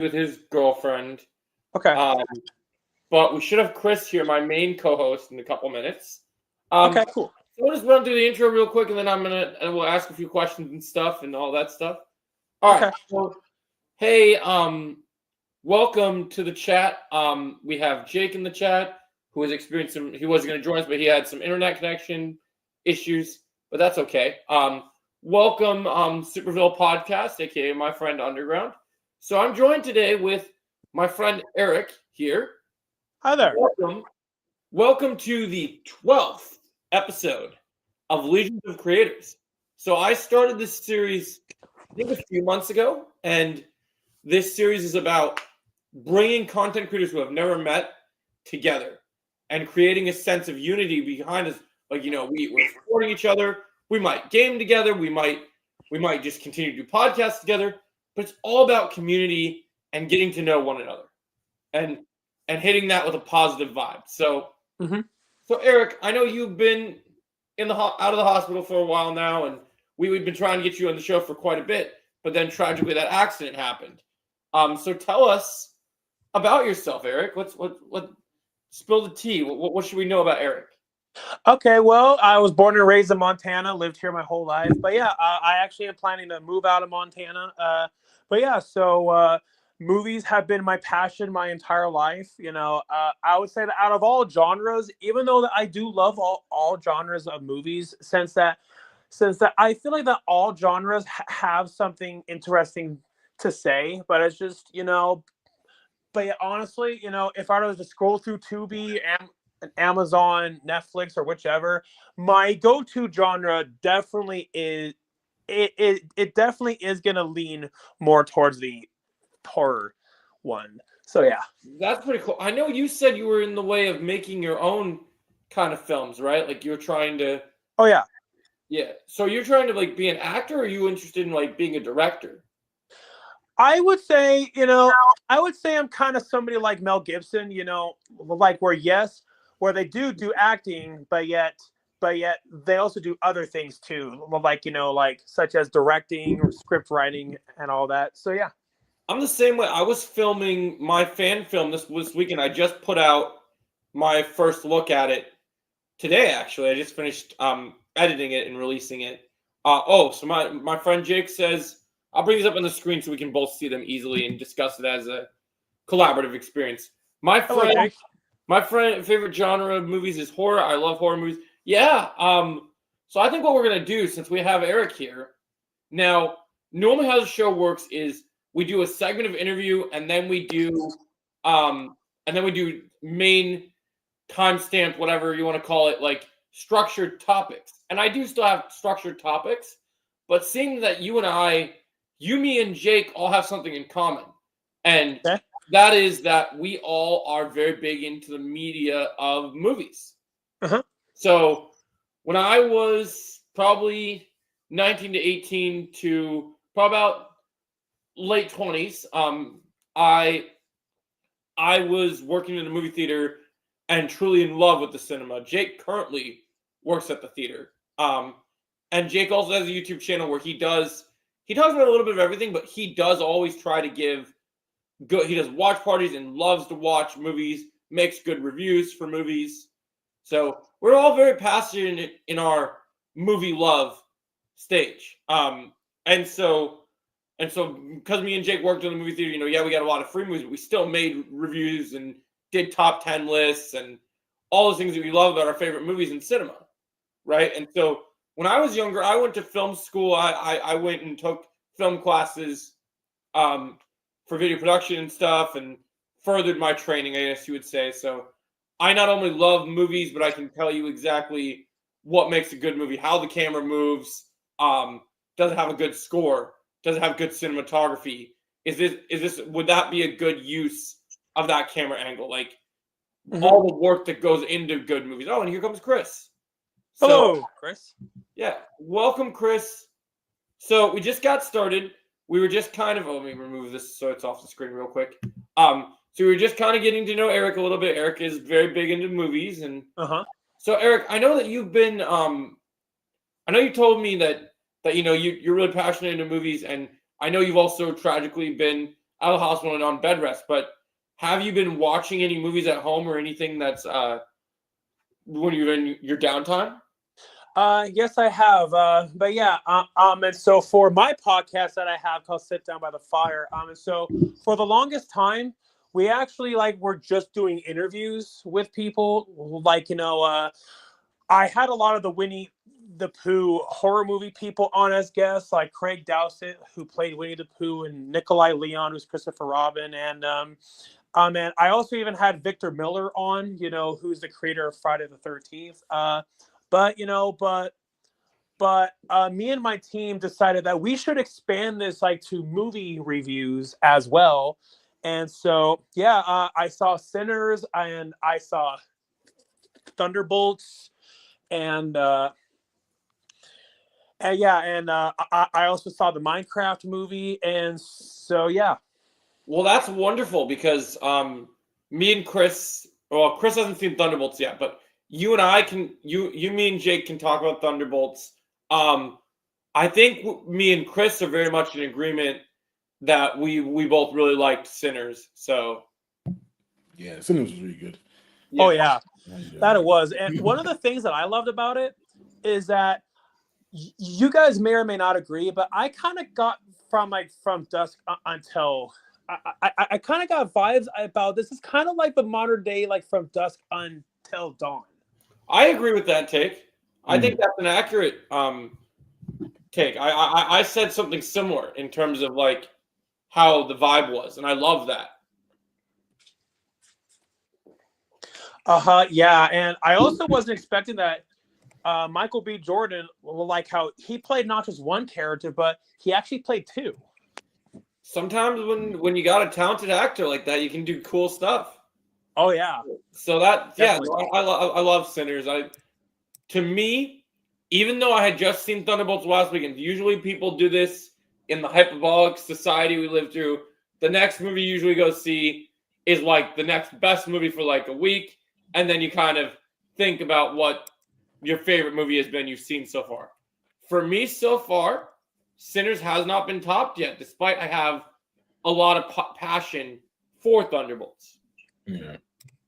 with his girlfriend. Okay. But we should have Chris here, my main co-host, in a couple minutes. Okay, cool. So we'll just run through the intro real quick, and then we'll ask a few questions and stuff and all that stuff. All right. Okay. So, hey, welcome to the chat. We have Jake in the chat who has experienced some. He wasn't going to join us, but he had some internet connection issues, but that's okay. Welcome, Superville Podcast, aka my friend Underground. So I'm joined today with my friend Eric here. Hi there. Welcome to the 12th episode of Legions of Creators. So I started this series, I think, a few months ago, and this series is about bringing content creators who have never met together and creating a sense of unity behind us. Like, we're supporting each other. We might game together. We might just continue to do podcasts together. But it's all about community and getting to know one another, and hitting that with a positive vibe. So, So Eric, I know you've been out of the hospital for a while now, and we've been trying to get you on the show for quite a bit. But then tragically, that accident happened. So tell us about yourself, Eric. What spill the tea? What should we know about Eric? Okay, well, I was born and raised in Montana, lived here my whole life. But yeah, I actually am planning to move out of Montana. So movies have been my passion my entire life. I would say that out of all genres, even though that I do love all genres of movies, since that I feel like that all genres have something interesting to say, but it's just, but yeah, honestly, if I was to scroll through Tubi and Amazon, Netflix, or whichever, my go-to genre definitely is it definitely is gonna lean more towards the horror one. So yeah, that's pretty cool. I know you said you were in the way of making your own kind of films, right? Like you're trying to. Oh yeah. Yeah. So you're trying to be an actor, or are you interested in being a director? I would say, I'm kind of somebody like Mel Gibson, where they do acting, but yet they also do other things too, such as directing or script writing and all that. So yeah. I'm the same way. I was filming my fan film this weekend. I just put out my first look at it today, actually. I just finished editing it and releasing it. So my friend Jake says, I'll bring these up on the screen so we can both see them easily and discuss it as a collaborative experience. My favorite genre of movies is horror. I love horror movies. Yeah. So I think what we're going to do, since we have Eric here, now, normally how the show works is we do a segment of interview, and then we do main timestamp, whatever you want to call it, like structured topics. And I do still have structured topics, but seeing that me and Jake all have something in common, and that is that we all are very big into the media of movies. So when I was probably 19 to 18 to probably about late 20s, I was working in a movie theater and truly in love with the cinema. Jake currently works at the theater. And Jake also has a YouTube channel where he talks about a little bit of everything, but he does always try to give good. He does watch parties and loves to watch movies, makes good reviews for movies. So we're all very passionate in our movie love stage. And so because me and Jake worked in the movie theater, we got a lot of free movies, but we still made reviews and did top 10 lists and all the things that we love about our favorite movies in cinema, right? And so when I was younger, I went to film school. I went and took film classes for video production and stuff, and furthered my training, I guess you would say. So I not only love movies, but I can tell you exactly what makes a good movie, how the camera moves, does it have a good score, does it have good cinematography, would that be a good use of that camera angle? Like all the work that goes into good movies. Oh, and here comes Chris. Hello, Chris. Yeah, welcome, Chris. So we just got started. We were just kind of, let me remove this so it's off the screen real quick. So we were just kind of getting to know Eric a little bit. Eric is very big into movies, and so Eric, I know that you've been, I know you told me that you're really passionate into movies, and I know you've also tragically been out of the hospital and on bed rest. But have you been watching any movies at home or anything that's when you're in your downtime? Yes, I have. But yeah, and so for my podcast that I have called Sit Down by the Fire, and so for the longest time, we actually were just doing interviews with people. I had a lot of the Winnie the Pooh horror movie people on as guests, like Craig Dowsett, who played Winnie the Pooh, and Nikolai Leon, who's Christopher Robin, and I also even had Victor Miller on, who's the creator of Friday the 13th. But me and my team decided that we should expand this to movie reviews as well. And so, yeah, I saw Sinners and I saw Thunderbolts and I also saw the Minecraft movie. And so, yeah. Well, that's wonderful because me and Chris, well, Chris hasn't seen Thunderbolts yet, but you and I can, me and Jake can talk about Thunderbolts. I think me and Chris are very much in agreement that we both really liked Sinners. So yeah, Sinners was really good. Yeah. Oh yeah, that it was. And one of the things that I loved about it is that you guys may or may not agree, but I kind of got from dusk until I kind of got vibes about this is kind of like the modern day from dusk until dawn. I agree with that take. I think that's an accurate take. I said something similar in terms of how the vibe was, and I love that. Yeah, and I also wasn't expecting that Michael B. Jordan, how he played not just one character, but he actually played two. Sometimes when you got a talented actor like that, you can do cool stuff. Oh yeah. So that I love Sinners. To me, even though I had just seen Thunderbolts last weekend, usually people do this in the hyperbolic society we live through. The next movie you usually go see is the next best movie for a week, and then you kind of think about what your favorite movie has been you've seen so far. For me, so far, Sinners has not been topped yet, despite I have a lot of passion for Thunderbolts. Yeah.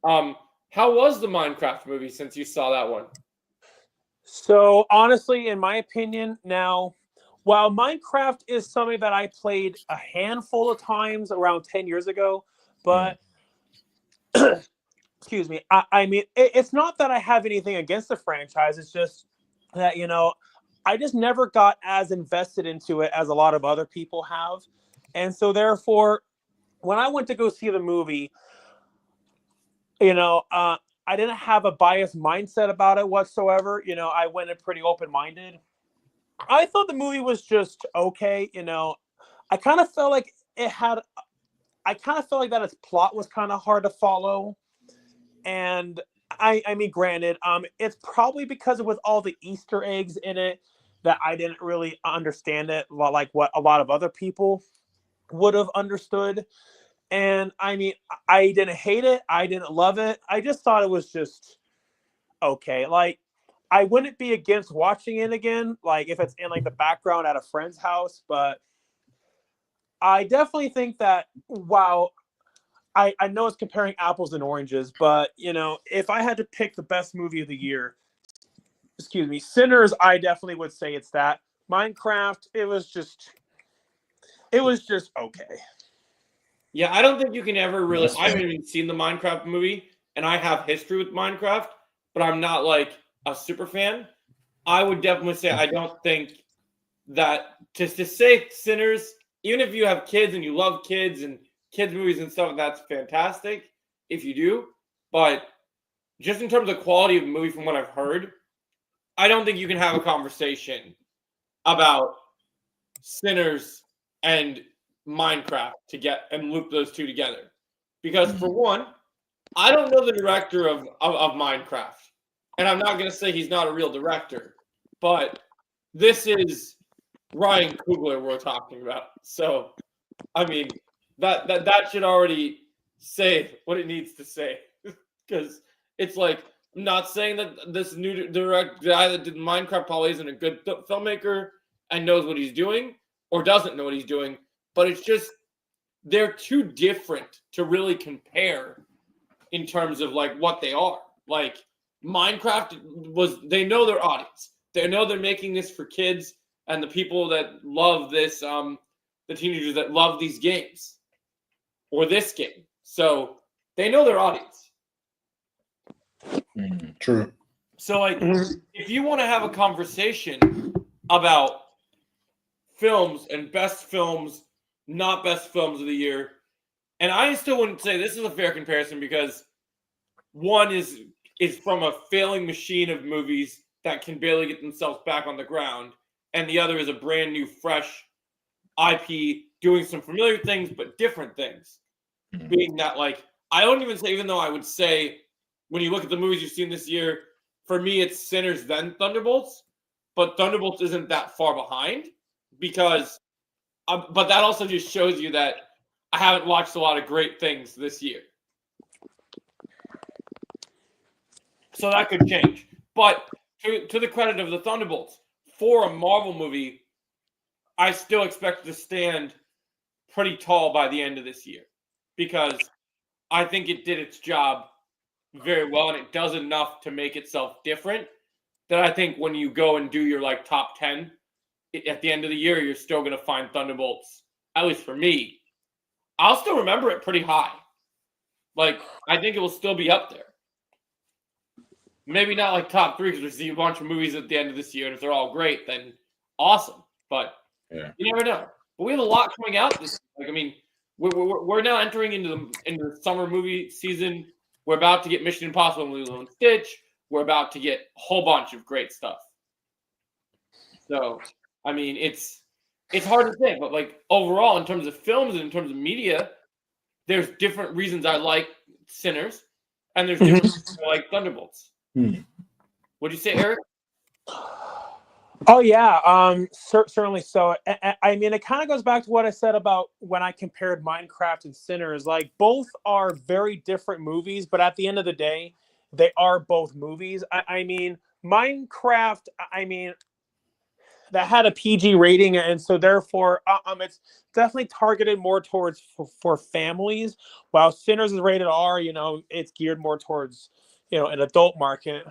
How was the Minecraft movie since you saw that one? So honestly, in my opinion, now, while Minecraft is something that I played a handful of times around 10 years ago, but excuse me, I mean, it's not that I have anything against the franchise. It's just that, I just never got as invested into it as a lot of other people have. And so therefore, when I went to go see the movie, I didn't have a biased mindset about it whatsoever. I went in pretty open-minded. I thought the movie was just okay. I kind of felt like that its plot was kind of hard to follow. And I mean, granted, it's probably because with all the Easter eggs in it that I didn't really understand it like what a lot of other people would have understood. And I mean, I didn't hate it. I didn't love it. I just thought it was just okay. I wouldn't be against watching it again, if it's in the background at a friend's house. But I definitely think that while I know it's comparing apples and oranges, but if I had to pick the best movie of the year, Sinners, I definitely would say it's that. Minecraft, it was just okay. Yeah, I don't think you can ever really. I haven't even seen the Minecraft movie, and I have history with Minecraft, but I'm not a super fan. I would definitely say I don't think that to say Sinners, even if you have kids and you love kids and kids movies and stuff, that's fantastic if you do. But just in terms of quality of the movie, from what I've heard, I don't think you can have a conversation about Sinners and Minecraft and loop those two together. Because for one, I don't know the director of Minecraft. And I'm not going to say he's not a real director. But this is Ryan Coogler we're talking about. So, I mean, that should already say what it needs to say. Because it's I'm not saying that this new guy that did Minecraft probably isn't a good filmmaker and knows what he's doing or doesn't know what he's doing. But it's just they're too different to really compare in terms of like what they are. Like Minecraft they know their audience. They know they're making this for kids and the people that love this, the teenagers that love these games or this game. So they know their audience. True. So like if you want to have a conversation about films and best films, not best films of the year, and I still wouldn't say this is a fair comparison because one is from a failing machine of movies that can barely get themselves back on the ground, and the other is a brand new, fresh IP doing some familiar things but different things. Being that, like, I don't even say, even though I would say when you look at the movies you've seen this year, for me it's Sinners then Thunderbolts, but Thunderbolts isn't that far behind because, but that also just shows you that I haven't watched a lot of great things this year. So that could change. But to the credit of the Thunderbolts, for a Marvel movie, I still expect to stand pretty tall by the end of this year because I think it did its job very well and it does enough to make itself different that I think when you go and do your like top 10 at the end of the year, you're still going to find Thunderbolts, at least for me. I'll still remember it pretty high. Like, I think it will still be up there. Maybe not like top 3 because we see a bunch of movies at the end of this year, and if they're all great, then awesome. But you never know. But we have a lot coming out this year. Like, I mean, we're now entering into the summer movie season. We're about to get Mission Impossible and Lilo and Stitch. We're about to get a whole bunch of great stuff. So, I mean, it's hard to say, but like overall, in terms of films and in terms of media, there's different reasons I like Sinners, and there's different reasons I like Thunderbolts. What'd you say, Eric? Oh yeah, certainly so. I mean, it kind of goes back to what I said about when I compared Minecraft and Sinners. Like, both are very different movies, but at the end of the day, they are both movies. I mean, Minecraft, I mean, that had a PG rating, and so therefore, it's definitely targeted more towards for families. While Sinners is rated R, you know, it's geared more towards, you know, an adult market.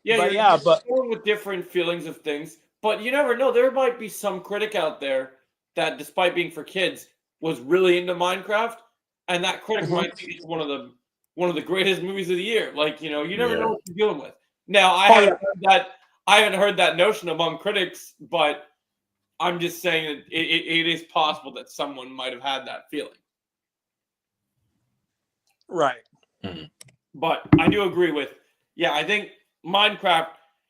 Yeah, but going with different feelings of things. But you never know. There might be some critic out there that, despite being for kids, was really into Minecraft, and that critic might think it's one of the greatest movies of the year. Like, you know, you never know what you're dealing with. Now, I haven't heard that notion among critics, but I'm just saying that it is possible that someone might have had that feeling. Right. But I do agree with, I think Minecraft,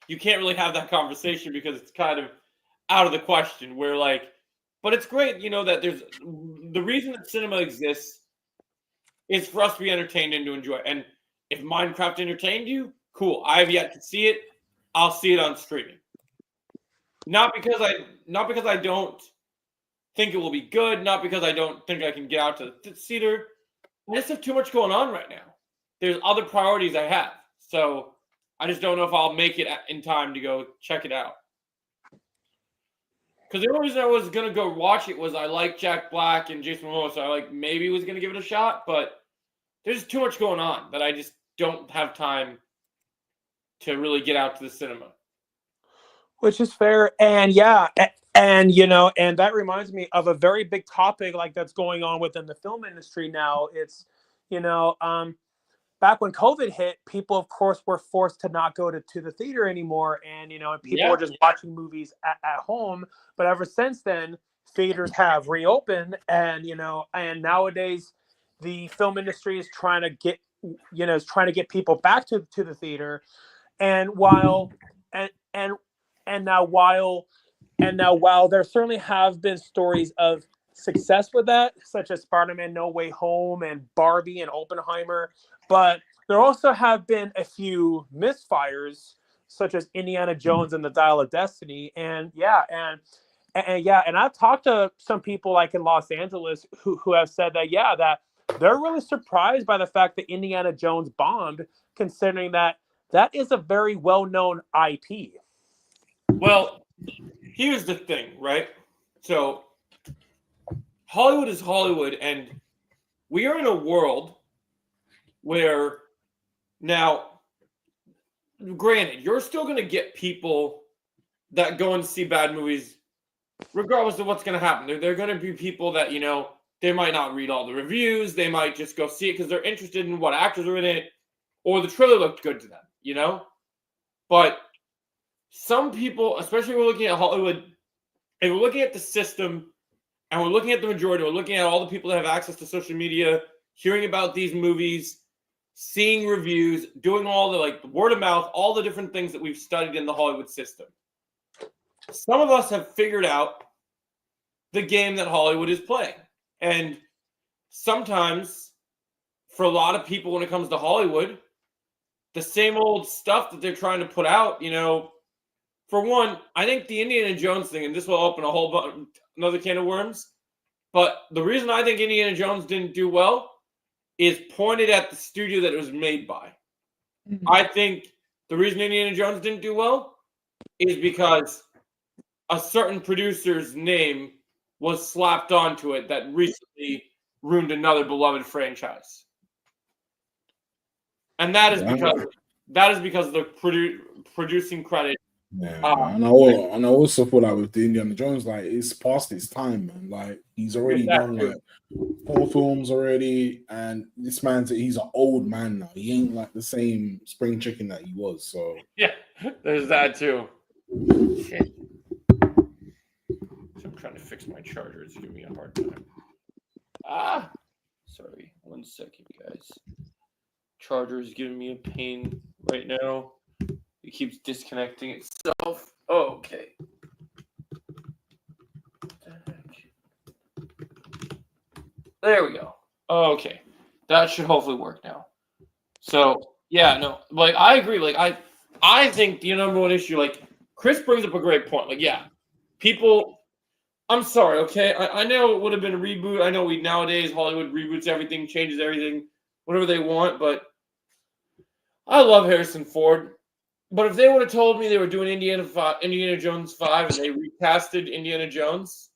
you can't really have that conversation because it's kind of out of the question. Where like, but it's great, you know, that there's the reason that cinema exists is for us to be entertained and to enjoy. And if Minecraft entertained you, cool. I have yet to see it. I'll see it on streaming. Not because I don't think it will be good. Not because I don't think I can get out to the theater. I just have too much going on right now. There's other priorities I have. So I just don't know if I'll make it in time to go check it out. Because the only reason I was going to go watch it was I like Jack Black and Jason Momoa, so I maybe was going to give it a shot, but there's too much going on that I just don't have time to really get out to the cinema. Which is fair. And and you know, and that reminds me of a very big topic like that's going on within the film industry now. It's, you know, back when COVID hit, people, of course, were forced to not go to the theater anymore. And, you know, and people were just watching movies at home. But ever since then, theaters have reopened. And, you know, and nowadays the film industry is trying to get people back to the theater. And while there certainly have been stories of success with that, such as Spider-Man No Way Home and Barbie and Oppenheimer, but there also have been a few misfires, such as Indiana Jones and the Dial of Destiny. And I've talked to some people like in Los Angeles who have said that they're really surprised by the fact that Indiana Jones bombed, considering that is a very well-known IP. Well, here's the thing, right? So Hollywood is Hollywood, and we are in a world where now, granted, you're still going to get people that go and see bad movies regardless of what's going to happen. There are going to be people that, they might not read all the reviews. They might just go see it because they're interested in what actors are in it or the trailer looked good to them, But some people, especially when we're looking at Hollywood, and we're looking at the system and we're looking at the majority, we're looking at all the people that have access to social media, hearing about these movies, seeing reviews, doing all the word of mouth, all the different things that we've studied in the Hollywood system. Some of us have figured out the game that Hollywood is playing. And sometimes, for a lot of people when it comes to Hollywood, the same old stuff that they're trying to put out, for one, I think the Indiana Jones thing, and this will open a whole another can of worms, but the reason I think Indiana Jones didn't do well is pointed at the studio that it was made by. Mm-hmm. I think the reason Indiana Jones didn't do well is because a certain producer's name was slapped onto it that recently ruined another beloved franchise. And that is because the producing credit. Yeah, and I also feel like with the Indiana Jones, it's past its time, man. He's already done 4 films already, and this he's an old man now. He ain't the same spring chicken that he was. So yeah, there's that too. Shit. I'm trying to fix my charger. It's giving me a hard time. Sorry. 1 second, guys. Charger is giving me a pain right now. It keeps disconnecting itself. Oh, okay. There we go. Okay. That should hopefully work now. So, yeah, no. I agree. I think the number one issue, Chris brings up a great point. People, I'm sorry, okay? I know it would have been a reboot. I know nowadays Hollywood reboots everything, changes everything, whatever they want, but I love Harrison Ford. But if they would have told me they were doing Indiana Jones 5 and they recasted Indiana Jones,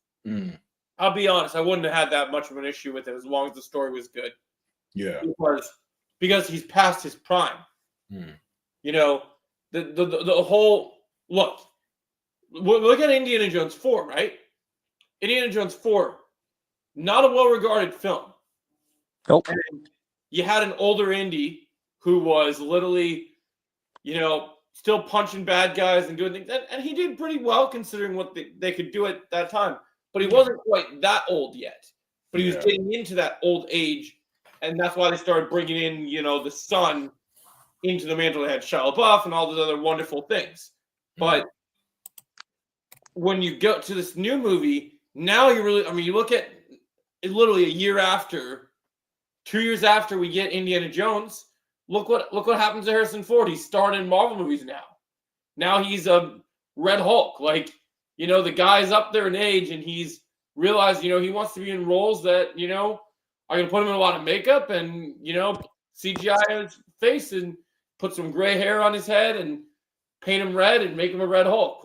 I'll be honest, I wouldn't have had that much of an issue with it as long as the story was good. Yeah. Because he's past his prime. The whole look at Indiana Jones 4, right? Indiana Jones 4, not a well-regarded film. Nope. And you had an older Indy who was literally, still punching bad guys and doing things. And he did pretty well considering what they could do at that time. But he wasn't quite that old yet. But he was getting into that old age. And that's why they started bringing in, the son into the mantle. They had Shia LaBeouf and all those other wonderful things. But when you go to this new movie, now you look at it literally a year after, 2 years after we get Indiana Jones. Look what happens to Harrison Ford. He's starring in Marvel movies now. Now he's a Red Hulk. The guy's up there in age, and he's realized, he wants to be in roles that, are going to put him in a lot of makeup and, CGI his face and put some gray hair on his head and paint him red and make him a Red Hulk.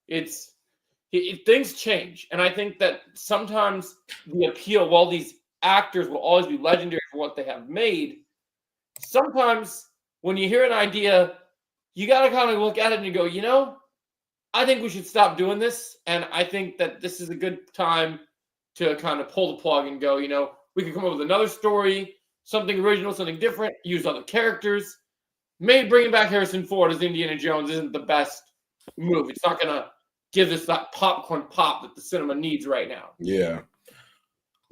Things change. And I think that sometimes the appeal, while these actors will always be legendary for what they have made, sometimes when you hear an idea, you got to kind of look at it and you go, I think we should stop doing this. And I think that this is a good time to kind of pull the plug and go, we can come up with another story, something original, something different, use other characters. Maybe bringing back Harrison Ford as Indiana Jones isn't the best move. It's not going to give us that popcorn pop that the cinema needs right now. Yeah.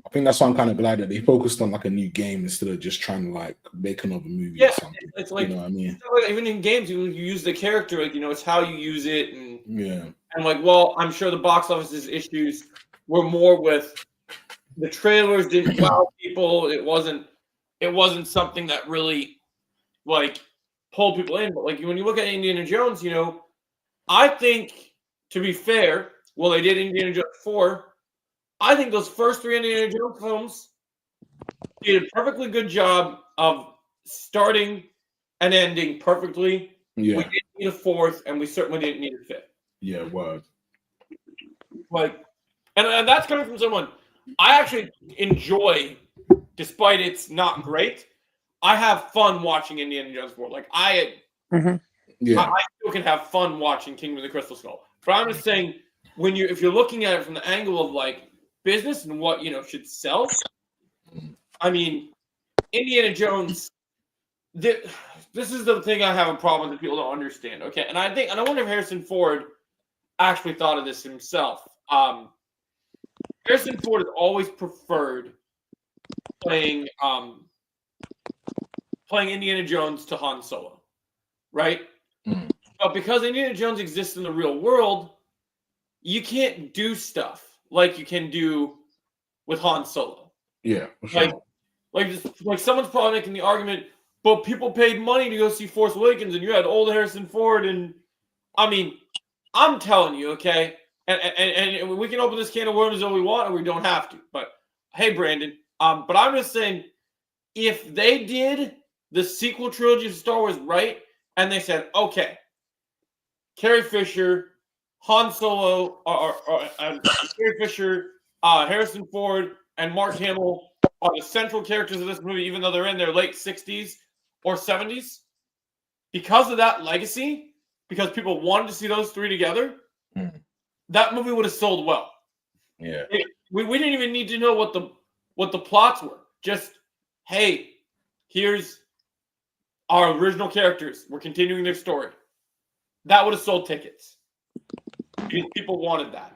I think that's why I'm kind of glad that they focused on a new game instead of just trying to make another movie or something. It's you know what I mean? Even in games, you use the character, it's how you use it. And And I'm sure the box office's issues were more with the trailers didn't wow people. It wasn't something that really pulled people in. But when you look at Indiana Jones, I think, to be fair, they did Indiana Jones 4. I think those first 3 Indiana Jones films did a perfectly good job of starting and ending perfectly. Yeah. We didn't need a 4th, and we certainly didn't need a 5th. Yeah, word. And that's coming from someone I actually enjoy, despite it's not great. I have fun watching Indiana Jones 4. Like I still can have fun watching Kingdom of the Crystal Skull. But I'm just saying, if you're looking at it from the angle of like business and what should sell, I mean, Indiana Jones. This is the thing I have a problem with that people don't understand. Okay, and I wonder if Harrison Ford actually thought of this himself. Harrison Ford has always preferred playing Indiana Jones to Han Solo, right? Mm. But because Indiana Jones exists in the real world, you can't do stuff like you can do with Han Solo. Yeah, for sure. Like someone's probably making the argument, but people paid money to go see Force Awakens, and you had old Harrison Ford, and I mean, I'm telling you, okay, and we can open this can of worms all we want, or we don't have to. But hey, Brandon, but I'm just saying, if they did the sequel trilogy of Star Wars right, and they said, okay, Carrie Fisher, Han Solo, Carrie Fisher, Harrison Ford, and Mark Hamill are the central characters of this movie, even though they're in their late 60s or 70s. Because of that legacy, because people wanted to see those three together, that movie would have sold well. Yeah. We didn't even need to know what the plots were. Just, hey, here's our original characters. We're continuing their story. That would have sold tickets. Because people wanted that.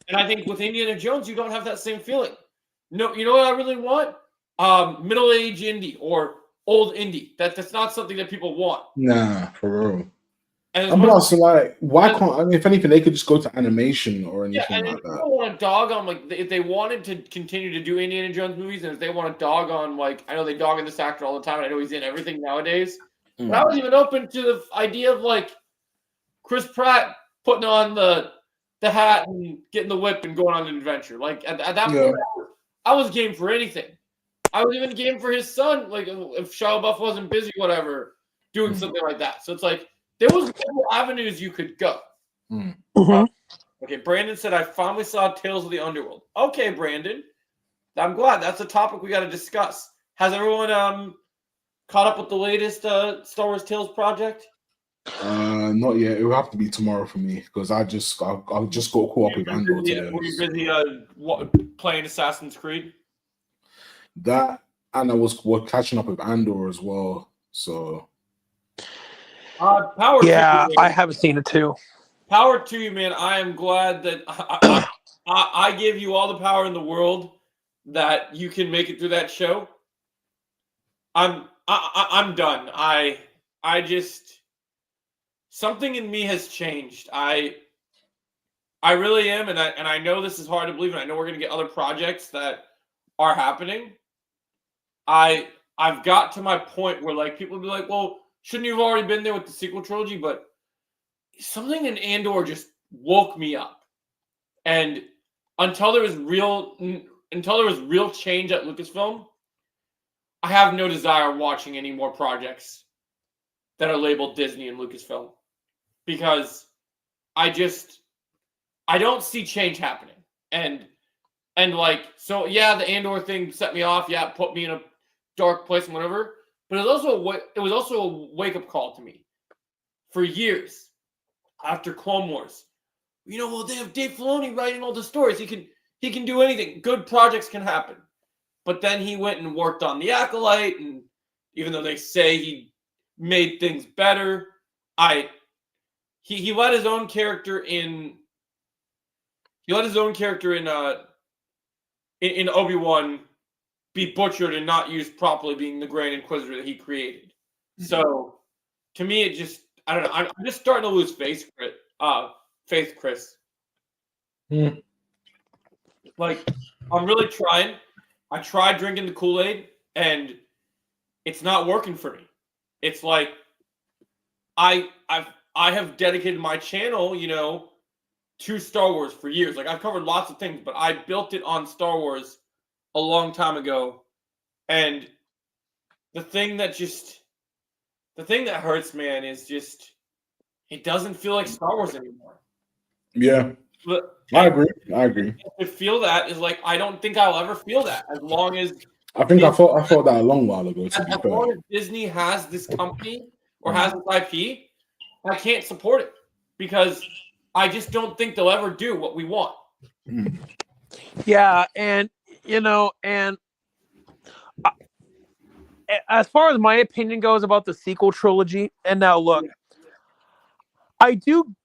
And I think with Indiana Jones, you don't have that same feeling. No, you know what I really want? Middle-aged indie or old indie. That's not something that people want. Nah, for real. And also, like, why can't? I mean, if anything, they could just go to animation or anything like that. People want to dog on, like, if they wanted to continue to do Indiana Jones movies, and if they want to dog on, like, I know they dog on this actor all the time, and I know he's in everything nowadays. But I was even open to the idea of, like, Chris Pratt putting on the hat and getting the whip and going on an adventure. Like, at that point, I was game for anything. I was even game for his son, like, if Shia LaBeouf wasn't busy, whatever, doing something like that. So it's like, there was multiple avenues you could go. Okay, Brandon said, I finally saw Tales of the Underworld. Okay, Brandon. I'm glad. That's a topic we got to discuss. Has everyone caught up with the latest Star Wars Tales project? Not yet. It will have to be tomorrow for me because I just got caught up with Andor today. Were you busy playing Assassin's Creed? That, and I was catching up with Andor as well. So power. Yeah, to you, I haven't seen it too. Power to you, man. I am glad that I give you all the power in the world that you can make it through that show. I'm done. I just, something in me has changed. I really am, and I know this is hard to believe, and I know we're gonna get other projects that are happening. I've got to my point where, like, people will be like, well, shouldn't you have already been there with the sequel trilogy? But something in Andor just woke me up. And until there was real change at Lucasfilm, I have no desire watching any more projects that are labeled Disney and Lucasfilm. Because I don't see change happening. And like, so yeah, the Andor thing set me off. Yeah, it put me in a dark place and whatever. But it was also a wake-up call to me. For years, after Clone Wars, well, they have Dave Filoni writing all the stories. He can do anything. Good projects can happen. But then he went and worked on The Acolyte, and even though they say he made things better, he let his own character in. He let his own character in Obi-Wan be butchered and not used properly, being the Grand Inquisitor that he created. So, to me, it just, I don't know. I'm just starting to lose faith, Chris. Like, I'm really trying. I tried drinking the Kool-Aid, and it's not working for me. It's like, I have dedicated my channel, to Star Wars for years. Like, I've covered lots of things, but I built it on Star Wars a long time ago. And the thing that hurts, man, is just, it doesn't feel like Star Wars anymore. Yeah. But I agree. To feel that is like I don't think I'll ever feel that as long as I think I felt that a long while ago. To be as fair, long as Disney has this company or has this IP, I can't support it because I just don't think they'll ever do what we want. Yeah, and and as far as my opinion goes about the sequel trilogy, and now look, I do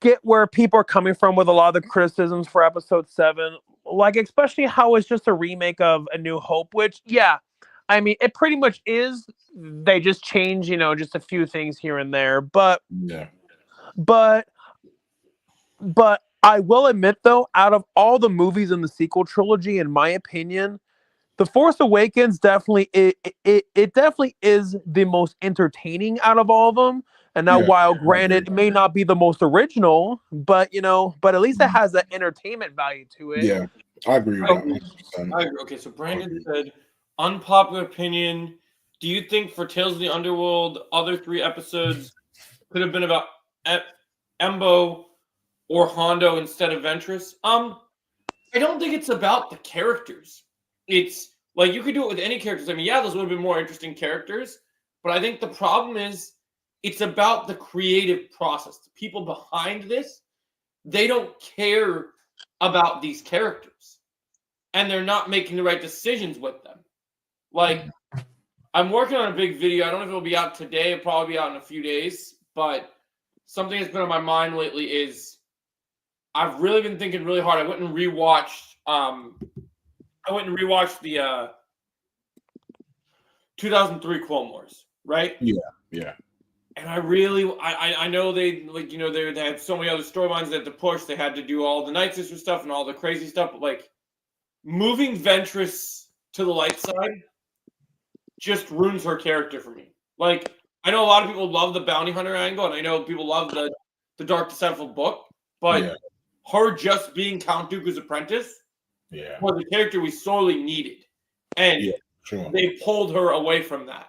get where people are coming from with a lot of the criticisms for episode 7, like especially how it's just a remake of A New Hope, which I mean it pretty much is. They just change, just a few things here and there, but I will admit though, out of all the movies in the sequel trilogy, in my opinion, The Force Awakens definitely it definitely is the most entertaining out of all of them. And now, while granted, it may not be the most original, but but at least it has that entertainment value to it. Yeah, I agree with that. I agree. Okay, so Brandon said, unpopular opinion. Do you think for Tales of the Underworld, other 3 episodes could have been about Embo or Hondo instead of Ventress? I don't think it's about the characters. It's like you could do it with any characters. I mean, those would have been more interesting characters, but I think the problem is it's about the creative process. The people behind this, they don't care about these characters, and they're not making the right decisions with them. Like, I'm working on a big video. I don't know if it'll be out today. It'll probably be out in a few days, but something that's been on my mind lately is I've really been thinking really hard. I went and rewatched the 2003 Clone Wars, right? Yeah. And I know they they had so many other storylines they had to push. They had to do all the Night Sister stuff and all the crazy stuff. But like moving Ventress to the light side just ruins her character for me. Like I know a lot of people love the bounty hunter angle, and I know people love the Dark Disciple book, but her just being Count Dooku's apprentice was a character we sorely needed. And they pulled her away from that.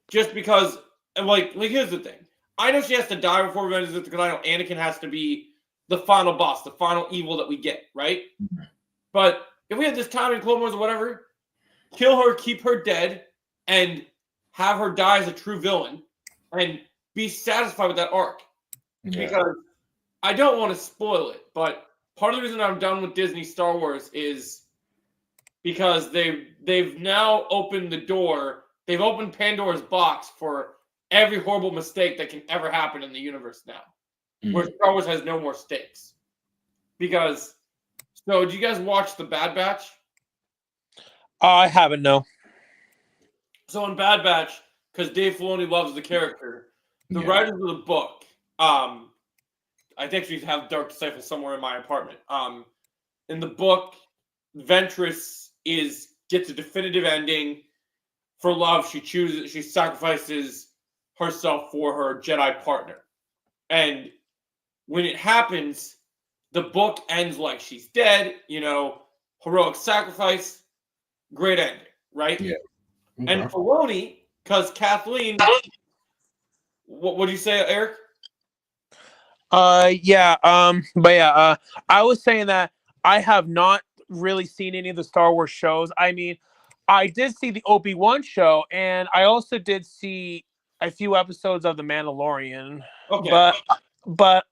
Just because, like here's the thing. I know she has to die before Revenge of the Sith because I know Anakin has to be the final boss, the final evil that we get, right? Mm-hmm. But if we had this time in Clone Wars or whatever, kill her, keep her dead, and have her die as a true villain, and be satisfied with that arc. Yeah. Because I don't want to spoil it, but part of the reason I'm done with Disney Star Wars is because they've now opened the door. They've opened Pandora's box for every horrible mistake that can ever happen in the universe now, where Star Wars has no more stakes. Because, so do you guys watch The Bad Batch? I haven't, no. So in Bad Batch, because Dave Filoni loves the character, the writers of the book, I actually have Dark Disciple somewhere in my apartment. In the book, Ventress gets a definitive ending. For love, she sacrifices herself for her Jedi partner. And when it happens, the book ends like she's dead, heroic sacrifice, great ending, right? Yeah. Okay. And Filoni, because Kathleen, what do you say, Eric? I was saying that I have not really seen any of the Star Wars shows. I mean, I did see the Obi-Wan show, and I also did see a few episodes of The Mandalorian. Okay. But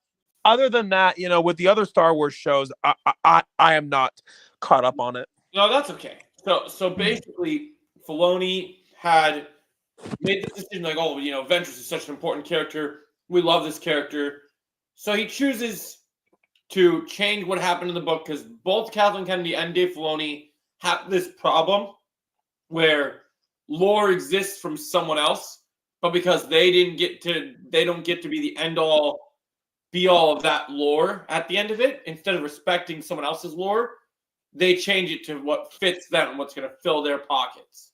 other than that, with the other Star Wars shows, I am not caught up on it. No, that's okay. So basically, Filoni had made the decision like, Ventress is such an important character. We love this character. So he chooses to change what happened in the book because both Kathleen Kennedy and Dave Filoni have this problem where lore exists from someone else, but because they don't get to be the end all be all of that lore at the end of it, instead of respecting someone else's lore, they change it to what fits them, what's going to fill their pockets,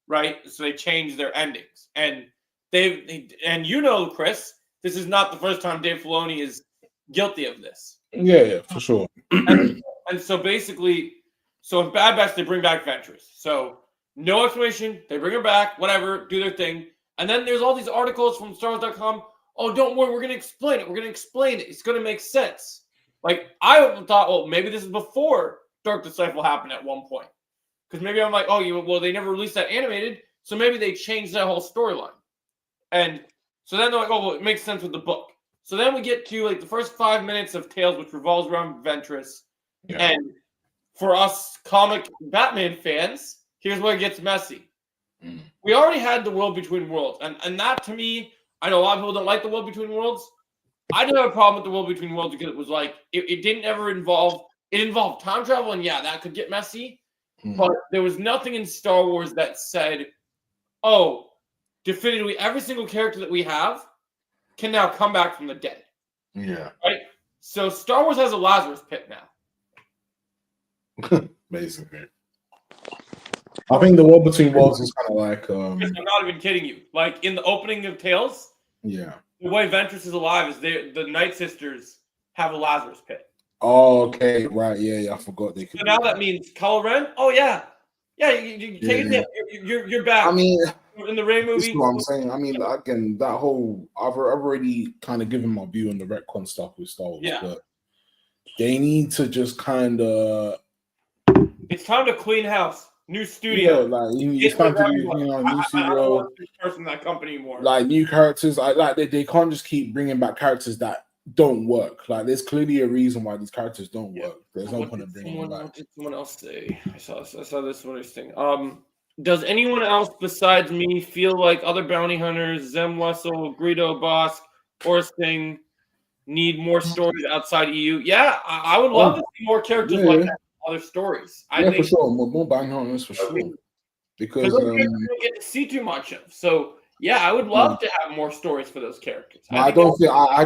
right? So they change their endings. And Chris, this is not the first time Dave Filoni is guilty of this. Yeah, for sure. and so basically, in Bad Batch, they bring back Ventress. So no explanation. They bring her back, whatever, do their thing. And then there's all these articles from StarWars.com. Oh, don't worry, we're going to explain it. We're going to explain it. It's going to make sense. Like, I thought, well, maybe this is before Dark Disciple happened at one point. Because maybe I'm like, well, they never released that animated, so maybe they changed that whole storyline. And so then they're like, well, it makes sense with the book. So then we get to like the first 5 minutes of Tales, which revolves around Ventress. Yeah. And for us comic Batman fans, here's where it gets messy. We already had the World Between Worlds. And that, to me, I know a lot of people don't like the World Between Worlds. I didn't have a problem with the World Between Worlds because it was like, it didn't ever involve, it involved time travel, and yeah, that could get messy. But there was nothing in Star Wars that said, oh, definitively every single character that we have can now come back from the dead. Yeah. Right? So Star Wars has a Lazarus pit now. Basically. I think the World Between Worlds is kind of like... I'm not even kidding you. Like, in the opening of Tales, yeah, the way Ventress is alive is the Night Sisters have a Lazarus pit. Oh, okay. Right. Yeah, I forgot they could. So now that means Kylo Ren? Oh, yeah. Yeah, you take it. You're back. I mean, in the Rey movie. That's what I'm saying. I mean, again, that whole I've already kind of given my view on the retcon stuff with Star Wars, but they need to just kind of. It's time to clean house. New studio. Yeah, like it's time to do, new studio. I don't want this person in that company anymore. Like new characters. Like they can't just keep bringing back characters that don't work. Like there's clearly a reason why these characters don't work. There's no point in bringing them back. What did someone else say? I saw this one interesting. Does anyone else besides me feel like other bounty hunters, Zem Wessel, Greedo, Bosk, or Sting need more stories outside EU? Yeah, I would love to see more characters like that. Other stories. I think for sure. More bounty hunters for sure. Because we don't get to see too much of. So yeah, I would love to have more stories for those characters. I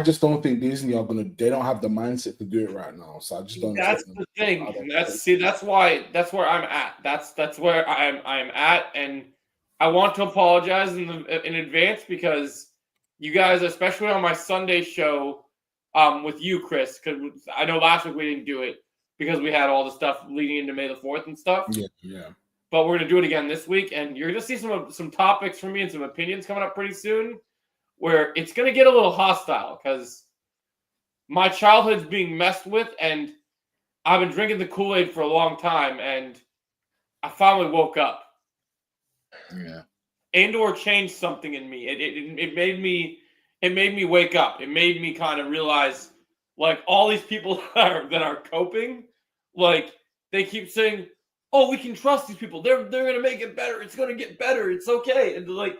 just don't think Disney are gonna. They don't have the mindset to do it right now. So I just don't. That's the thing. And that's where I'm at. That's where I'm at, and I want to apologize in advance because you guys, especially on my Sunday show, with you, Chris, because I know last week we didn't do it because we had all the stuff leading into May the 4th and stuff. Yeah. But we're going to do it again this week, and you're going to see some topics from me and some opinions coming up pretty soon where it's going to get a little hostile because my childhood's being messed with, and I've been drinking the Kool-Aid for a long time, and I finally woke up. Yeah. Andor changed something in me. It made me wake up. It made me kind of realize, like, all these people that are coping, like, they keep saying, oh, we can trust these people. They're going to make it better. It's going to get better. It's okay. And like,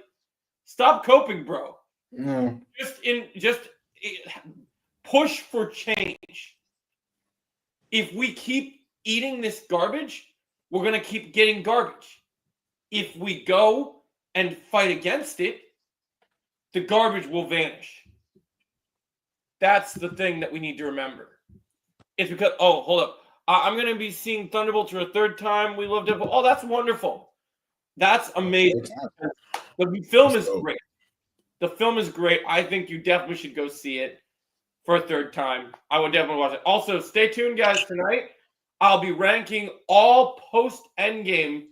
stop coping, bro. No. Just push for change. If we keep eating this garbage, we're going to keep getting garbage. If we go and fight against it, the garbage will vanish. That's the thing that we need to remember. It's because, oh, hold up. I'm going to be seeing Thunderbolts for a third time. We loved it. Oh, that's wonderful. That's amazing. The film is great. The film is great. I think you definitely should go see it for a third time. I would definitely watch it. Also, stay tuned, guys. Tonight, I'll be ranking all post-Endgame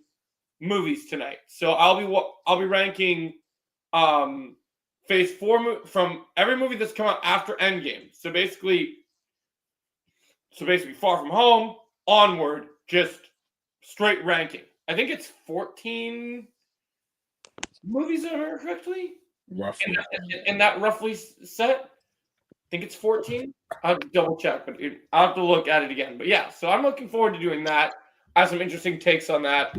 movies tonight. So I'll be ranking Phase 4 from every movie that's come out after Endgame. So basically, Far From Home, onward, just straight ranking. I think it's 14 movies, if I remember correctly. Roughly. And that roughly set. I think it's 14. I'll double check, but I'll have to look at it again. But yeah, so I'm looking forward to doing that. I have some interesting takes on that.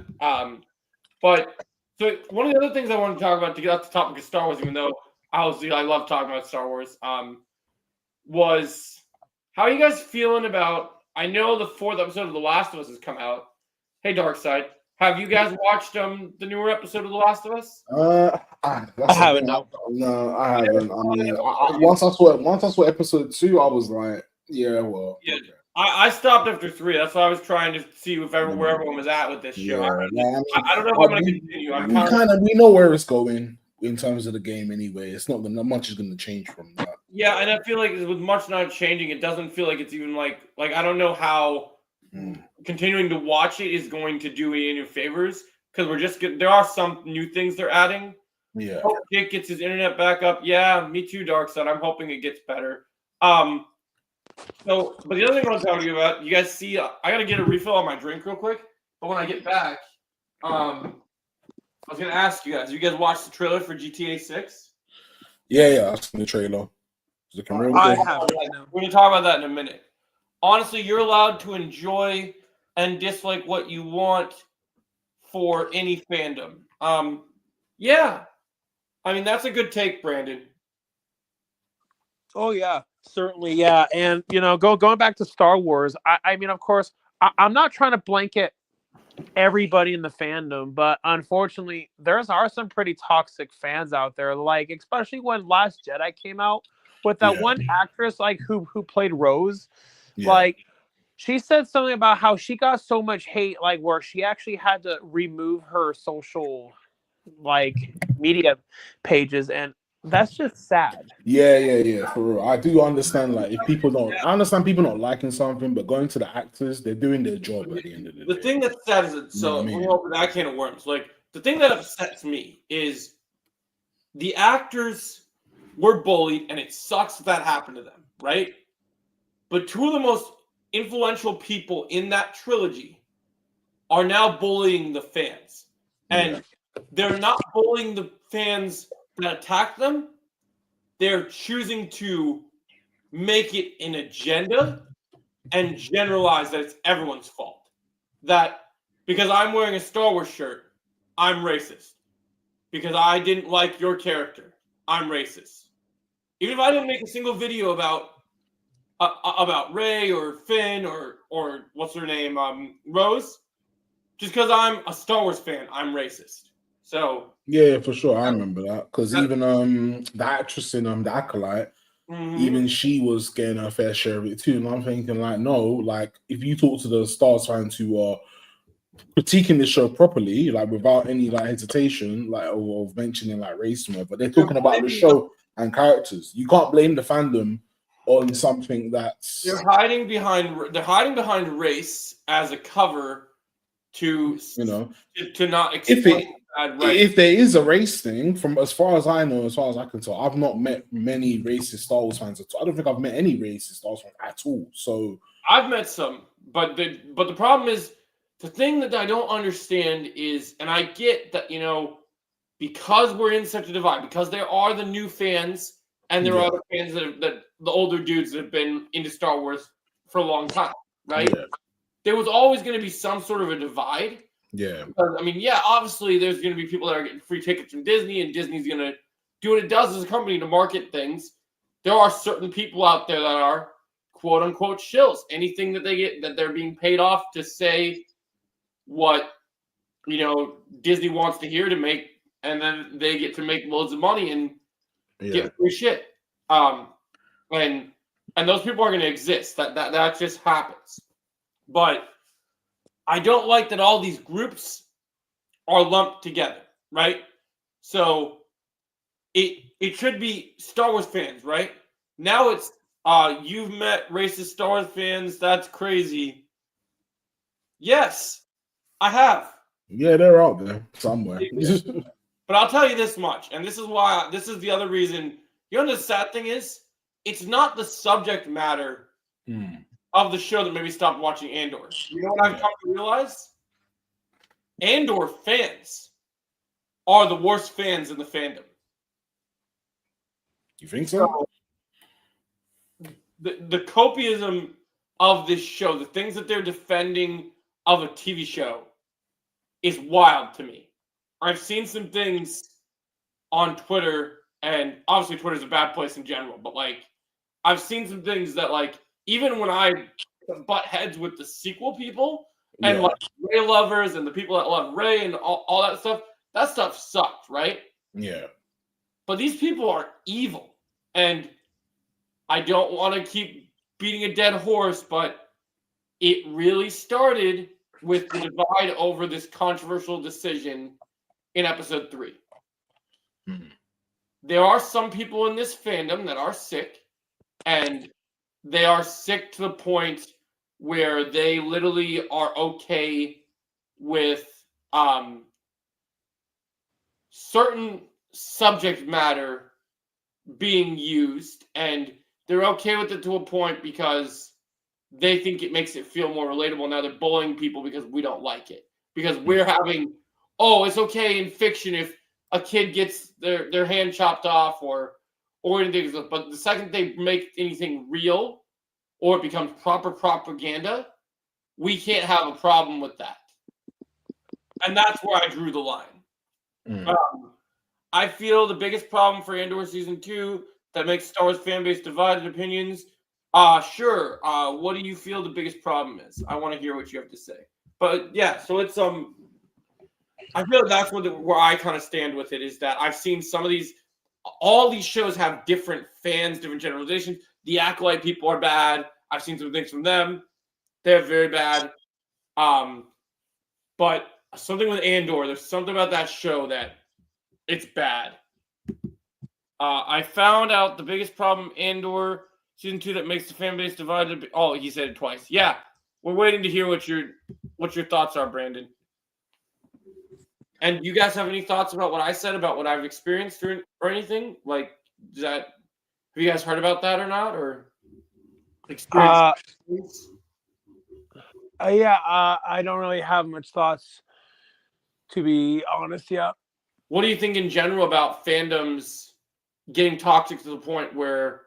But so one of the other things I want to talk about to get off the topic of Star Wars, even though I love talking about Star Wars, was how are you guys feeling about? I know the 4th episode of The Last of Us has come out. Hey, Darkside, have you guys watched the newer episode of The Last of Us? I haven't. No, I haven't. I mean, once I saw episode 2, I was like, yeah, well. Yeah. Okay. I stopped after 3. That's why I was trying to see where everyone was at with this show. I don't know if I'm going to continue. We know where it's going in terms of the game anyway. It's not much is going to change from that. Yeah, and I feel like with much not changing, it doesn't feel like it's even like I don't know how continuing to watch it is going to do any favors because there are some new things they're adding. Yeah. Hope Jake gets his internet back up. Yeah, me too, Darkside. I'm hoping it gets better. So, but the other thing I want to talk to you about, you guys see, I got to get a refill on my drink real quick. But when I get back, I was going to ask you guys watched the trailer for GTA 6? Yeah, I've seen the trailer. It's looking real I good. have. We're going to talk about that in a minute. Honestly, you're allowed to enjoy and dislike what you want for any fandom. Yeah. I mean, that's a good take, Brandon. Oh yeah, certainly, yeah. And going back to Star Wars, I mean, of course, I'm not trying to blanket everybody in the fandom, but unfortunately, are some pretty toxic fans out there. Like, especially when Last Jedi came out, with that one actress like who played Rose, like she said something about how she got so much hate, like where she actually had to remove her social like media pages, and that's just sad. Yeah, for real. I do understand, like, if people don't, I understand people not liking something, but going to the actors, they're doing their job at the end of the day. The thing that's sad is that, You know what I mean? we open that can of worms. Like, the thing that upsets me is the actors were bullied, and it sucks that happened to them, right? But two of the most influential people in that trilogy are now bullying the fans. And they're not bullying the fans that attack them. They're choosing to make it an agenda and generalize that it's everyone's fault. That because I'm wearing a Star Wars shirt, I'm racist. Because I didn't like your character, I'm racist. Even if I didn't make a single video about Rey or Finn or what's her name, Rose, just because I'm a Star Wars fan, I'm racist. So yeah, for sure, I remember that because even the actress in the Acolyte, even she was getting her fair share of it too. And I'm thinking, like, no, like if you talk to the Star Wars fans who are critiquing the show properly, like without any like hesitation, like of mentioning like race and whatever, they're talking about the show and characters. You can't blame the fandom on something that's they're hiding behind race as a cover to to not explain if there is a race thing, from as far as I know, as far as I can tell, I've not met many racist Star Wars fans at all. I don't think I've met any racist Star Wars fans at all. So I've met some, but the problem is the thing that I don't understand is, and I get that because we're in such a divide, because there are the new fans and there are the fans that the older dudes that have been into Star Wars for a long time, right? Yeah. There was always going to be some sort of a divide. Yeah. Because, I mean, yeah, obviously there's going to be people that are getting free tickets from Disney, and Disney's going to do what it does as a company to market things. There are certain people out there that are quote unquote shills. Anything that they get, that they're being paid off to say what Disney wants to hear to make, and then they get to make loads of money and get free shit. And those people are going to exist. That just happens. But I don't like that all these groups are lumped together, right? So it should be Star Wars fans, right? Now it's you've met racist Star Wars fans. That's crazy. Yes, I have. Yeah, they're out there somewhere. But I'll tell you this much, and this is the other reason. The sad thing is, it's not the subject matter of the show that made me stop watching Andor. You know what I've come to realize? Andor fans are the worst fans in the fandom. You think so? The copiism of this show, the things that they're defending of a TV show, is wild to me. I've seen some things on Twitter, and obviously Twitter's a bad place in general, but like I've seen some things that, like, even when I butt heads with the sequel people and like Rey lovers and the people that love Rey and all that stuff sucked, right? Yeah. But these people are evil, and I don't want to keep beating a dead horse, but it really started with the divide over this controversial decision in episode 3. There are some people in this fandom that are sick, and they are sick to the point where they literally are okay with certain subject matter being used and they're okay with it to a point because they think it makes it feel more relatable. Now they're bullying people because we don't like it. Because we're having, it's okay in fiction if a kid gets their hand chopped off or anything. But the second they make anything real or it becomes proper propaganda, we can't have a problem with that. And that's where I drew the line. I feel the biggest problem for Andor Season 2 that makes Star Wars fan base divided opinions. Sure. What do you feel the biggest problem is? I want to hear what you have to say. But yeah, so it's I feel that's where I kind of stand with it is that I've seen some of all these shows have different fans, different generalizations. The Acolyte people are bad. I've seen some things from them. They're very bad. But something with Andor, there's something about that show that it's bad. I found out the biggest problem Andor Season 2 that makes the fan base divided. Oh, he said it twice. Yeah, we're waiting to hear what your thoughts are, Brandon. And you guys have any thoughts about what I said about what I've experienced or anything? Like, have you guys heard about that or not? Or experience? I don't really have much thoughts, to be honest. Yeah. What do you think in general about fandoms getting toxic to the point where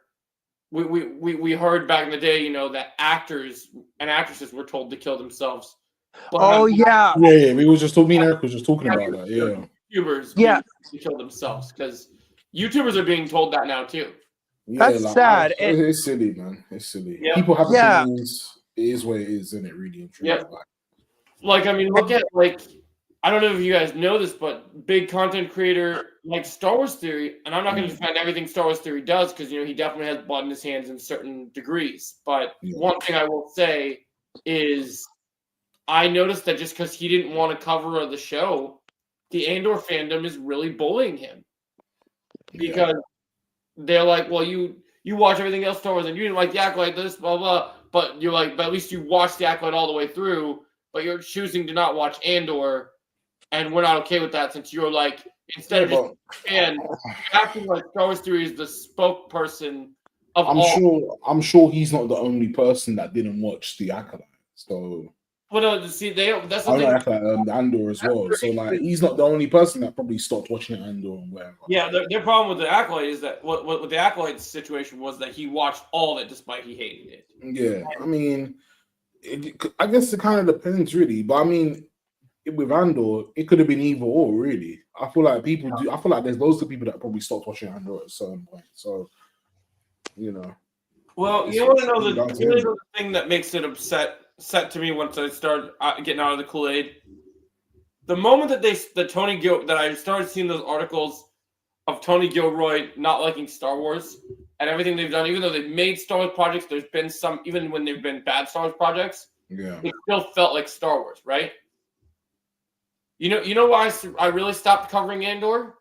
we heard back in the day, that actors and actresses were told to kill themselves? Yeah. We were just talking. Me and Eric was just talking about that. Yeah. YouTubers to kill themselves because YouTubers are being told that now too. Yeah, that's sad. It's silly, man. It's silly. Yeah. People have opinions. It is what it is, isn't it? Really and truly. Yeah. Like, I mean, look at I don't know if you guys know this, but big content creator like Star Wars Theory, and I'm not going to defend everything Star Wars Theory does because he definitely has blood in his hands in certain degrees. But one thing I will say is, I noticed that just because he didn't want to cover the show, the Andor fandom is really bullying him because they're like, well, you watch everything else Star Wars and you didn't like the Acolyte, this, blah, blah, but you're like, but at least you watched the Acolyte all the way through, but you're choosing to not watch Andor, and we're not okay with that since you're like, instead of just fan, acting like Star Wars Theory is the spokesperson of I'm sure he's not the only person that didn't watch the Acolyte, so... Well, no, see, that's the thing. Like Andor as well. So, like, he's not the only person that probably stopped watching Andor and whatever. Yeah, their problem with the Acolyte is that what the Acolyte situation was that he watched all of it despite he hated it. Yeah, I mean, I guess it kind of depends, really. But I mean, with Andor, it could have been either or, really. I feel like I feel like there's loads of people that probably stopped watching Andor at a certain point. So, Well, you want to know the thing that makes it upset to me once I started getting out of the Kool-Aid. The moment that I started seeing those articles of Tony Gilroy not liking Star Wars and everything they've done, even though they've made Star Wars projects, there's been some, even when they've been bad Star Wars projects, it still felt like Star Wars, right? You know why I really stopped covering Andor?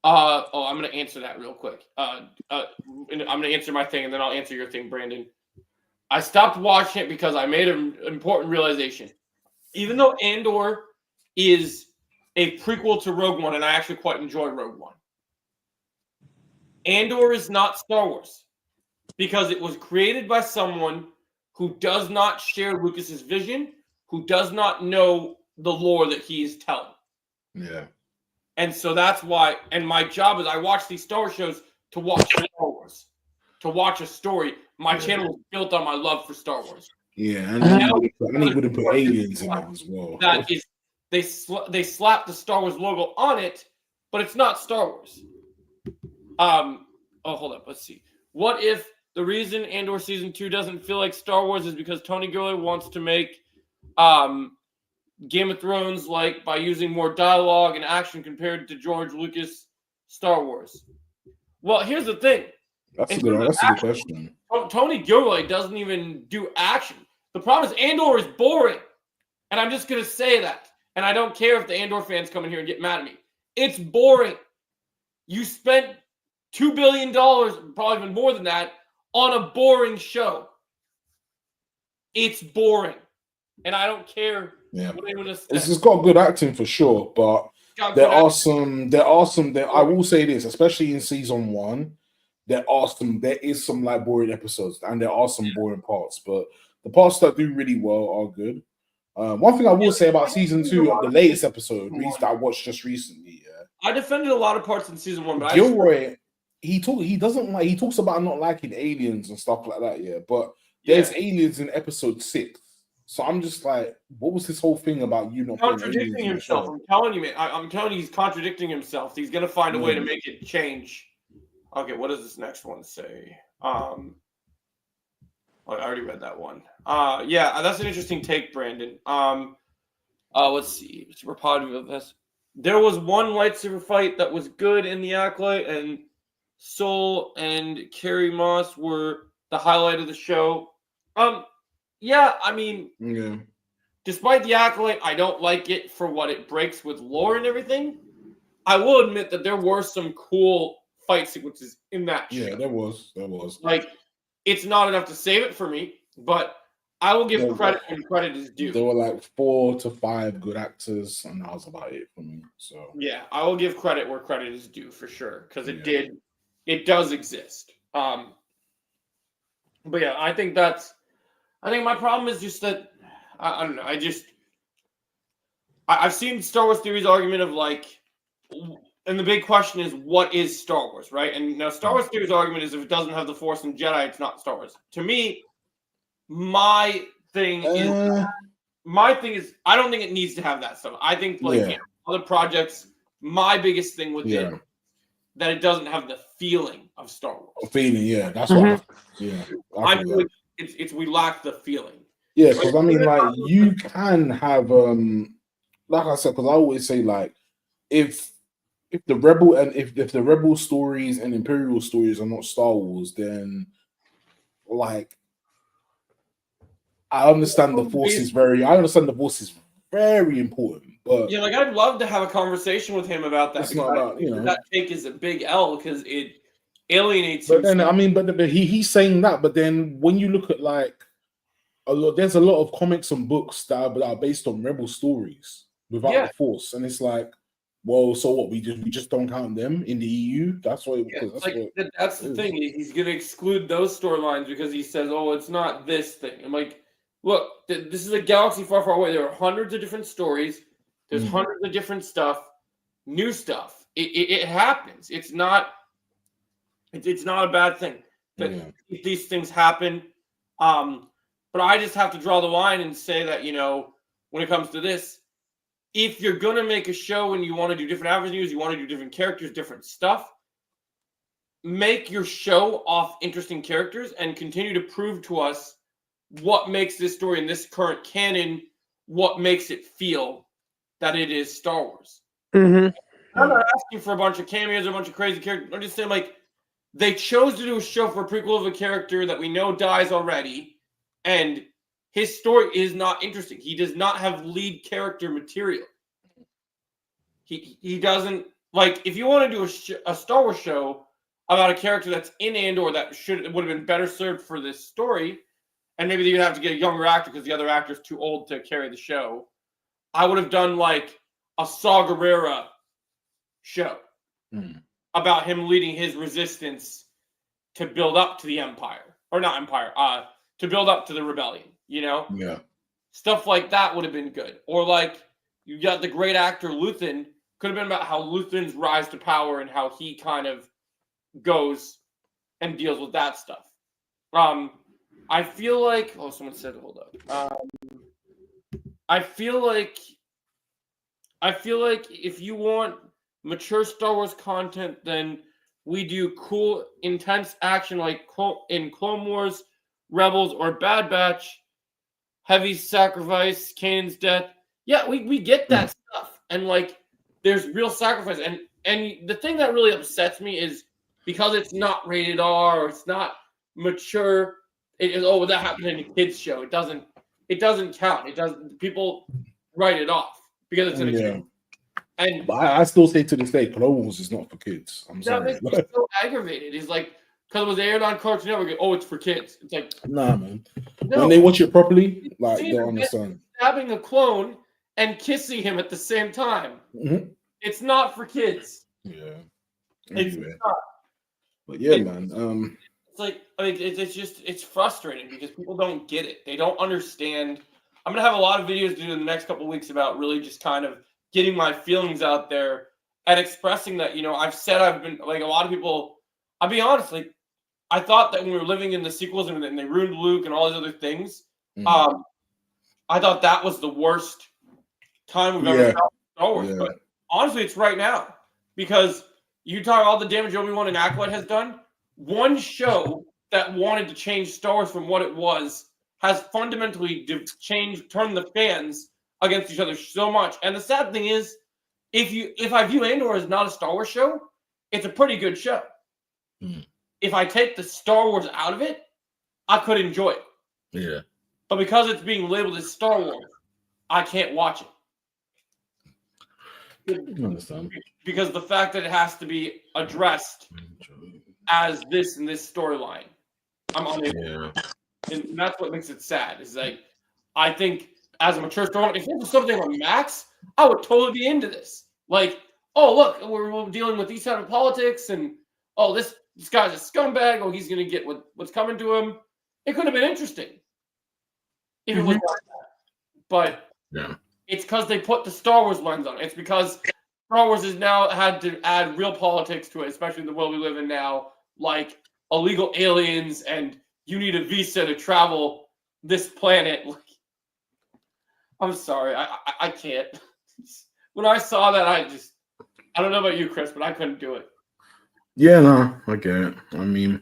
I'm going to answer that real quick. I'm going to answer my thing, and then I'll answer your thing, Brandon. I stopped watching it because I made an important realization. Even though Andor is a prequel to Rogue One, and I actually quite enjoy Rogue One, Andor is not Star Wars because it was created by someone who does not share Lucas's vision, who does not know the lore that he is telling. Yeah. And so that's why, and my job is I watch these Star Wars shows to watch Star Wars, to watch a story. My channel is built on my love for Star Wars. Yeah, and he would have put aliens in it as well. That is, they slapped the Star Wars logo on it, but it's not Star Wars. Hold up, let's see. What if the reason Andor Season 2 doesn't feel like Star Wars is because Tony Gilroy wants to make Game of Thrones by using more dialogue and action compared to George Lucas Star Wars? Well, here's the thing. That's a good question. Tony Gilroy doesn't even do action. The problem is Andor is boring. And I'm just going to say that. And I don't care if the Andor fans come in here and get mad at me. It's boring. You spent $2 billion, probably even more than that, on a boring show. It's boring. And I don't care what anyone has said. It's got good acting for sure, but there are some. I will say this, especially in season 1, there is some like boring episodes, and there are some boring parts, but the parts that do really well are good. One thing I will say about season 2 of the latest episode, that I watched just recently, I defended a lot of parts in season 1, but Gilroy, he talks about not liking aliens and stuff like that, but there's aliens in episode 6. So I'm just like, what was this whole thing about you not contradicting himself? I'm telling you, man. I'm telling you, he's contradicting himself. He's gonna find a way to make it change. Okay, what does this next one say? I already read that one. Yeah, that's an interesting take, Brandon. Let's see. Super positive of this. There was one lightsaber fight that was good in the Acolyte, and Soul and Carrie Moss were the highlight of the show. Yeah, I mean, despite the Acolyte, I don't like it for what it breaks with lore and everything. I will admit that there were some cool fight sequences in that show. Yeah, there was. Like, it's not enough to save it for me, but I will give credit when credit is due. There were like 4 to 5 good actors, and that was about it for me. So yeah, I will give credit where credit is due for sure, because it does exist. But yeah, I think my problem is just that I don't know. I've seen Star Wars Theory's argument of like, and the big question is, what is Star Wars, right? And now Star Wars Theory's argument is if it doesn't have the Force and Jedi, it's not Star Wars. To me, my thing is I don't think it needs to have that stuff. I think other projects, my biggest thing with it, that it doesn't have the feeling of Star Wars. That's what I feel like it's we lack the feeling. Yeah, because I mean, like, you can have like I said, because I always say, like, if the Rebel stories and Imperial stories are not Star Wars, then like I understand the Force is very important. But yeah, like I'd love to have a conversation with him about that. It's not about, that take is a big L because it alienates. But then I mean, but he's saying that. But then when you look at like there's a lot of comics and books that are based on Rebel stories without the Force, and it's like, well, so what? We just don't count them in the EU. That's why. That's the thing. He's going to exclude those storylines because he says, "Oh, it's not this thing." I'm like, look, this is a galaxy far, far away. There are hundreds of different stories. There's hundreds of different stuff, new stuff. It happens. It's not a bad thing that these things happen. But I just have to draw the line and say that, when it comes to this, if you're going to make a show and you want to do different avenues, you want to do different characters, different stuff, make your show off interesting characters and continue to prove to us what makes this story in this current canon, what makes it feel that it is Star Wars. I'm not asking for a bunch of cameos or a bunch of crazy characters. I'm just saying, like, they chose to do a show for a prequel of a character that we know dies already, and his story is not interesting. He does not have lead character material. He doesn't, like, if you want to do a Star Wars show about a character that's in Andor that would have been better served for this story, and maybe you'd have to get a younger actor because the other actor's too old to carry the show, I would have done like a Saw Gerrera show about him leading his resistance to build up to the Empire, or not Empire, to build up to the rebellion. Stuff like that would have been good. Or like you got the great actor Luthen, could have been about how Luthen's rise to power and how he kind of goes and deals with that stuff. I feel like someone said hold up. I feel like if you want mature Star Wars content, then we do cool, intense action like in Clone Wars, Rebels, or Bad Batch, heavy sacrifice, Kanan's death. Yeah, we get that stuff, and like there's real sacrifice. And the thing that really upsets me is because it's not rated R or it's not mature. It is that happened in a kids show. It doesn't count. It doesn't. People write it off because it's in a kid. And but I still say to this day, Clone Wars is not for kids. I'm sorry. That makes me so aggravated. It's like because it was aired on Cartoon Network. Oh, it's for kids. It's like nah, man. No. When they watch it properly, like they don't understand. Stabbing a clone and kissing him at the same time. It's not for kids. Yeah. It's not. But yeah, man. It's like it's frustrating because people don't get it. They don't understand. I'm gonna have a lot of videos to do in the next couple of weeks about really just kind of getting my feelings out there and expressing that. I've said I've been like a lot of people. I'll be honest, like I thought that when we were living in the sequels and they ruined Luke and all these other things, I thought that was the worst time we've ever felt Star Wars. But honestly, it's right now because you talk all the damage Obi-Wan and Acolyte has done. One show that wanted to change Star Wars from what it was has fundamentally turned the fans against each other so much. And the sad thing is, if I view Andor as not a Star Wars show, it's a pretty good show. If I take the Star Wars out of it, I could enjoy it. Yeah. But because it's being labeled as Star Wars, I can't watch it. I understand. Because the fact that it has to be addressed as this in this storyline, I'm unable. Yeah. And that's what makes it sad. Is like, I think as a mature storyline, if it was something on Max, I would totally be into this. Like, oh look, we're dealing with these type of politics, and oh this guy's a scumbag. Oh, he's gonna get what's coming to him. It could have been interesting if it was like that. But it's because they put the Star Wars lens on it. It's because Star Wars has now had to add real politics to it, especially in the world we live in now, like illegal aliens and you need a visa to travel this planet. Like, I'm sorry, I can't. When I saw that, I don't know about you, Chris, but I couldn't do it. Yeah, no, I get it. I mean,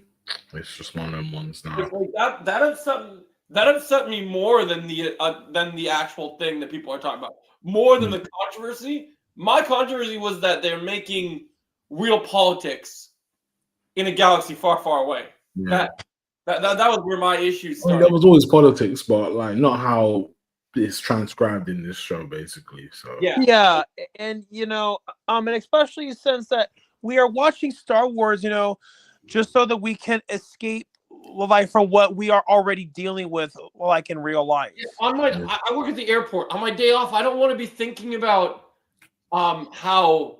it's just one of them ones now. Like that upset me more than the actual thing that people are talking about. More than the controversy. My controversy was that they're making real politics in a galaxy far, far away. Yeah. That was where my issues started. There was always politics, but like not how it's transcribed in this show, basically. So yeah, and and especially since that we are watching Star Wars, just so that we can escape like from what we are already dealing with, like in real life. I work at the airport. On my day off, I don't want to be thinking about how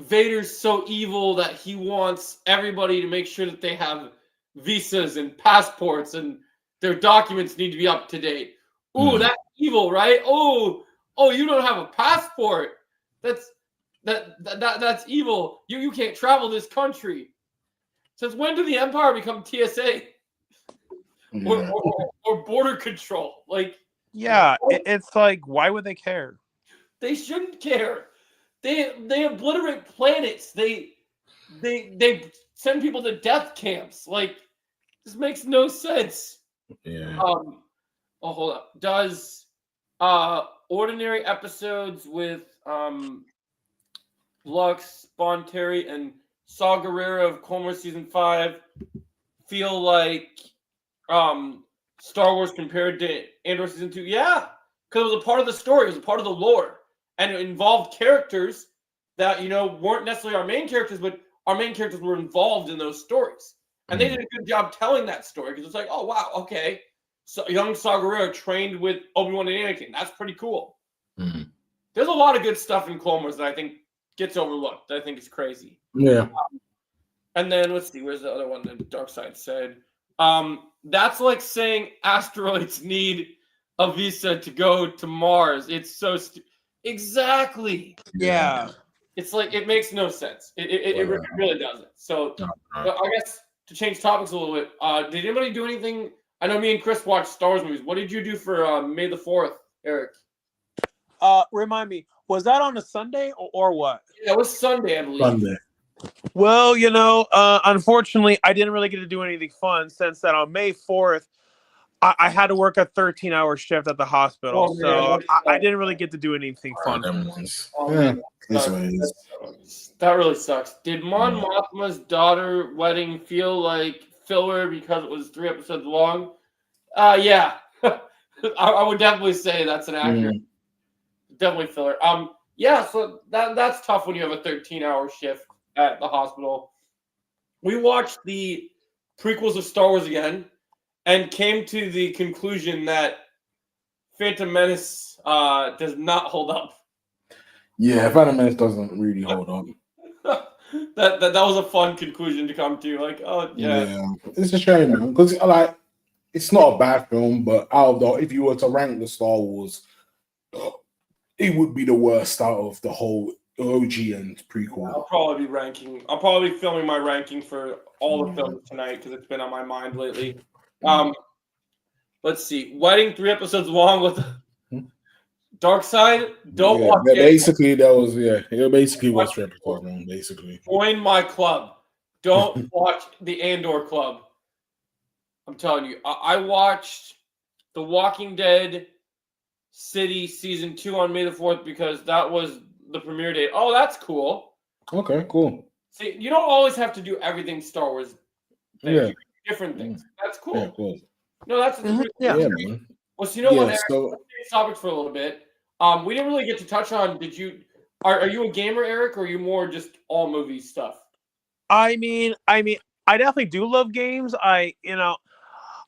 Vader's so evil that he wants everybody to make sure that they have visas and passports and their documents need to be up to date. Ooh, that's evil, right? Oh, you don't have a passport. That's evil. You can't travel this country. Since when did the Empire become TSA or border control? Like, it's like, why would they care? They shouldn't care. They obliterate planets. They send people to death camps. Like, this makes no sense. Yeah. Oh, hold up. Does ordinary episodes with Lux, Bonteri, and Saw Gerrera of Clone Wars Season 5 feel like Star Wars compared to Andor Season 2? Yeah, because it was a part of the story. It was a part of the lore. And it involved characters that, weren't necessarily our main characters, but our main characters were involved in those stories. And they did a good job telling that story because it's like, oh, wow, okay. So young Saw Gerrera trained with Obi-Wan and Anakin. That's pretty cool. There's a lot of good stuff in Clone Wars that I think gets overlooked. I think it's crazy. Yeah. And then, let's see, where's the other one that Darkseid said? That's like saying asteroids need a visa to go to Mars. It's so Exactly. Yeah. It's like, it makes no sense. It really doesn't. So I guess to change topics a little bit, did anybody do anything? I know me and Chris watched Star Wars movies. What did you do for May the 4th, Eric? Remind me, was that on a Sunday or what? Yeah, it was Sunday, I believe. Sunday. Well, unfortunately, I didn't really get to do anything fun since that on May 4th, I had to work a 13-hour shift at the hospital, so I didn't really get to do anything fun. That really sucks. Did Mon Mothma's daughter wedding feel like filler because it was 3 episodes long? Yeah. I would definitely say that's an accurate. Definitely filler. Yeah, so that's tough when you have a 13-hour shift at the hospital. We watched the prequels of Star Wars again and came to the conclusion that Phantom Menace does not hold up. Yeah, Phantom Menace doesn't really hold up. That was a fun conclusion to come to. Like, oh yeah. It's a shame, man, because like it's not a bad film, but out of the if you were to rank the Star Wars, it would be the worst out of the whole OG and prequel. I'll probably be filming my ranking for all the films tonight because it's been on my mind lately. Let's see. Wedding 3 episodes long with Dark Side. Don't watch it. Basically, it basically was 3 episodes long, basically. Join my club. Don't watch the Andor Club. I'm telling you. I watched The Walking Dead City Season 2 on May the 4th because that was the premiere date. Oh, that's cool. Okay, cool. See, you don't always have to do everything Star Wars. Things. Different things. That's cool. Yeah, cool. No, that's man. Well, so you know what? Eric, let's change topics for a little bit. We didn't really get to touch on. Are you a gamer, Eric, or are you more just all movie stuff? I mean, I definitely do love games.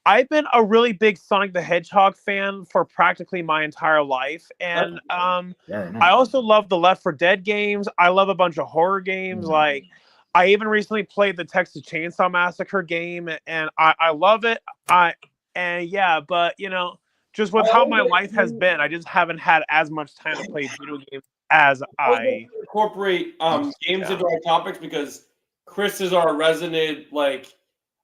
I've been a really big Sonic the Hedgehog fan for practically my entire life, and I also love the Left 4 Dead games. I love a bunch of horror games. Like, I even recently played the Texas Chainsaw Massacre game, and I love it. But just with how my life has been, I just haven't had as much time to play video games as I incorporate games into our topics because Chris is our resident, like,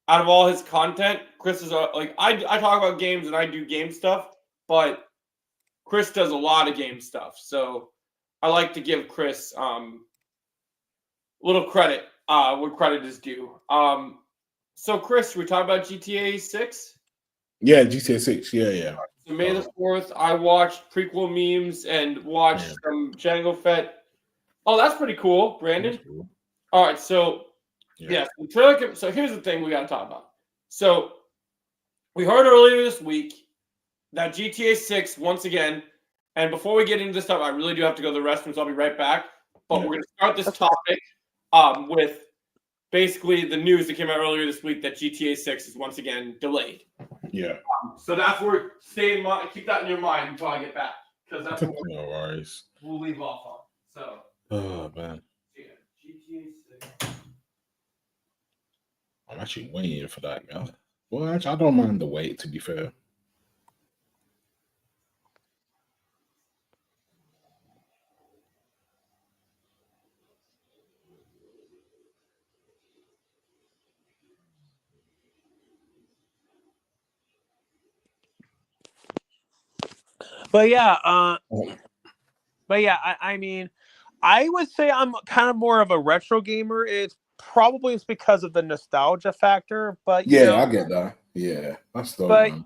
out of all his content, Chris is like, I talk about games and I do game stuff, but Chris does a lot of game stuff. So I like to give Chris a little credit where credit is due. So Chris, we talk about GTA 6? Yeah, GTA 6. Yeah. So May the 4th, I watched prequel memes and watched some Jango Fett. Oh, that's pretty cool, Brandon. Cool. All right, so so here's the thing we got to talk about. So we heard earlier this week that GTA 6 once again, and before we get into this stuff, I really do have to go to the restroom, so I'll be right back. But we're going to start this topic with basically the news that came out earlier this week that GTA 6 is once again delayed. Yeah. So that's where keep that in your mind until I get back, because that's what no worries. We'll leave off on. So. Oh man. Yeah, GTA 6. I'm actually waiting for that, guy. Well, actually, I don't mind the wait, to be fair. I mean, I would say I'm kind of more of a retro gamer. It's because of the nostalgia factor, but I get that. Yeah, that's the one.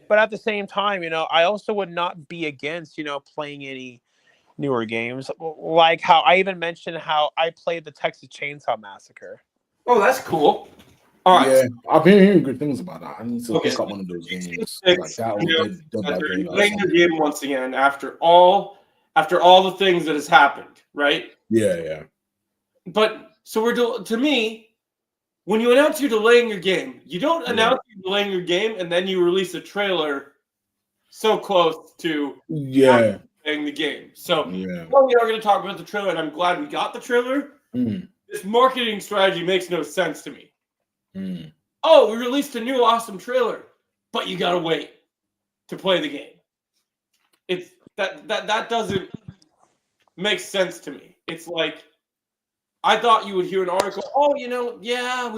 But at the same time, I also would not be against, playing any newer games. Like how I even mentioned how I played the Texas Chainsaw Massacre. Oh, that's cool. All right. Yeah, I've been hearing good things about that. I need to pick up one of those games like that. Playing the game once again after all the things that has happened, right? Yeah. But so to me, when you announce you're delaying your game, you don't announce you're delaying your game and then you release a trailer so close to playing the game. So we are going to talk about the trailer, and I'm glad we got the trailer. This marketing strategy makes no sense to me. Oh, we released a new awesome trailer, but you got to wait to play the game. It's that doesn't make sense to me. It's like, I thought you would hear an article, we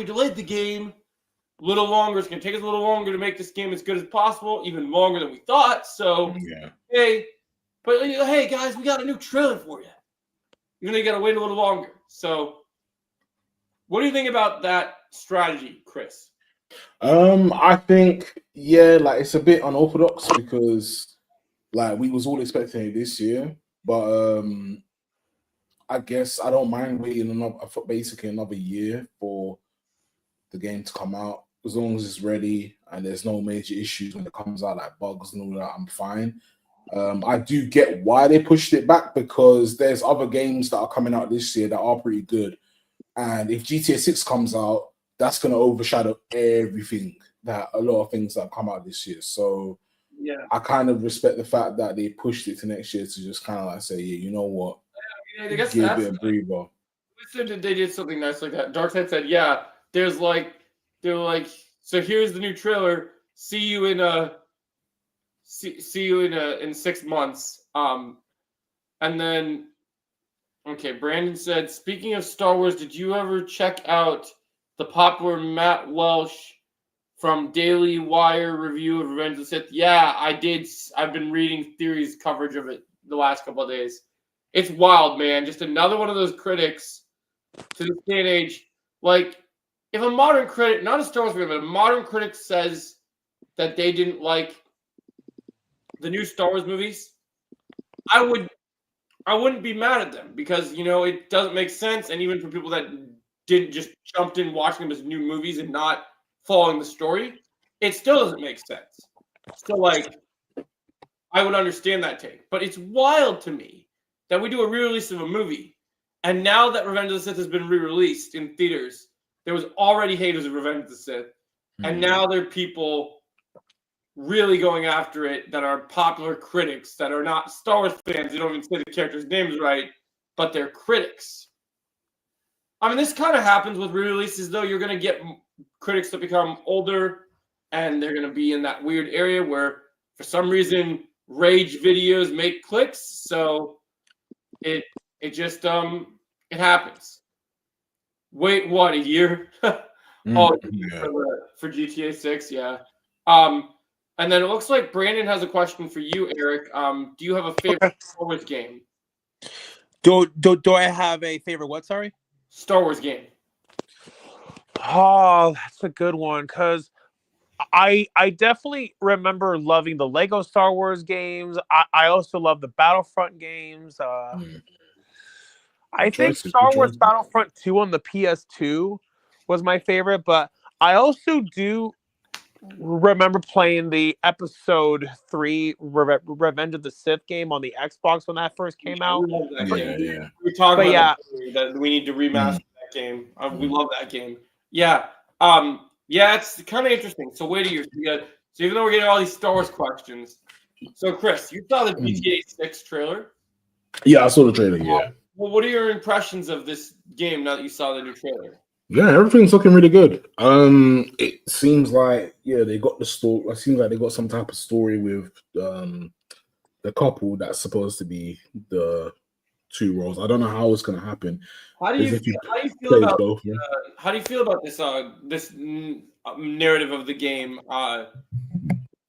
delayed the game a little longer. It's going to take us a little longer to make this game as good as possible, even longer than we thought. So, hey guys, we got a new trailer for you. You're going to got to wait a little longer. So, what do you think about that strategy, Chris? I think, it's a bit unorthodox because, we was all expecting it this year, but I guess I don't mind waiting another year for the game to come out. As long as it's ready and there's no major issues when it comes out, like bugs and all that, I'm fine. I do get why they pushed it back because there's other games that are coming out this year that are pretty good. And if GTA 6 comes out, that's going to overshadow everything, a lot of things that come out this year. So I kind of respect the fact that they pushed it to next year to just kind of say, you know what? I guess give it a breather. said that they did something nice like that. Darkseid said, "Yeah, they're like, so here's the new trailer. See you in in 6 months." And then, okay, Brandon said, "Speaking of Star Wars, did you ever check out the popular Matt Welsh from Daily Wire review of Revenge of the Sith?" Yeah, I did. I've been reading theories coverage of it the last couple of days. It's wild, man. Just another one of those critics to this day and age. Like, if a modern critic, not a Star Wars critic, but a modern critic says that they didn't like the new Star Wars movies, I wouldn't be mad at them because, it doesn't make sense. And even for people that didn't just jumped in watching them as new movies and not following the story, it still doesn't make sense. So, like, I would understand that take. But it's wild to me that we do a re-release of a movie, and now that Revenge of the Sith has been re-released in theaters, there was already haters of Revenge of the Sith, and now there are people really going after it that are popular critics that are not Star Wars fans. They don't even say the characters' names right, but they're critics. I mean, this kind of happens with re-releases, though. You're going to get critics that become older, and they're going to be in that weird area where, for some reason, rage videos make clicks. So it just it happens. Wait, what, a year? Yeah. For GTA 6, yeah. And then it looks like Brandon has a question for you, Eric. Do you have a favorite Star Wars game? Do I have a favorite what, sorry? Star Wars game. Oh, that's a good one, because I definitely remember loving the Lego Star Wars games. I also love the Battlefront games. I think Star Wars Battlefront 2 on the PS2 was my favorite, but I also do remember playing the Episode 3 Revenge of the Sith game on the Xbox when that first came out. We love that game. Yeah. We talked about that we need to remaster that game. We love that game. Yeah. Yeah, it's kind of interesting. So wait a year. So even though we're getting all these Star Wars questions, so Chris, you saw the GTA 6 trailer? Yeah, I saw the trailer, yeah. Well, what are your impressions of this game now that you saw the new trailer? Yeah, everything's looking really good. It seems like they got the story. It seems like they got some type of story with the couple that's supposed to be the two roles. I don't know how it's gonna happen. How do you feel about both? How do you feel about this narrative of the game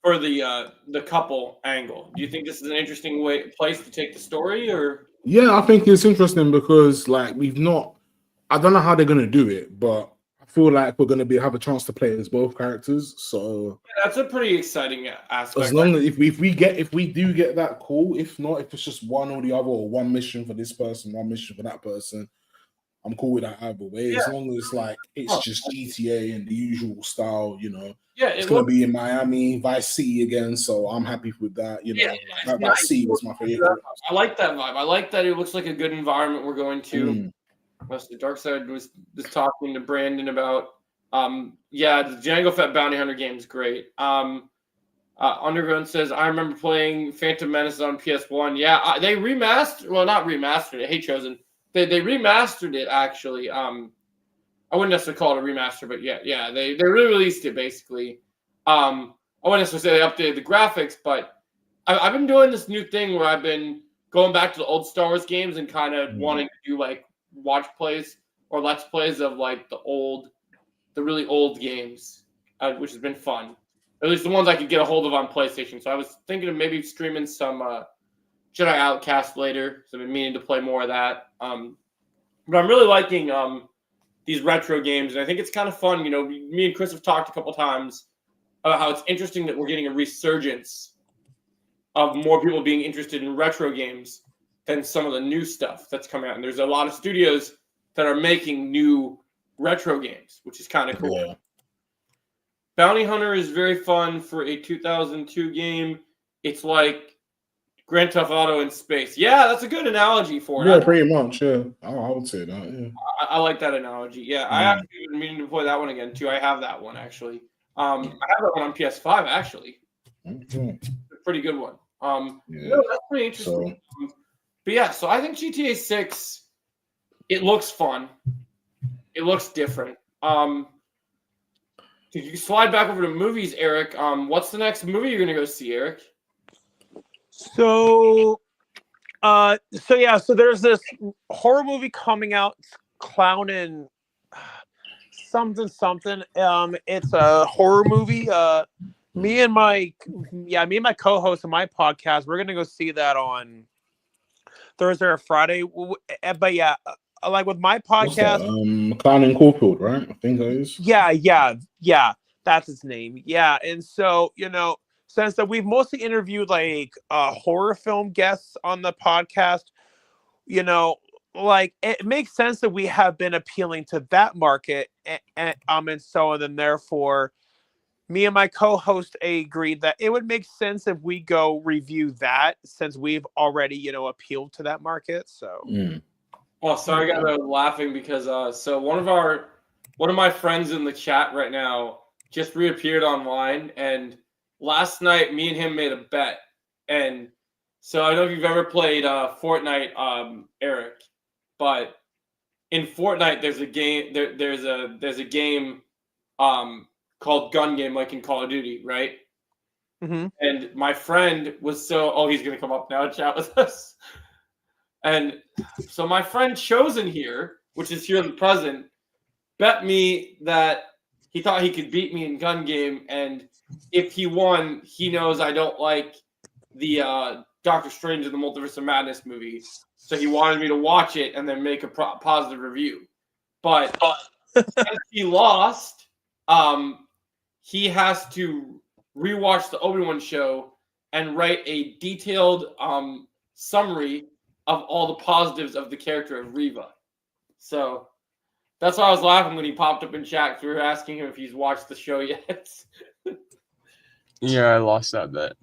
for the couple angle? Do you think this is an interesting place to take the story, or? Yeah, I think it's interesting because I don't know how they're gonna do it, but I feel like we're gonna have a chance to play as both characters. So yeah, that's a pretty exciting aspect. As long as if we do get that, cool. If not, if it's just one or the other, or one mission for this person, one mission for that person, I'm cool with that either way. Yeah. As long as it's just GTA and the usual style, Yeah, it's gonna be in Miami, Vice City again. So I'm happy with that. Vice City was my favorite. I like that vibe. I like that it looks like a good environment we're going to. The Darkseid was talking to Brandon about the Jango Fett Bounty Hunter game is great. Underground says, I remember playing Phantom Menace on PS1. Yeah, they not remastered it. Hey, Chosen. They remastered it, actually. I wouldn't necessarily call it a remaster, but yeah, they re-released it, basically. I wouldn't necessarily say they updated the graphics, but I've been doing this new thing where I've been going back to the old Star Wars games and kind of wanting to do, watch plays or let's plays of the really old games, which has been fun. At least the ones I could get a hold of on PlayStation. So I was thinking of maybe streaming some Jedi Outcast later. So I've been meaning to play more of that. But I'm really liking these retro games, and I think it's kind of fun. Me and Chris have talked a couple times about how it's interesting that we're getting a resurgence of more people being interested in retro games than some of the new stuff that's coming out. And there's a lot of studios that are making new retro games, which is kind of cool. Yeah. Bounty Hunter is very fun for a 2002 game. It's like Grand Theft Auto in space. Yeah, that's a good analogy for it. Yeah, pretty much. Yeah, I would say that. Yeah. I like that analogy. Yeah, I actually been meaning to play that one again too. I have that one actually. I have that one on PS5 actually. Mm-hmm. A pretty good one. That's pretty interesting. But yeah, so I think GTA 6 It looks fun. It looks different. If you slide back over to movies, Eric, what's the next movie you're gonna go see, Eric? So so there's this horror movie coming out, Clown and something. It's a horror movie. Me and my co-host of my podcast, we're gonna go see that on Thursday or Friday. But yeah, like with my What's that? podcast, Clown and Corfield, right? I think that is. yeah, that's his name. Yeah, and so since that we've mostly interviewed like horror film guests on the podcast, like it makes sense that we have been appealing to that market, and so and then therefore me and my co-host agreed that it would make sense if we go review that since we've already appealed to that market. So Oh, sorry, I got laughing because so one of my friends in the chat right now just reappeared online, and last night me and him made a bet. And so I don't know if you've ever played Fortnite, Eric, but in Fortnite there's a game there's a game called Gun Game, like in Call of Duty, right? Mm-hmm. And my friend was he's gonna come up now and chat with us. And so my friend Chosen here, which is here in the present, bet me that he thought he could beat me in Gun Game, and if he won, he knows I don't like the Doctor Strange and the Multiverse of Madness movie. So he wanted me to watch it and then make a positive review. But since he lost, he has to rewatch the Obi-Wan show and write a detailed summary of all the positives of the character of Reva. So that's why I was laughing when he popped up in chat. We were asking him if he's watched the show yet. Yeah, I lost that bet.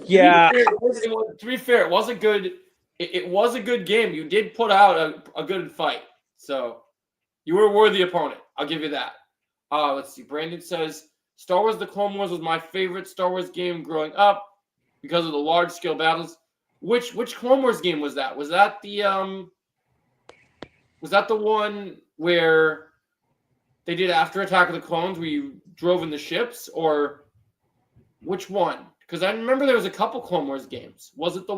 Yeah. To be fair, it was a good. It was a good game. You did put out a good fight, so you were a worthy opponent. I'll give you that. Let's see. Brandon says Star Wars: The Clone Wars was my favorite Star Wars game growing up because of the large scale battles. Which Clone Wars game was that? Was that the one where they did after Attack of the Clones, where you drove in the ships, or which one? Because I remember there was a couple Clone Wars games. Was it the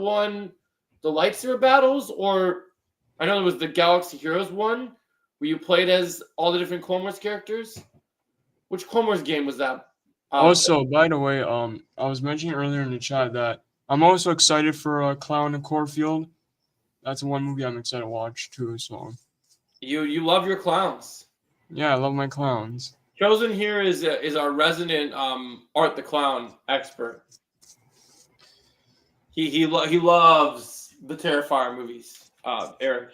lightsaber battles, or I know there was the Galaxy Heroes one where you played as all the different Clone Wars characters? Which Clone Wars game was that? Also, by the way, I was mentioning earlier in the chat that I'm also excited for Clown and Corfield. That's one movie I'm excited to watch too. So you love your clowns. Yeah, I love my clowns. Chosen here is our resident Art the Clown expert. He loves the Terrifier movies. Eric.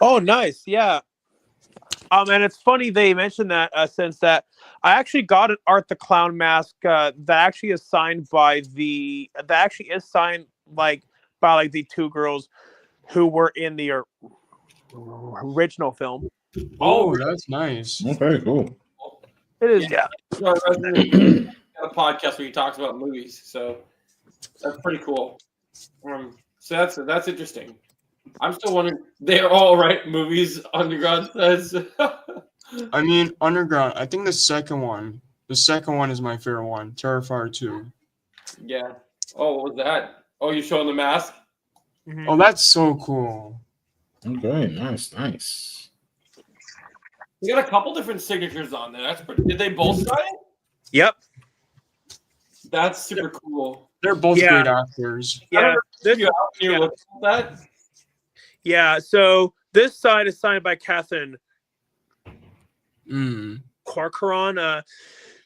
Oh, nice. Yeah. And it's funny they mentioned that since that I actually got an Art the Clown mask that actually is signed by the two girls who were in the original film. Oh, that's nice. Okay, cool. It is, yeah. Our resident a podcast where he talks about movies, so that's pretty cool. So that's interesting. I'm still wondering. They're all right movies. Underground says. I mean, Underground. I think the second one is my favorite one. Terrifier 2. Yeah. Oh, what was that? Oh, you're showing the mask. Mm-hmm. Oh, that's so cool. Okay, nice. We got a couple different signatures on there. That's pretty. Did they both sign it? Yep. That's super cool. They're both great actors. Yeah. You're looking at that. Yeah. So this side is signed by Catherine Corcoran.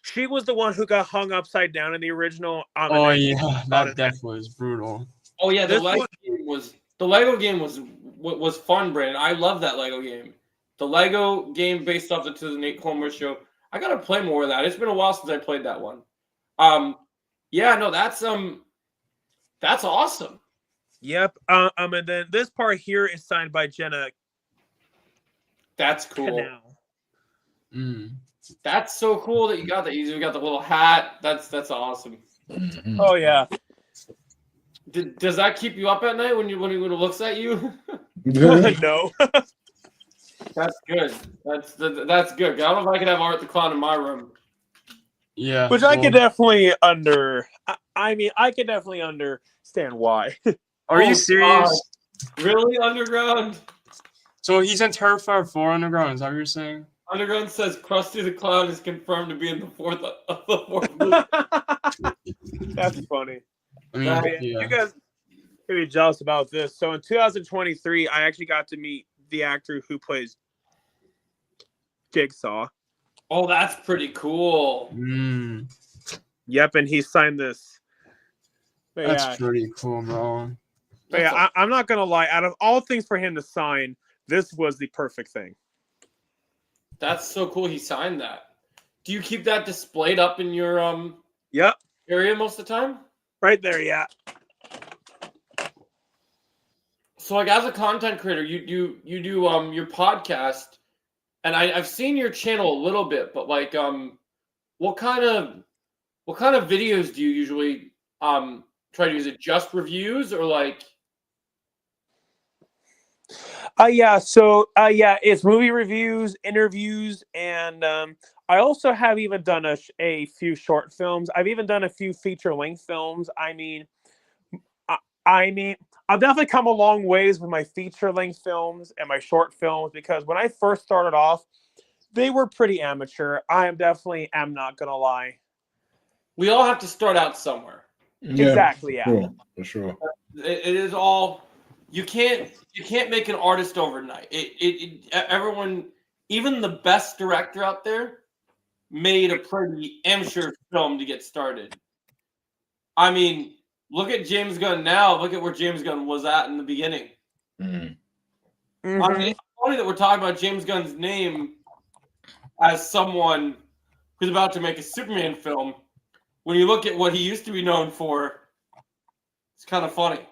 She was the one who got hung upside down in the original. That death was brutal. Oh yeah, the Lego game was fun, Brandon. I love that Lego game. The Lego game based off the Nate Clone show. I gotta play more of that. It's been a while since I played that one. Yeah, no, that's awesome. Yep. And then this part here is signed by Jenna. That's cool. Canal. That's so cool that you got that. You got the little hat. That's awesome. Oh yeah. Does that keep you up at night when he looks at you? No. That's good. That's good. I don't know if I could have Art the Clown in my room. Yeah. Which I could definitely I could definitely understand why. Are you serious? God. Really, Underground? So he's in Terrifier 4 Underground, is that what you're saying? Underground says Krusty the Clown is confirmed to be in the fourth movie. That's funny. I mean, That- yeah. You guys can be jealous about this. So in 2023, I actually got to meet the actor who plays Jigsaw. Oh, that's pretty cool. Mm, Yep, and he signed this. But that's yeah, pretty cool, bro. but yeah, I'm not gonna lie. Out of all things for him to sign, this was the perfect thing. That's so cool. He signed that. Do you keep that displayed up in your Yep, area most of the time? right there. Yeah. So, like, as a content creator, you do your podcast, and I've seen your channel a little bit, but like what kind of videos do you usually try to use? It just reviews or like? It's movie reviews, interviews, and I also have even done a few short films. I've even done a few feature-length films. I've definitely come a long ways with my feature-length films and my short films because when I first started off, they were pretty amateur. I am not gonna lie. We all have to start out somewhere. Yeah, Exactly. Yeah. sure, for sure. It is all. You can't make an artist overnight. Everyone, even the best director out there, made a pretty amateur film to get started. I mean, look at James Gunn now. Look at where James Gunn was at in the beginning. Mm. Mhm. I mean, it's funny that we're talking about James Gunn's name as someone who's about to make a Superman film. When you look at what he used to be known for, it's kind of funny.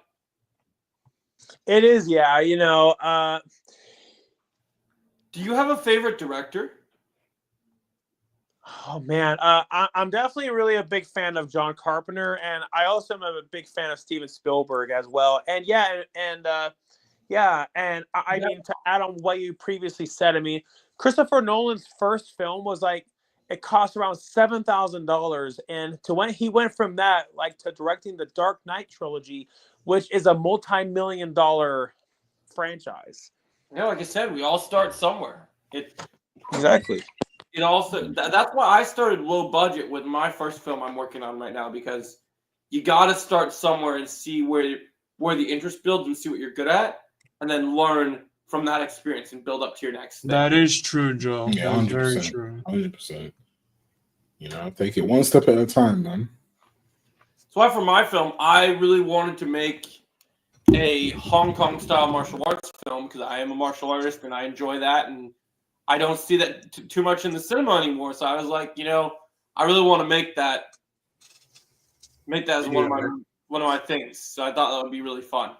It is. Yeah. Do you have a favorite director? Oh man, I'm definitely really a big fan of John Carpenter, and I also am a big fan of Steven Spielberg as well. And I mean to add on what you previously said, I mean Christopher Nolan's first film was like it cost around $7,000, and to when he went from that like to directing the Dark Knight trilogy, which is a multi-million-dollar franchise. Yeah, like I said, we all start somewhere. Exactly. It also that's why I started low budget with my first film I'm working on right now, because you got to start somewhere and see where the interest builds and see what you're good at, and then learn from that experience and build up to your next thing. That is true, Joe. Yeah, That's 100%. very true. 100%. Take it one step at a time, man. So why for my film, I really wanted to make a Hong Kong style martial arts film because I am a martial artist and I enjoy that, and I don't see that too much in the cinema anymore. So I was like, I really want to make that as one of my things. So I thought that would be really fun.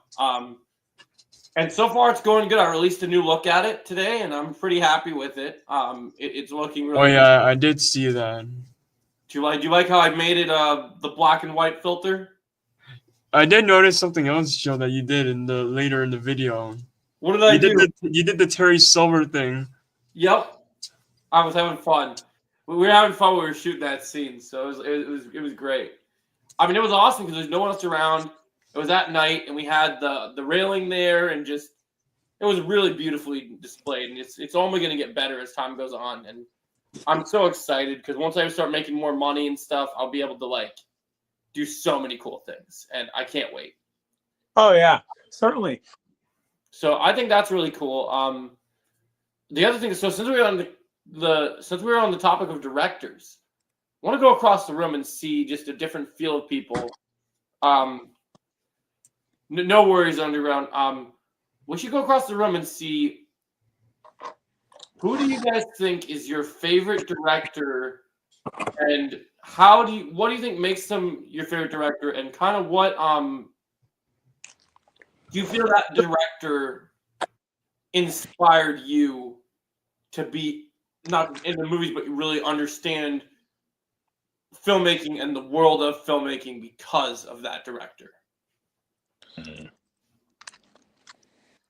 And so far it's going good. I released a new look at it today, and I'm pretty happy with it. It's looking really. Oh yeah, I did see that. Do you like how I made it the black and white filter? I did notice something else, Joe, that you did later in the video. What did I do? You did the Terry Silver thing. Yep, I was having fun. We were having fun when we were shooting that scene, so it was great. I mean, it was awesome because there's no one else around. It was at night, and we had the railing there, and just it was really beautifully displayed. And it's only going to get better as time goes on. And I'm so excited because once I start making more money and stuff, I'll be able to do so many cool things, and I can't wait. Oh yeah, certainly. So I think that's really cool. The other thing is, so since we're on the topic of directors, I want to go across the room and see just a different feel of people. No worries, Underground. We should go across the room and see who do you guys think is your favorite director, and what do you think makes them your favorite director, and kind of what do you feel that director inspired you to be not in the movies, but you really understand filmmaking and the world of filmmaking because of that director?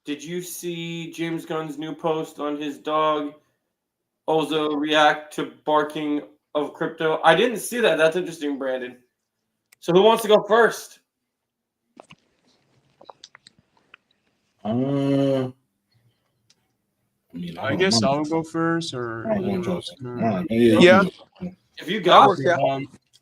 Did you see James Gunn's new post on his dog Ozo react to barking of crypto? I didn't see that. That's interesting, Brandon. So who wants to go first? I guess I'll go first, or Yeah. If you got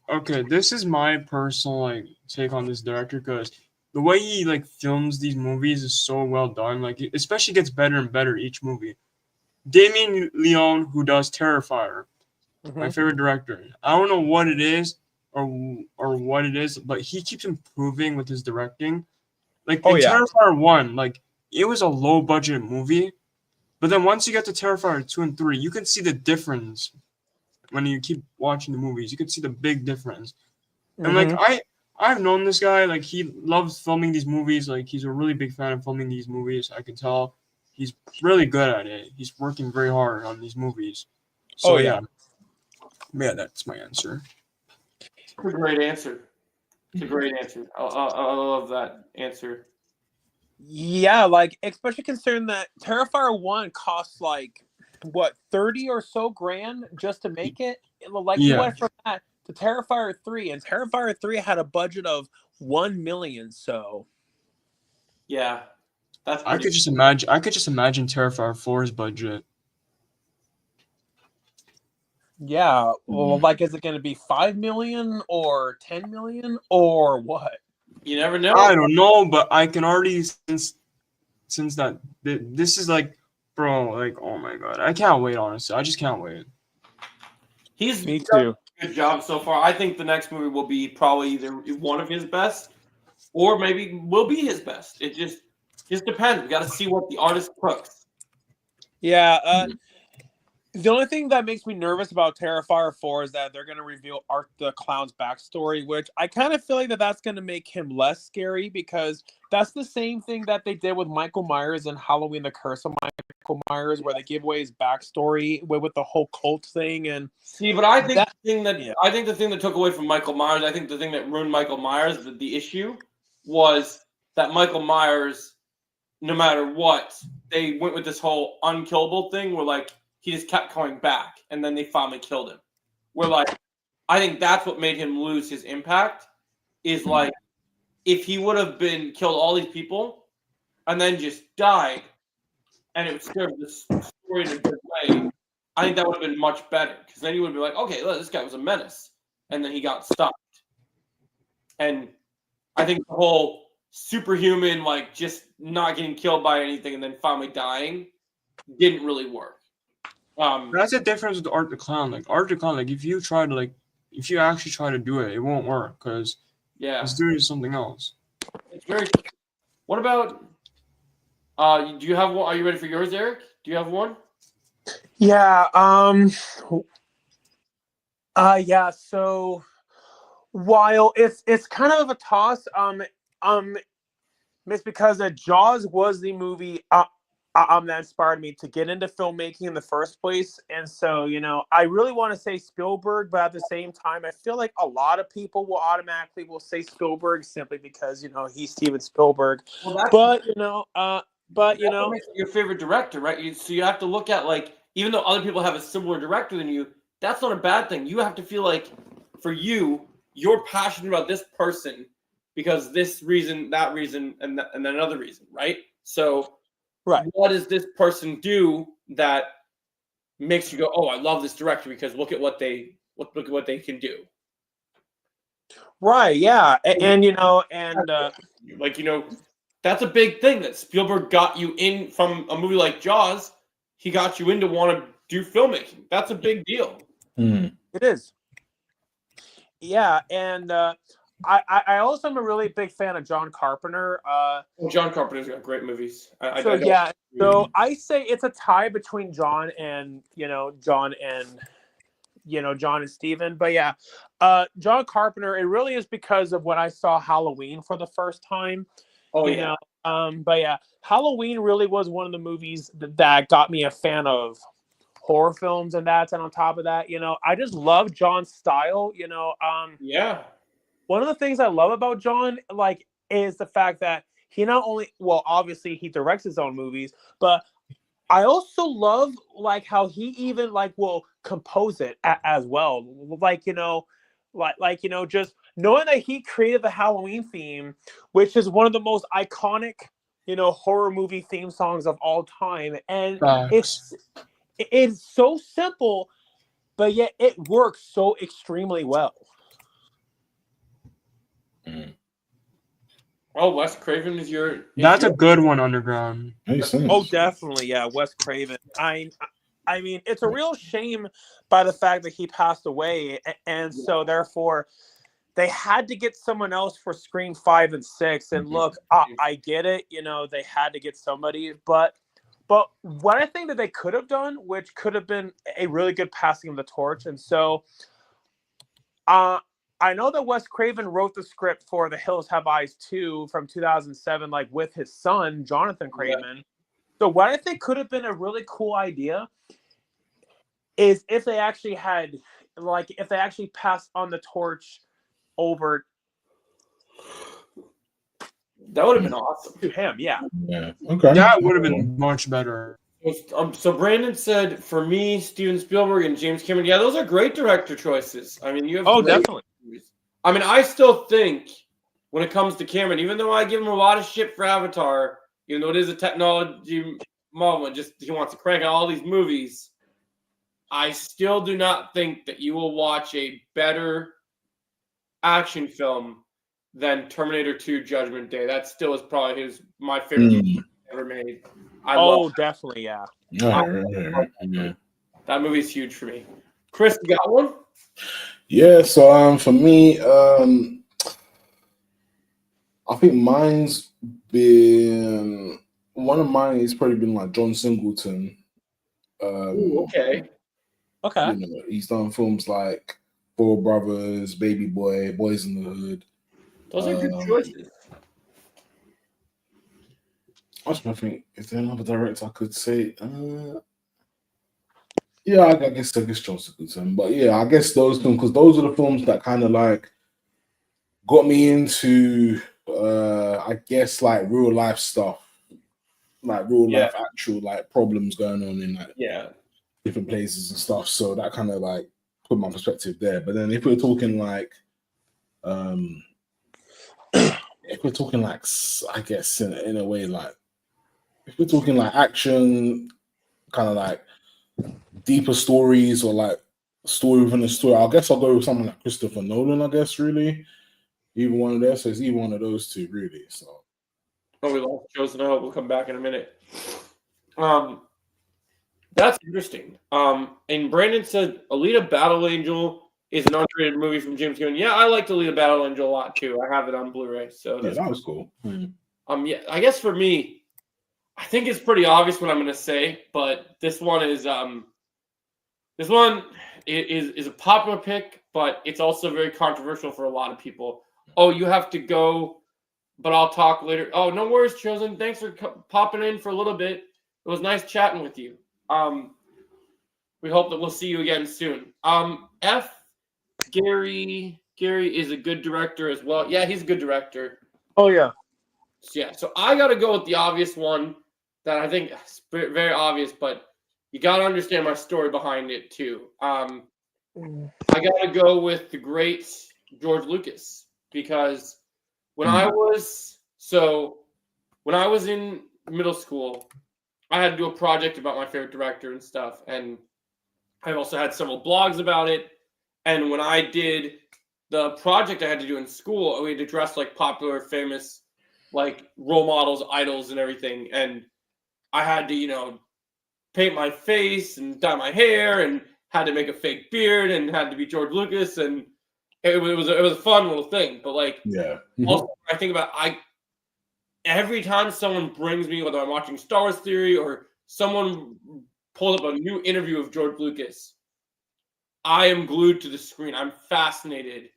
okay, this is my personal take on this director, because the way he films these movies is so well done. It especially gets better and better each movie. Damien Leone, who does Terrifier, my favorite director. I don't know what it is or what it is, but he keeps improving with his directing. Terrifier 1, it was a low budget movie, but then once you get to Terrifier 2 and 3, you can see the difference. When you keep watching the movies, you can see the big difference. And I've known this guy, he loves filming these movies. He's a really big fan of filming these movies. I can tell he's really good at it. He's working very hard on these movies. So yeah, that's my answer. It's a great answer. It's a great answer. I love that answer. Yeah, especially considering that Terrifier 1 costs what, 30 or so grand just to make it? You went from that to Terrifier 3, and Terrifier 3 had a budget of 1 million, so yeah. That's I could just imagine Terrifier 4's budget. Yeah. Well, is it going to be 5 million or 10 million or what? You never know. I don't know, but I can already since that this is bro, oh my god, I can't wait. Honestly, I just can't wait. Me too. Good job so far. I think the next movie will be probably either one of his best, or maybe will be his best. It just depends. We got to see what the artist cooks. Yeah. The only thing that makes me nervous about Terrifier 4 is that they're going to reveal Art the Clown's backstory, which I kind of feel like that's going to make him less scary, because that's the same thing that they did with Michael Myers in Halloween: The Curse of Michael Myers, where they give away his backstory with the whole cult thing. And see, but I think the thing that took away from Michael Myers, I think the thing that ruined Michael Myers, the issue was that Michael Myers, no matter what, they went with this whole unkillable thing where he just kept coming back, and then they finally killed him. Where I think that's what made him lose his impact. Is if he would have been killed all these people, and then just died, and it would serve the story in a good way, I think that would have been much better. Because then you would be like, okay, look, this guy was a menace, and then he got stopped. And I think the whole superhuman, just not getting killed by anything and then finally dying, didn't really work. That's the difference with Art the Clown. Art the Clown, if you actually try to do it, it won't work, because it's doing something else. It's very. What about? Do you have one? Are you ready for yours, Eric? Do you have one? Yeah. Yeah. So while it's kind of a toss, it's because Jaws was the movie that inspired me to get into filmmaking in the first place. And so, I really want to say Spielberg, but at the same time, I feel like a lot of people will automatically say Spielberg simply because, he's Steven Spielberg. Well, but makes your favorite director, right? So you have to look at even though other people have a similar director than you, that's not a bad thing. You have to feel like for you're passionate about this person because this reason, that reason, and then another reason, right? So right. What does this person do that makes you go, "Oh, I love this director because look at what they can do." Right. Yeah. And that's a big thing that Spielberg got you in from a movie like Jaws. He got you in to want to do filmmaking. That's a big deal. It is. Yeah, and I also am a really big fan of John Carpenter. John Carpenter's got great movies. So I say it's a tie between John and Steven. But yeah, John Carpenter. It really is because of when I saw Halloween for the first time. But yeah, Halloween really was one of the movies that got me a fan of horror films, and on top of that, I just love John's style. Yeah. One of the things I love about John, is the fact that he not only, well, obviously he directs his own movies, but I also love like how he even like will compose it as well. Like, just knowing that he created the Halloween theme, which is one of the most iconic, horror movie theme songs of all time. And Facts. it's so simple, but yet it works so extremely well. Oh, Wes Craven is your. That's a good one, Underground. Makes sense. Oh, definitely, yeah, Wes Craven. I mean, it's a real shame by the fact that he passed away, and so therefore they had to get someone else for Scream 5 and 6. And look, I get it, they had to get somebody, but what I think that they could have done, which could have been a really good passing of the torch, and so I know that Wes Craven wrote the script for The Hills Have Eyes 2 from 2007, like with his son, Jonathan Craven. Yeah. So what I think could have been a really cool idea is if they actually passed on the torch over. That would have been awesome. To him, yeah. Yeah. Okay. That would have been much better. So Brandon said, for me, Steven Spielberg and James Cameron, yeah, those are great director choices. I mean, you have definitely. I mean, I still think when it comes to Cameron, even though I give him a lot of shit for Avatar, even though it is a technology moment, just he wants to crank out all these movies, I still do not think that you will watch a better action film than Terminator 2 Judgment Day. That still is probably my favorite movie ever made. Definitely, yeah. That movie's huge for me. Chris, you got one? Yeah, so for me, I think mine's been one of mine has probably been like John Singleton. Okay. He's done films like Four Brothers, Baby Boy, Boys in the Hood. Those are good choices. I was trying to think, is there another director I could say? Yeah, I guess John Singleton. But yeah, I guess those films, because those are the films that kind of like got me into, I guess, like real life stuff, like real life actual like problems going on in like different places and stuff. So that kind of like put my perspective there. But then if we're talking like, I guess in a way, like if we're talking like action, kind of like deeper stories or like story within a story, I guess I'll go with someone like Christopher Nolan, I guess, really. Either one of those, so it's either one of those two, really. So we lost Chosen. I hope we'll come back in a minute. That's interesting. And Brandon said Alita Battle Angel is an underrated movie from James Cameron. Yeah, I liked Alita Battle Angel a lot too. I have it on Blu-ray, so yeah, that was cool. Yeah, I guess for me, I think it's pretty obvious what I'm going to say, but this one is a popular pick, but it's also very controversial for a lot of people. Oh, you have to go, but I'll talk later. Oh, no worries, Chosen. Thanks for popping in for a little bit. It was nice chatting with you. We hope that we'll see you again soon. Gary is a good director as well. Yeah, he's a good director. Oh, yeah. Yeah, so I got to go with the obvious one that I think is very obvious, but you got to understand my story behind it too. I got to go with the great George Lucas because when I was in middle school, I had to do a project about my favorite director and stuff, and I also had several blogs about it. And when I did the project I had to do in school, we had to dress like popular, famous, like role models, idols, and everything. And I had to, paint my face and dye my hair, and had to make a fake beard, and had to be George Lucas, and it was a fun little thing. But like, also I think about every time someone brings me, whether I'm watching Star Wars Theory or someone pulls up a new interview of George Lucas, I am glued to the screen. I'm fascinated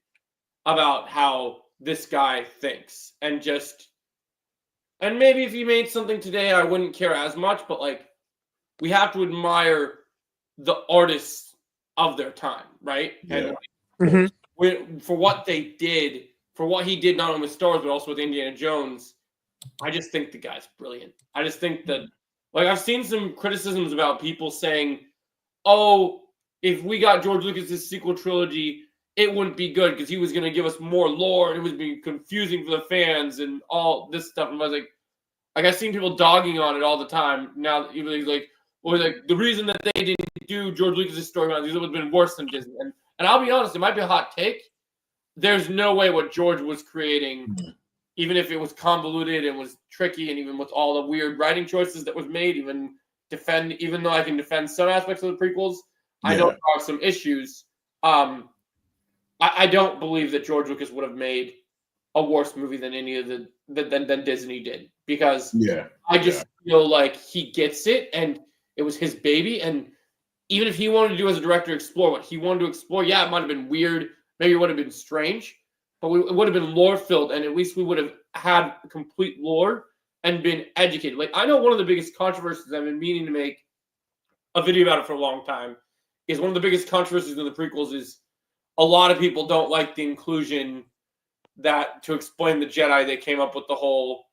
about how this guy thinks, and maybe if he made something today, I wouldn't care as much, but like, we have to admire the artists of their time, right? Yeah. And for what they did, for what he did, not only with Star Wars, but also with Indiana Jones, I just think the guy's brilliant. I just think that, like, I've seen some criticisms about people saying, "Oh, if we got George Lucas's sequel trilogy, it wouldn't be good because he was going to give us more lore and it would be confusing for the fans and all this stuff." And I was like, I've seen people dogging on it all the time. Now, even he's like, well, like the reason that they didn't do George Lucas's storyline is it would have been worse than Disney. And I'll be honest, it might be a hot take. There's no way what George was creating, even if it was convoluted and was tricky, and even with all the weird writing choices that was made, even though I can defend some aspects of the prequels, I know there are some issues. I don't believe that George Lucas would have made a worse movie than any of than Disney did, because I just feel like he gets it, and it was his baby. And even if he wanted to do as a director, explore what he wanted to explore, yeah, it might have been weird, maybe it would have been strange, but it would have been lore filled, and at least we would have had complete lore and been educated. Like, I know one of the biggest controversies I've been meaning to make a video about it for a long time is one of the biggest controversies in the prequels is a lot of people don't like the inclusion that to explain the Jedi, they came up with the whole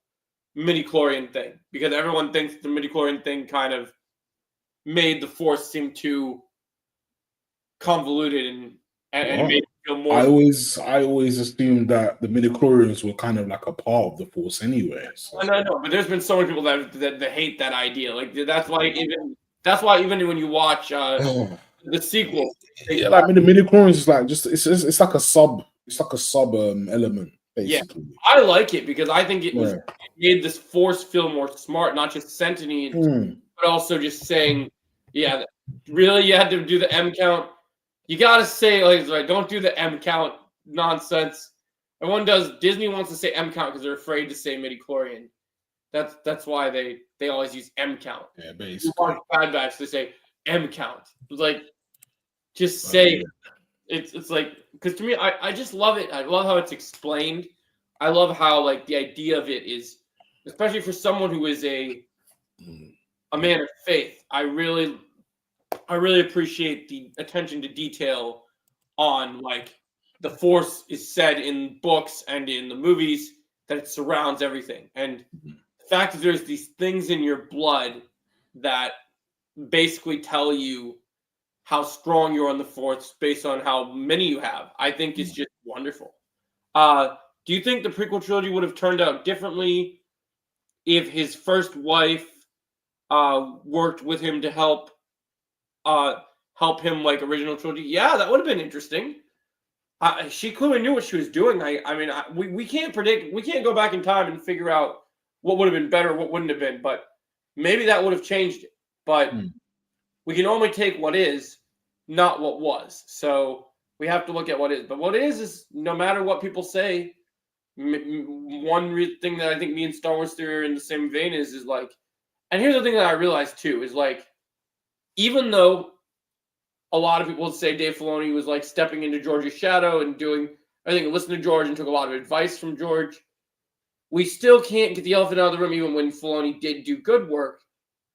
midichlorian thing, because everyone thinks the midichlorian thing kind of made the Force seem too convoluted and made it feel more. I always assumed that the midichlorians were kind of like a part of the Force anyway. So. I know, but there's been so many people that hate that idea. Like that's why even when you watch the sequel, like the midichlorians is like it's like a sub element. Basically. Yeah, I like it because I think it made this Force feel more smart, not just sentient, but also just saying, yeah, really, you had to do the M count. You got to say, like, don't do the M count nonsense. Everyone does. Disney wants to say M count because they're afraid to say midichlorian. That's why they always use M count. Yeah, basically. Bad Batch, they say M count. It's like, just say it's like, because to me, I just love it. I love how it's explained. I love how, like, the idea of it is, especially for someone who is a man of faith. I really appreciate the attention to detail on, like, the Force is said in books and in the movies, that it surrounds everything. And the fact that there's these things in your blood that basically tell you how strong you're on the Force based on how many you have, I think is just wonderful. Do you think the prequel trilogy would have turned out differently if his first wife worked with him to help him like original trilogy? Yeah, that would have been interesting. She clearly knew what she was doing. We can't predict. We can't go back in time and figure out what would have been better, what wouldn't have been. But maybe that would have changed it. But we can only take what is, not what was. So we have to look at what is. But what is no matter what people say, one thing that I think me and Star Wars Theory are in the same vein is like, and here's the thing that I realized too, is like, even though a lot of people say Dave Filoni was like stepping into George's shadow and doing everything and listening to George and took a lot of advice from George, we still can't get the elephant out of the room, even when Filoni did do good work,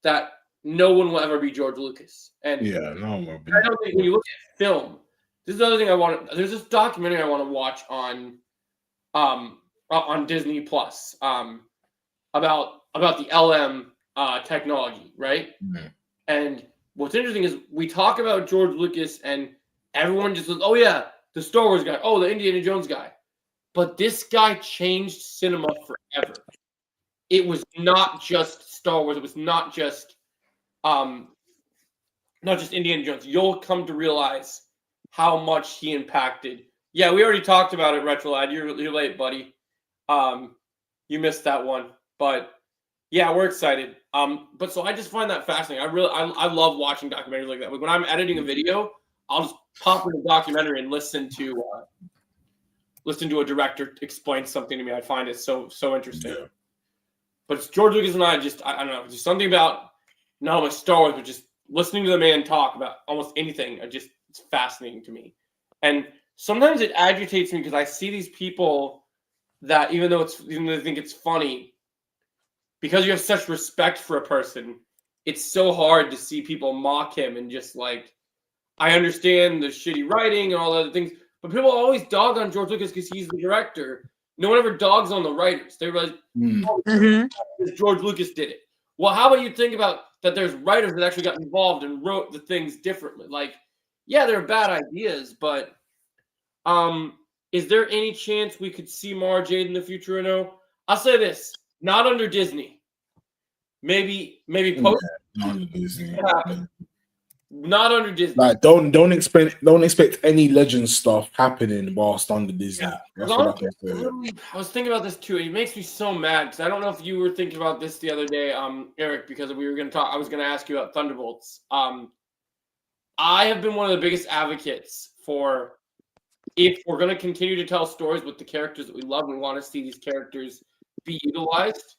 that no one will ever be George Lucas. And no one will be. I don't think when you look at film, this is the other thing I want. There's this documentary I want to watch on Disney Plus about the LM technology, right? Mm-hmm. And what's interesting is we talk about George Lucas and everyone just says, oh yeah, the Star Wars guy, oh, the Indiana Jones guy. But this guy changed cinema forever. It was not just Star Wars. It was not just Indiana Jones. You'll come to realize how much he impacted. Yeah, we already talked about it, Retrolad. You're late, buddy. You missed that one. But yeah, we're excited. But so I just find that fascinating. I love watching documentaries like that. Like when I'm editing a video, I'll just pop in a documentary and listen to a director explain something to me. I find it so interesting. Yeah. But it's George Lucas and I don't know, just something about not only Star Wars, but just listening to the man talk about almost anything. It's fascinating to me. And sometimes it agitates me because I see these people that even though they think it's funny, because you have such respect for a person, it's so hard to see people mock him and just like, I understand the shitty writing and all the other things, but people always dog on George Lucas because he's the director. no one ever dogs on the writers. They were like, George Lucas did it. Well, how about you think about that there's writers that actually got involved and wrote the things differently? Like, yeah, they're bad ideas, but is there any chance we could see Mara Jade in the future or no? I'll say this, not under Disney. Maybe post. Not under Disney. Not under Disney. Like don't expect any legend stuff happening whilst under Disney. Yeah. That's what I can say. I was thinking about this too. It makes me so mad because I don't know if you were thinking about this the other day, Eric, because we were going to talk. I was going to ask you about Thunderbolts. I have been one of the biggest advocates for if we're going to continue to tell stories with the characters that we love, we want to see these characters be utilized.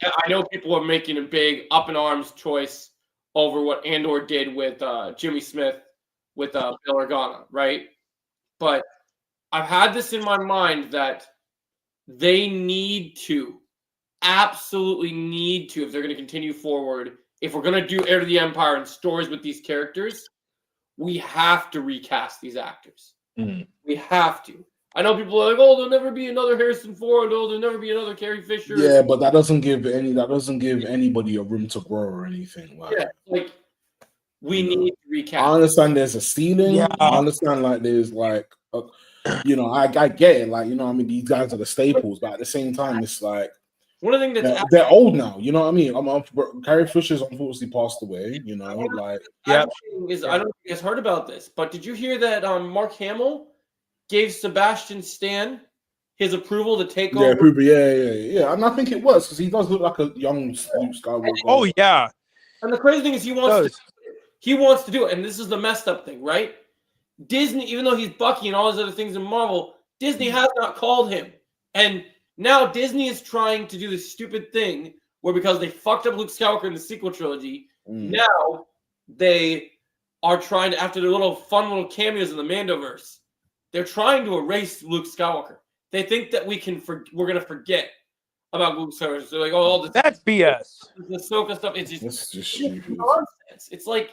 I know people are making a big up in arms choice over what Andor did with Jimmy Smith with Bail Organa, right? But I've had this in my mind that they absolutely need to, if they're going to continue forward, if we're going to do Heir to the Empire and stories with these characters, we have to recast these actors. We have to. I know people are like, "Oh, there'll never be another Harrison Ford. Oh, there'll never be another Carrie Fisher." Yeah, but that doesn't give anybody a room to grow or anything. Like we need to recast. I understand there's a ceiling. Yeah. I understand there's I get it. I mean, these guys are the staples, but at the same time, it's like one of the things they're old now. You know what I mean? Carrie Fisher's unfortunately passed away. I don't know if you guys heard about this, but did you hear that Mark Hamill gave Sebastian Stan his approval to take over? Yeah. And I think it was because he does look like a young Luke Skywalker. Oh yeah. And the crazy thing is he wants to do it, and this is the messed up thing, right? Disney, even though he's Bucky and all those other things in Marvel, Disney has not called him. And now Disney is trying to do this stupid thing where because they fucked up Luke Skywalker in the sequel trilogy, now they are trying to, after their fun little cameos in the Mandoverse, they're trying to erase Luke Skywalker. They think that we're going to forget about Luke Skywalker. So they're like, oh, that's BS. The Ahsoka stuff. It's just nonsense. It's like,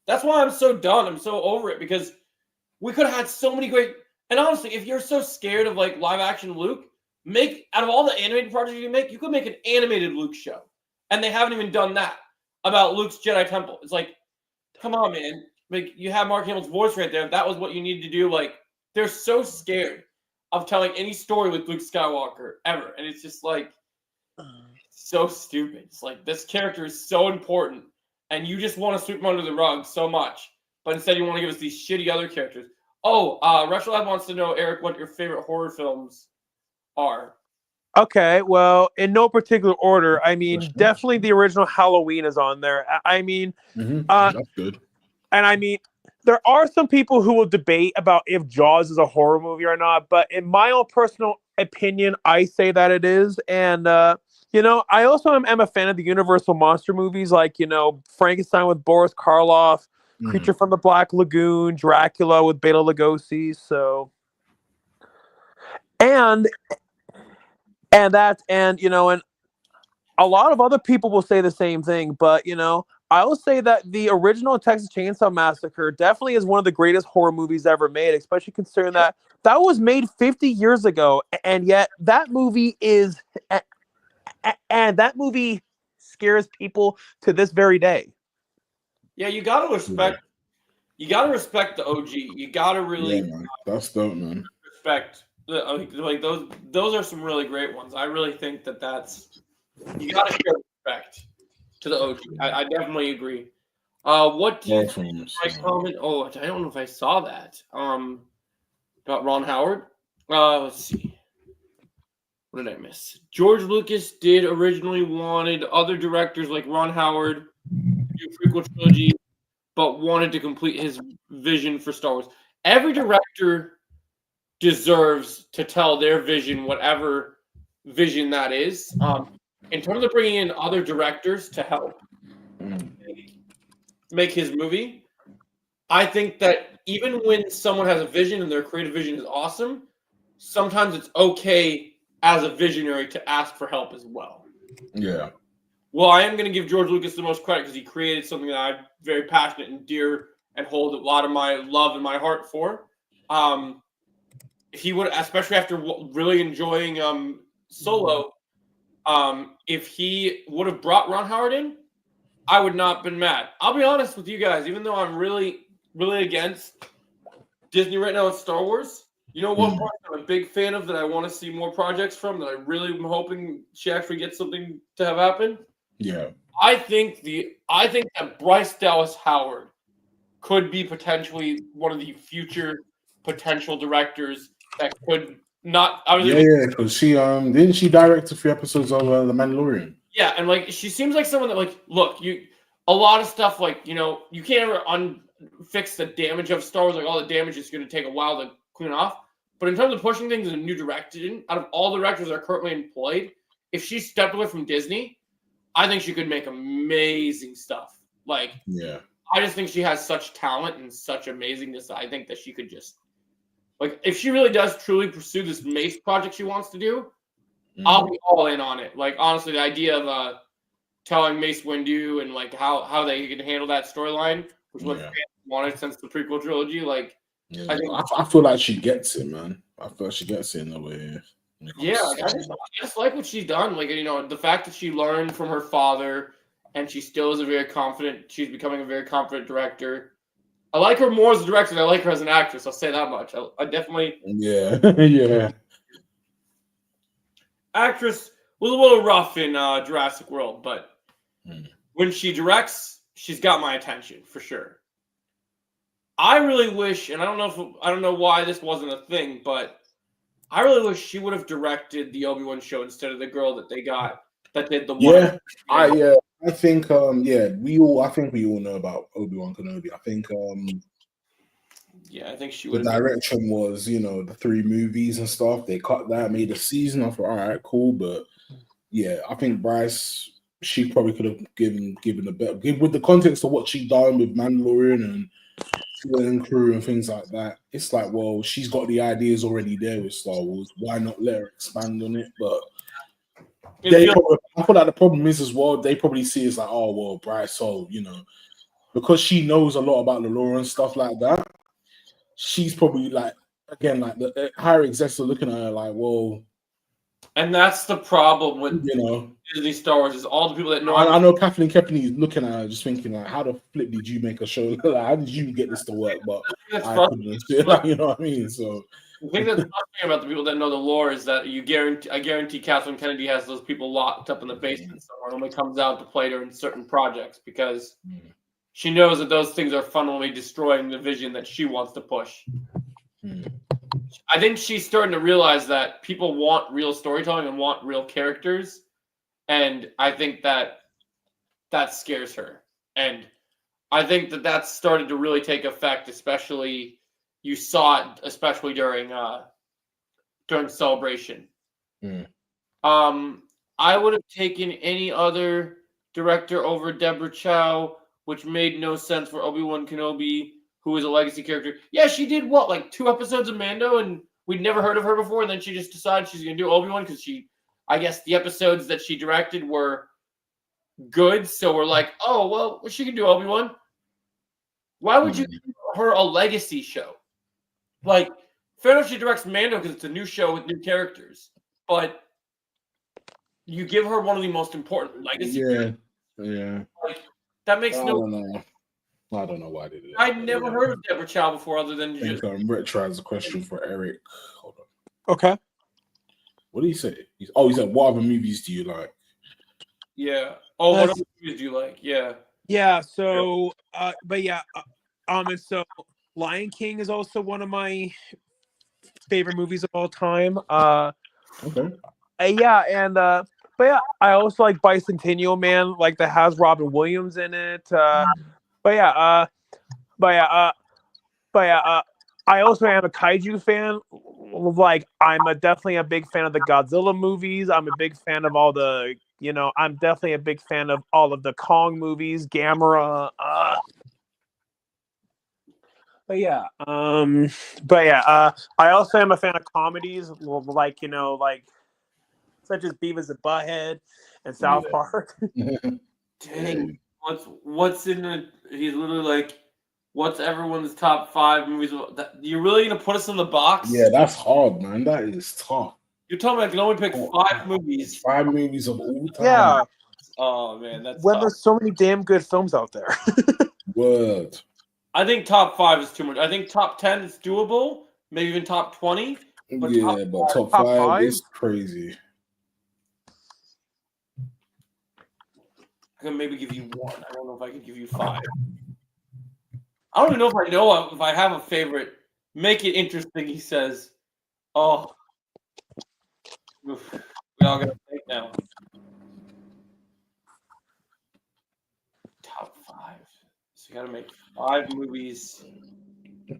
that's why I'm so done. I'm so over it because we could have had so many great. And honestly, if you're so scared of live action Luke, out of all the animated projects you could make an animated Luke show. And they haven't even done that about Luke's Jedi Temple. It's like, come on, man. Like, you have Mark Hamill's voice right there. If that was what you needed to do, they're so scared of telling any story with Luke Skywalker ever. And it's just so stupid. It's like, this character is so important and you just want to sweep him under the rug so much. But instead you want to give us these shitty other characters. Oh, Rushlab wants to know, Eric, what your favorite horror films are. Okay, well, in no particular order. I mean, definitely the original Halloween is on there. I mean, that's good. And I mean, there are some people who will debate about if Jaws is a horror movie or not, but in my own personal opinion, I say that it is. And, I also am a fan of the Universal monster movies, like, Frankenstein with Boris Karloff, Creature from the Black Lagoon, Dracula with Bela Lugosi. So, and a lot of other people will say the same thing, but, I will say that the original Texas Chainsaw Massacre definitely is one of the greatest horror movies ever made, especially considering that was made 50 years ago. And yet that movie scares people to this very day. Yeah, you got to respect the OG. You got to really that's dope, man. Respect those are some really great ones. I really think that's you got to show respect to the OG. I definitely agree. What do you think? My comment? Oh, I don't know if I saw that. About Ron Howard. Let's see. What did I miss? George Lucas did originally wanted other directors like Ron Howard to do prequel trilogy, but wanted to complete his vision for Star Wars. Every director deserves to tell their vision, whatever vision that is. In terms of bringing in other directors to help make his movie, I think that even when someone has a vision and their creative vision is awesome, sometimes it's okay as a visionary to ask for help as well. Yeah. Well, I am going to give George Lucas the most credit because he created something that I'm very passionate and dear and hold a lot of my love in my heart for. he would, especially after really enjoying Solo, if he would have brought Ron Howard in, I would not have been mad. I'll be honest with you guys, even though I'm really, really against Disney right now with Star Wars, you know what part I'm a big fan of that I want to see more projects from, that I really am hoping she actually gets something to have happen? Yeah. I think that Bryce Dallas Howard could be potentially one of the future potential directors that could not. Yeah, because she didn't she direct a few episodes of The Mandalorian? Yeah, and like she seems like someone that like look a lot of stuff like you can't ever fix the damage of Star Wars. Like all the damage is going to take a while to clean off. But in terms of pushing things in a new direction, out of all the directors that are currently employed, if she stepped away from Disney, I think she could make amazing stuff. Like, yeah, I just think she has such talent and such amazingness. I think that she could just, like, if she really does truly pursue this Mace project she wants to do, I'll be all in on it. Like, honestly, the idea of telling Mace Windu and like how they can handle that storyline, which was what fans wanted since the prequel trilogy. Like, I feel like she gets it, man. I feel like she gets it in a way. Yeah, I just like what she's done. Like, the fact that she learned from her father, and she still is she's becoming a very confident director. I like her more as a director than I like her as an actress. I'll say that much. I definitely. Yeah, yeah. Actress was a little rough in Jurassic World, but when she directs, she's got my attention for sure. I really wish, and I don't know why this wasn't a thing, but I really wish she would have directed the Obi-Wan show instead of the girl that they got that did the one. I think I think we all know about Obi-Wan Kenobi. I think I think she would. The direction was, the 3 movies and stuff. They cut that, made a season. I thought, all right, cool, but yeah, I think Bryce, she probably could have given a better, with the context of what she done with Mandalorian and crew and things like that. It's like, well, she's got the ideas already there with Star Wars. Why not let her expand on it? But I feel like the problem is as well, they probably see it's like, oh well, Bryce, so because she knows a lot about the lore and stuff like that, she's probably like, again, like the higher execs are looking at her like, well. And that's the problem with Disney Star Wars, is all the people that know. I know Kathleen Kennedy is looking at her just thinking like, how the flip did you make a show? Like, how did you get this to work? But I couldn't. Like, you know what I mean? So the thing that's frustrating about the people that know the lore is that I guarantee Kathleen Kennedy has those people locked up in the basement somewhere, and only comes out to play during certain projects because she knows that those things are fundamentally destroying the vision that she wants to push. I think she's starting to realize that people want real storytelling and want real characters, and I think that scares her. And I think that that's started to really take effect, especially you saw it, especially during Celebration. I would have taken any other director over Deborah Chow, which made no sense for Obi-Wan Kenobi, who is a legacy character. Yeah, she did like 2 episodes of Mando, and we'd never heard of her before, and then she just decided she's going to do Obi-Wan because I guess the episodes that she directed were good, so we're like, oh, well, she can do Obi-Wan. Why would you give her a legacy show? Like, fair enough, she directs Mando because it's a new show with new characters, but you give her one of the most important legacy characters. Yeah. Like, that makes no sense. I don't know why they did it. I'd never heard of Deborah Chow before, other than I think Rich has a question for Eric. Hold on. Okay. What did he say? He said, what other movies do you like? Yeah. Oh, what other movies do you like? Yeah. Yeah. So, and so Lion King is also one of my favorite movies of all time. Okay. But yeah, I also like Bicentennial Man, like that has Robin Williams in it. I also am a kaiju fan. Like, I'm definitely a big fan of the Godzilla movies. I'm a big fan of all the, I'm definitely a big fan of all of the Kong movies, Gamera. I also am a fan of comedies, like, such as Beavis and Butthead and South Park. Dang. What's in it? He's literally like, What's everyone's top 5 movies? You're really gonna put us in the box? Yeah, that's hard, man. That is tough. You're telling me I can only pick 5 movies. 5 movies of all time. Yeah. Oh man, that's When tough. there's so many damn good films out there. Word. I think top 5 is too much. I think top 10 is doable. Maybe even top 20. But Yeah, but top top 5 5? is crazy. I can maybe give you 1. I don't know if I can give you 5. I don't even know if I have a favorite. Make it interesting, he says. Oh. Oof. We all gotta think now. Top 5. So you gotta make 5 movies.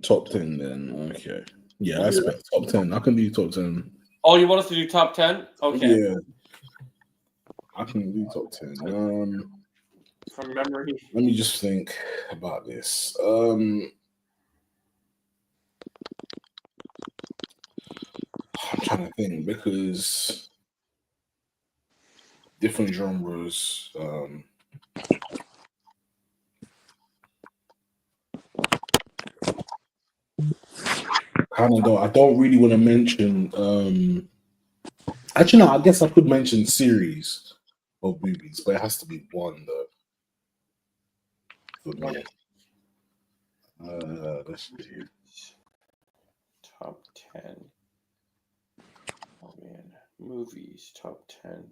Top 10 then. Okay. Yeah, that's better. Top 10. I can do top 10. Oh, you want us to do top 10? Okay. Yeah. I can do top 10. From memory. Let me just think about this. I'm trying to think because different genres. I don't really want to mention. Actually, no. I guess I could mention series of movies, but it has to be one though. For me. Let's see. Top 10. Oh man, movies top 10.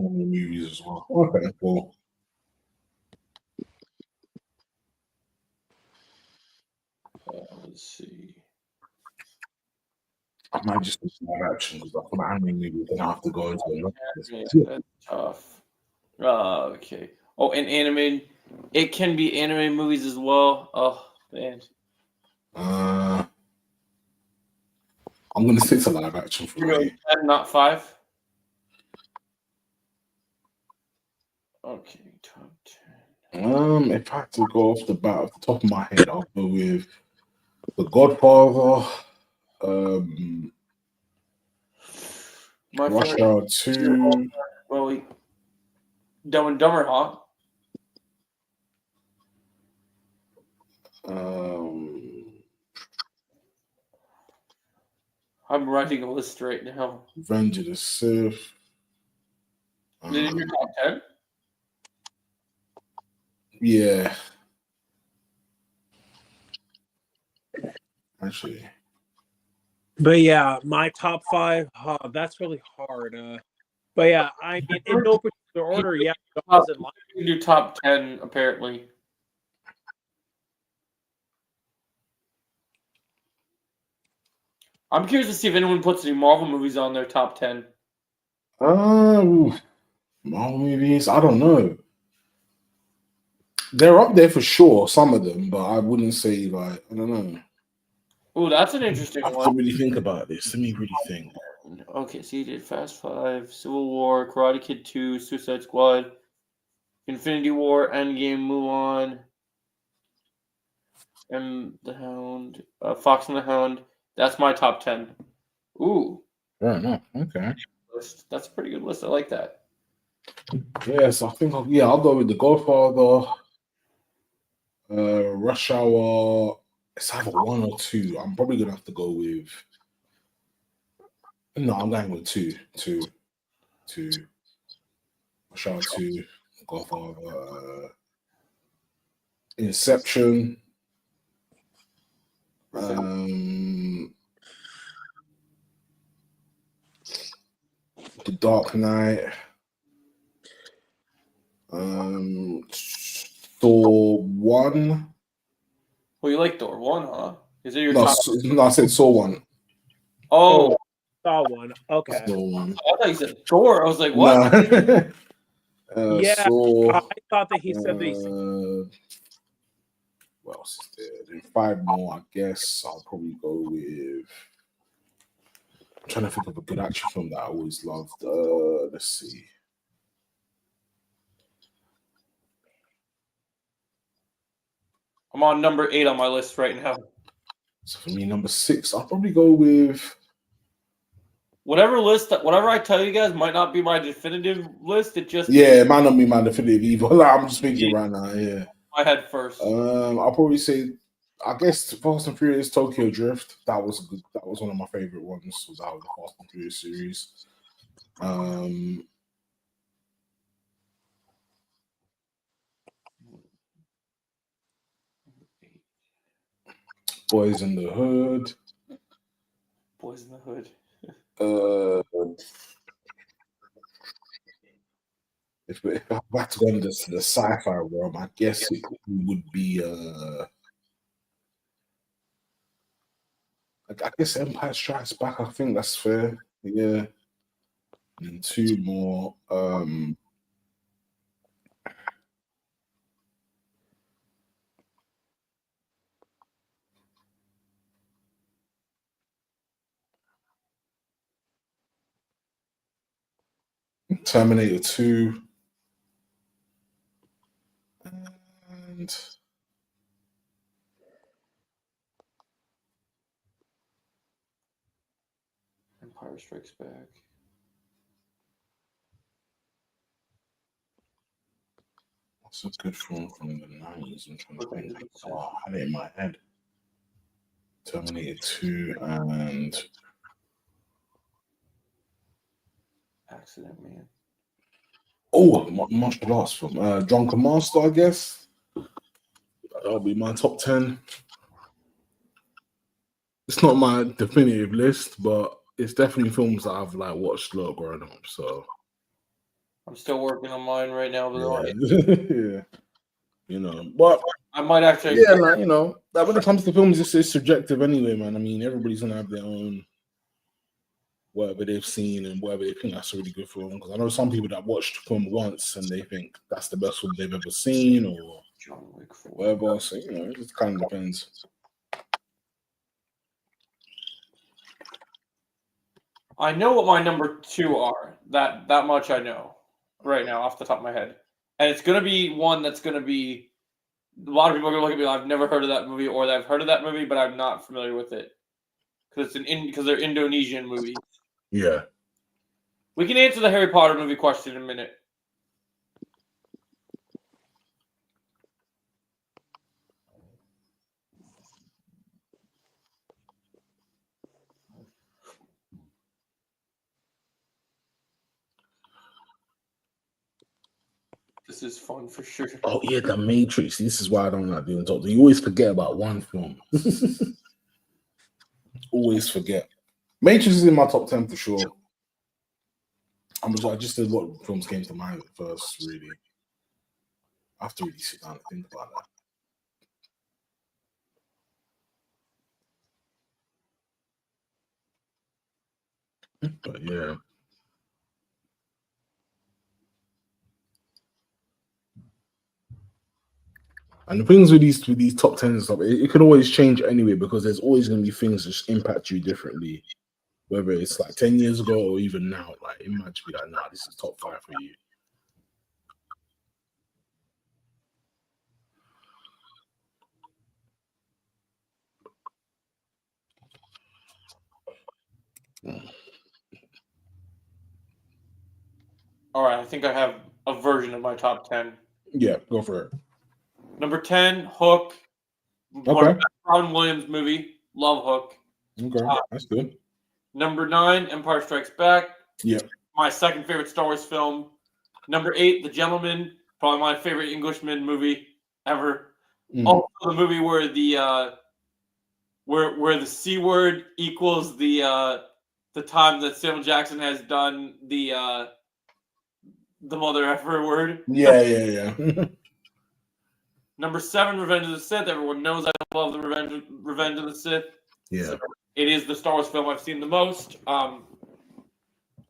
Movies as well. Okay, cool. Let's see. I might just do live action because for the anime movie, then I have to go into it. Yeah, that's tough. Okay. Oh, and anime. It can be anime movies as well. Oh man. I'm gonna stick to live action for You're me. going 10, not 5. Okay, top 10. If I had to go off the bat, off the top of my head, I'll go with The Godfather, My Rush favorite. Hour 2. Well, Dumb and Dumber, huh? I'm writing a list right now. Revenge of the Sith. Is it in your top 10? Yeah. Actually. But yeah, my top 5, that's really hard. But yeah, I mean, in no particular order, yeah. You can do top 10, apparently. I'm curious to see if anyone puts any Marvel movies on their top 10. Marvel movies, I don't know. They're up there for sure, some of them, but I wouldn't say like I don't know. Oh, that's an interesting I have to one. really think about this. Let me really think. Okay, so you did Fast 5, Civil War, Karate Kid 2, Suicide Squad, Infinity War, Endgame, Mulan, and the Hound, Fox and the Hound. That's my top 10. Ooh, Fair enough. Okay. that's a pretty good list. I like that. Yes, I think I'll go with The Godfather, Rush Hour. It's either 1 or 2. I'm probably gonna have to go with. No, I'm going with 2. 2. Rush Hour 2, Godfather, Inception. The Dark Knight. Thor 1. Well, you like Thor 1, huh? Is it your No, top? no, I said Thor 1. Oh, Saw one. Okay. Thor 1. I thought you said Thor. I was like, what? No. Yeah, Thor, I thought that he said that he what else is there? Then 5 more, I guess. I'll probably go with. I'm trying to think of a good action film that I always loved. Let's see. I'm on number 8 on my list right now. So for me, number 6, I'll probably go with Whatever I tell you guys might not be my definitive list. It just it might not be my definitive either. Like, I'm just thinking right now. Yeah, my head first. I'll probably say, I guess Fast and Furious Tokyo Drift. That was good. That was one of my favorite ones. Was out of the Fast and Furious series. Boys in the Hood. Boys in the Hood. If I had to go into the sci-fi realm, I guess it would be I guess Empire Strikes Back. I think that's fair. Yeah. And 2 more. Terminator 2. And Empire Strikes Back. what's a good film from the 90s? I'm trying to think. Oh, I had it in my head. Terminator 2 and Accident Man. oh, martial arts film. Drunken Master, I guess. That'll be my top 10. It's not my definitive list, but it's definitely films that I've like watched a lot growing up. So I'm still working on mine right now, but yeah. You know, but I might actually. yeah, like, you know, like when it comes to films, it's subjective anyway, man. I mean, everybody's gonna have their own whatever they've seen and whatever they think that's a really good film. Because I know some people that watched the film once and they think that's the best film they've ever seen or John Wick 4. whatever. So you know, it just kind of depends. I know what my number 2 are. That much I know right now off the top of my head, and it's gonna be one that's gonna be. A lot of people are gonna look at me. I've never heard of that movie, or I've heard of that movie, but I'm not familiar with it because because they're Indonesian movies. Yeah. We can answer the Harry Potter movie question in a minute. This is fun for sure. Oh yeah, The Matrix. This is why I don't like doing top 10. You always forget about one film. Always forget. Matrix is in my top 10 for sure. I just did what films came to mind first, really. I have to really sit down and think about that. But yeah. And the things with these top 10s and stuff, it can always change anyway because there's always going to be things that just impact you differently. Whether it's like 10 years ago or even now, like it might just be like, nah, this is top 5 for you. All right, I think I have a version of my top 10. Yeah, go for it. Number 10, Hook. Okay. Robin Williams movie. Love Hook. Okay, that's good. Number 9, Empire Strikes Back. Yeah. My second favorite Star Wars film. Number 8, The Gentleman. Probably my favorite Englishman movie ever. Also, the movie where the where the C word equals the time that Samuel Jackson has done the mother effer word. Yeah. Number 7, Revenge of the Sith. Everyone knows I love the Revenge of the Sith. Yeah. So it is the Star Wars film I've seen the most. And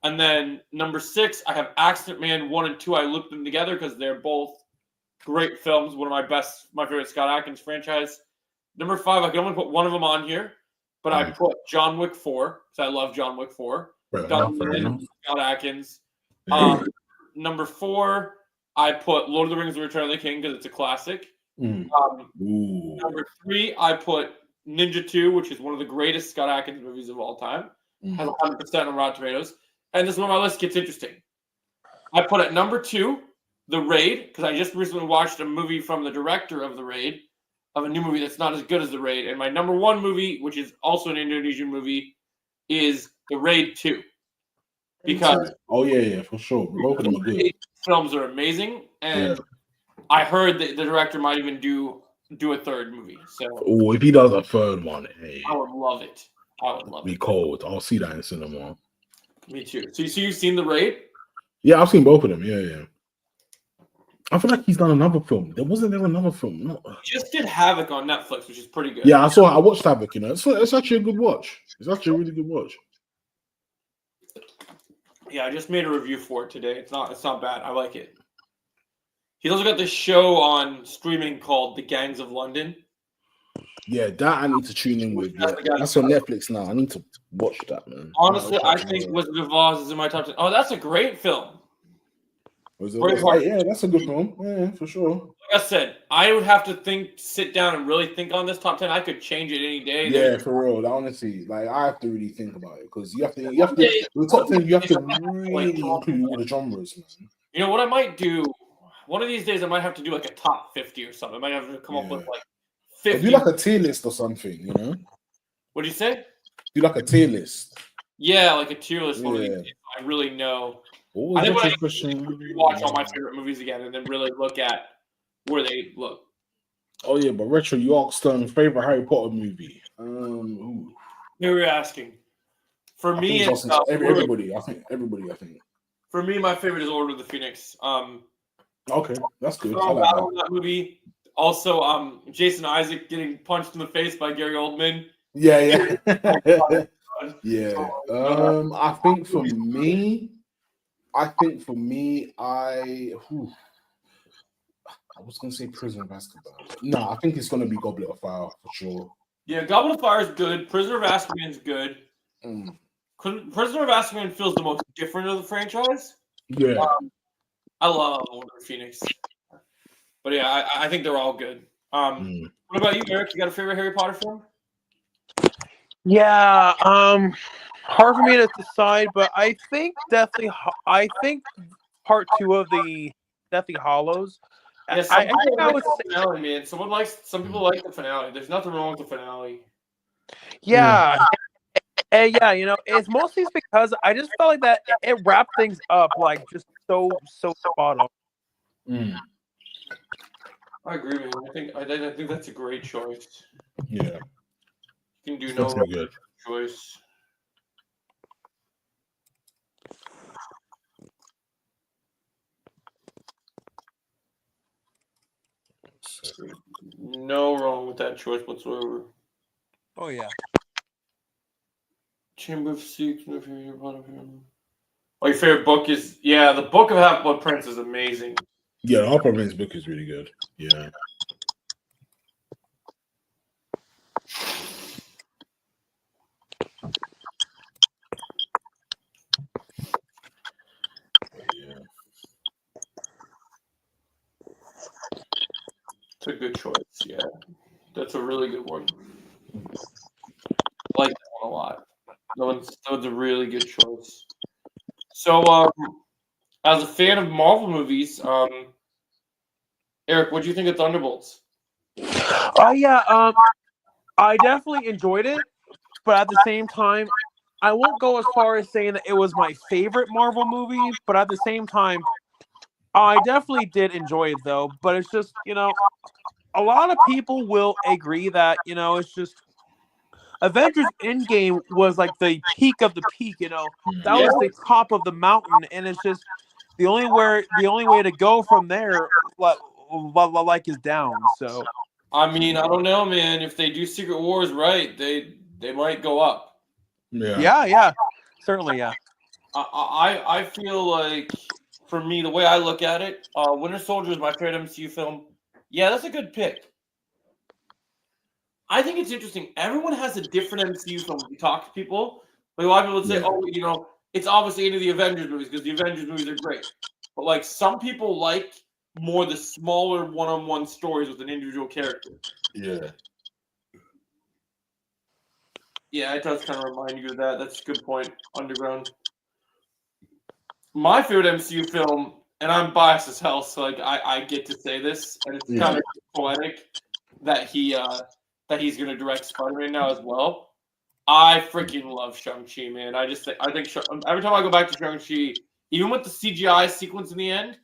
then number 6, I have Accident Man 1 and 2. I looped them together because they're both great films. One of my favorite Scott Adkins franchise. Number 5, I can only put one of them on here, but I put John Wick 4 because I love John Wick 4. Scott Adkins. Number 4, I put Lord of the Rings: The Return of the King because it's a classic. And number 3, I put Ninja 2, which is one of the greatest Scott Adkins movies of all time. Has 100% on Rotten Tomatoes. And this is where my list gets interesting. I put at number 2, The Raid, because I just recently watched a movie from the director of The Raid, of a new movie that's not as good as The Raid. And my number 1 movie, which is also an Indonesian movie, is The Raid 2. Because for sure. Both of them are good. Films are amazing, and I heard that the director might even do a third movie. So, if he does a third one, hey, I would love it. I would love be it. cold. I'll see that in cinema. Me too. So you've seen The Raid? Yeah, I've seen both of them. Yeah. I feel like he's done another film. Wasn't there another film? No. He just did Havoc on Netflix, which is pretty good. Yeah, I watched Havoc. It's actually a good watch. It's actually a really good watch. Yeah, I just made a review for it today. It's not bad. I like it. He's also got this show on streaming called The Gangs of London. Yeah, that I need to tune in with. Yeah. That's on Netflix now. I need to watch that, man. Honestly, I think Wizard of Oz is in my top 10. Oh, that's a great film. Yeah, that's a good film. Yeah, for sure. Like I said, I would have to sit down and really think on this top 10. I could change it any day. Yeah, for real. Honestly, like I have to really think about it because you have to the top 10. You have to really include all the genres, man. You know what I might do? One of these days, I might have to do like a top 50 or something. I might have to come up with like 50. Do like a tier list or something, you know? What do you say? Do like a tier list. Yeah, like a tier list. I really know. I think I watch all my favorite movies again and then really look at where they look. Oh yeah, but Retro, you asked favorite Harry Potter movie. Who were asking? For me, it's everybody. I think. For me, my favorite is Order of the Phoenix. Okay, that's good. I like that movie. Also, Jason Isaac getting punched in the face by Gary Oldman. Yeah. Yeah. I think for me, I was gonna say Prisoner of Azkaban. No, I think it's gonna be Goblet of Fire for sure. Yeah, Goblet of Fire is good. Prisoner of Azkaban is good. Prisoner of Azkaban feels the most different of the franchise. Yeah. I love Order of Phoenix. But yeah, I think they're all good. What about you, Eric? You got a favorite Harry Potter film? Yeah, hard for me to decide, but I think part 2 of the Deathly Hallows. Yeah, I think I would say finale, man. Some people like the finale. There's nothing wrong with the finale. Yeah. And yeah, it's mostly because I just felt like that it wrapped things up like just so spot on. I agree, man. I think that's a great choice. Yeah. You can do no good choice. No wrong with that choice whatsoever. Oh yeah. Chamber of Secrets. Oh, your favorite book is the Book of Half-Blood Prince is amazing. Yeah, the Half-Blood Prince book is really good. Yeah. It's a good choice. Yeah, that's a really good one. I like that one a lot. That one's a really good choice. So, as a fan of Marvel movies, Eric, what do you think of Thunderbolts? I definitely enjoyed it, but at the same time, I won't go as far as saying that it was my favorite Marvel movie, but at the same time, I definitely did enjoy it though. But it's just, a lot of people will agree that, it's just Avengers Endgame was like the peak of the peak, that was the top of the mountain, and it's just the only way to go from there like is down. So I mean, I don't know, man. If they do Secret Wars right, they might go up. Yeah. Certainly, yeah. I feel like, for me, the way I look at it, Winter Soldier is my favorite MCU film. Yeah, that's a good pick. I think it's interesting. Everyone has a different MCU film. When you talk to people, like a lot of people would say, it's obviously into the Avengers movies because the Avengers movies are great. But like some people like more the smaller one-on-one stories with an individual character. Yeah. Yeah, it does kind of remind you of that. That's a good point. Underground. My favorite MCU film, and I'm biased as hell, so like I get to say this, and it's kind of poetic that he's gonna direct Spider-Man now as well. I freaking love Shang-Chi, man. I think every time I go back to Shang-Chi, even with the CGI sequence in the end,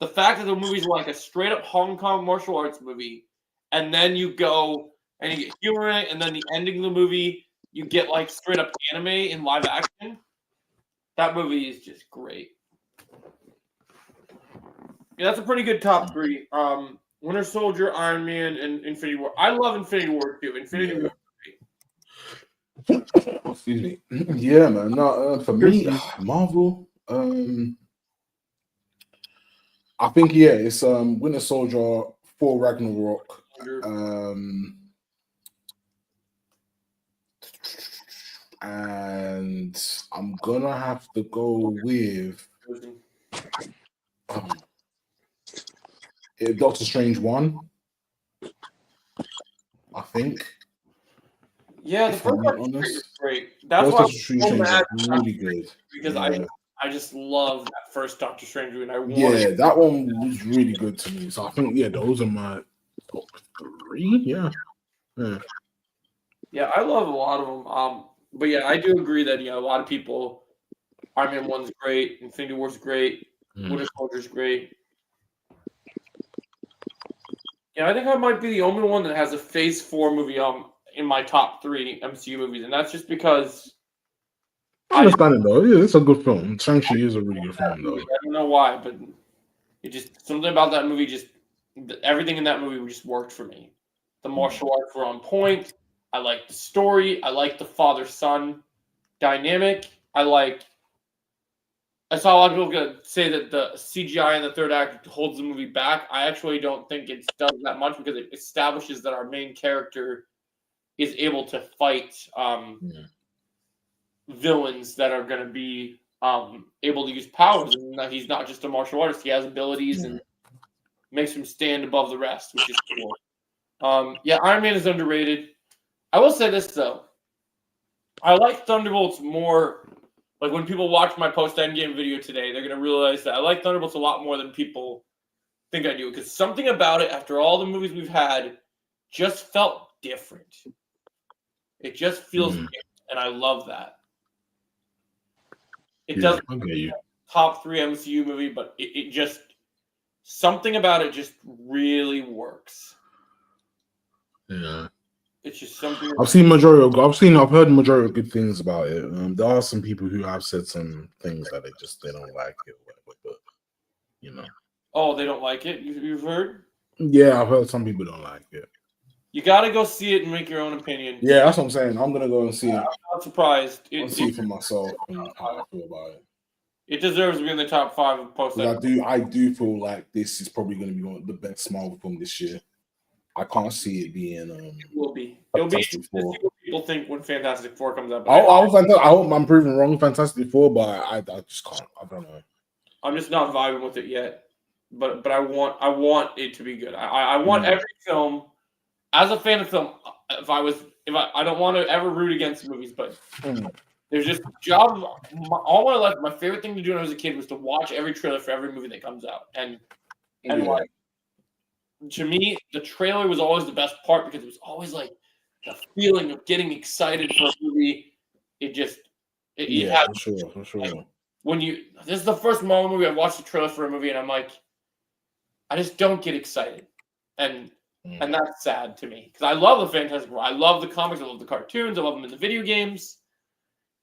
the fact that the movie's like a straight up Hong Kong martial arts movie, and then you go and you get humor in it, and then the ending of the movie, you get like straight up anime in live action. That movie is just great. Yeah, that's a pretty good top 3. Winter Soldier, Iron Man, and Infinity War. I love Infinity War too. Infinity War. Excuse me. Yeah, man. No, for me, Marvel. I think it's Winter Soldier, Thor Ragnarok. And I'm gonna have to go with Doctor Strange 1. I think. Yeah, the first one is great. That's why Doctor Strange is really good. Because I just love that first Doctor Strange movie, and I want that one was really good to me. So I think those are my top 3. Yeah, I love a lot of them. But yeah, I do agree that a lot of people, Iron Man 1's great, Infinity War's great, Winter Soldier's great. Yeah, I think I might be the only one that has a Phase 4 movie in my top 3 MCU movies, and that's just because I understand it though. Yeah, it's a good film. Shang-Chi is a really good film though. I don't know why, but it just something about that movie everything in that movie just worked for me. The martial arts were on point. I like the story. I like the father-son dynamic. I saw a lot of people say that the CGI in the third act holds the movie back. I actually don't think it does that much because it establishes that our main character is able to fight villains that are going to be able to use powers, and that he's not just a martial artist. He has abilities and makes him stand above the rest, which is cool. Iron Man is underrated. I will say this though, I like Thunderbolts more. Like when people watch my post-Endgame video today, they're gonna realize that I like Thunderbolts a lot more than people think I do, because something about it, after all the movies we've had, just felt different. It just feels different, and I love that. It doesn't top 3 MCU movie, but it just something about it just really works. Yeah. It's just something. I've heard majority of good things about it. There are some people who have said some things that they don't like it, but Oh, they don't like it? You've heard? Yeah, I've heard some people don't like it. You got to go see it and make your own opinion. Yeah, that's what I'm saying. I'm gonna go and see it. I'm not surprised. I'll see it for myself and how I feel about it. It deserves to be in the top 5 of post. I do feel like this is probably going to be one of the best Marvel film this year. I can't see it being. It will be. It'll be interesting to see what people think when Fantastic Four comes out. I hope I'm proving wrong, Fantastic Four, but I just can't. I don't know. I'm just not vibing with it yet. But I want it to be good. I want every film. As a fan of film, I don't want to ever root against movies, but there's just all my life. My favorite thing to do when I was a kid was to watch every trailer for every movie that comes out, and like. To me, the trailer was always the best part because it was always like the feeling of getting excited for a movie. For sure. Like, this is the first Marvel movie I watched the trailer for a movie, and I'm like, I just don't get excited, and that's sad to me because I love the Fantastic Four. I love the comics. I love the cartoons. I love them in the video games.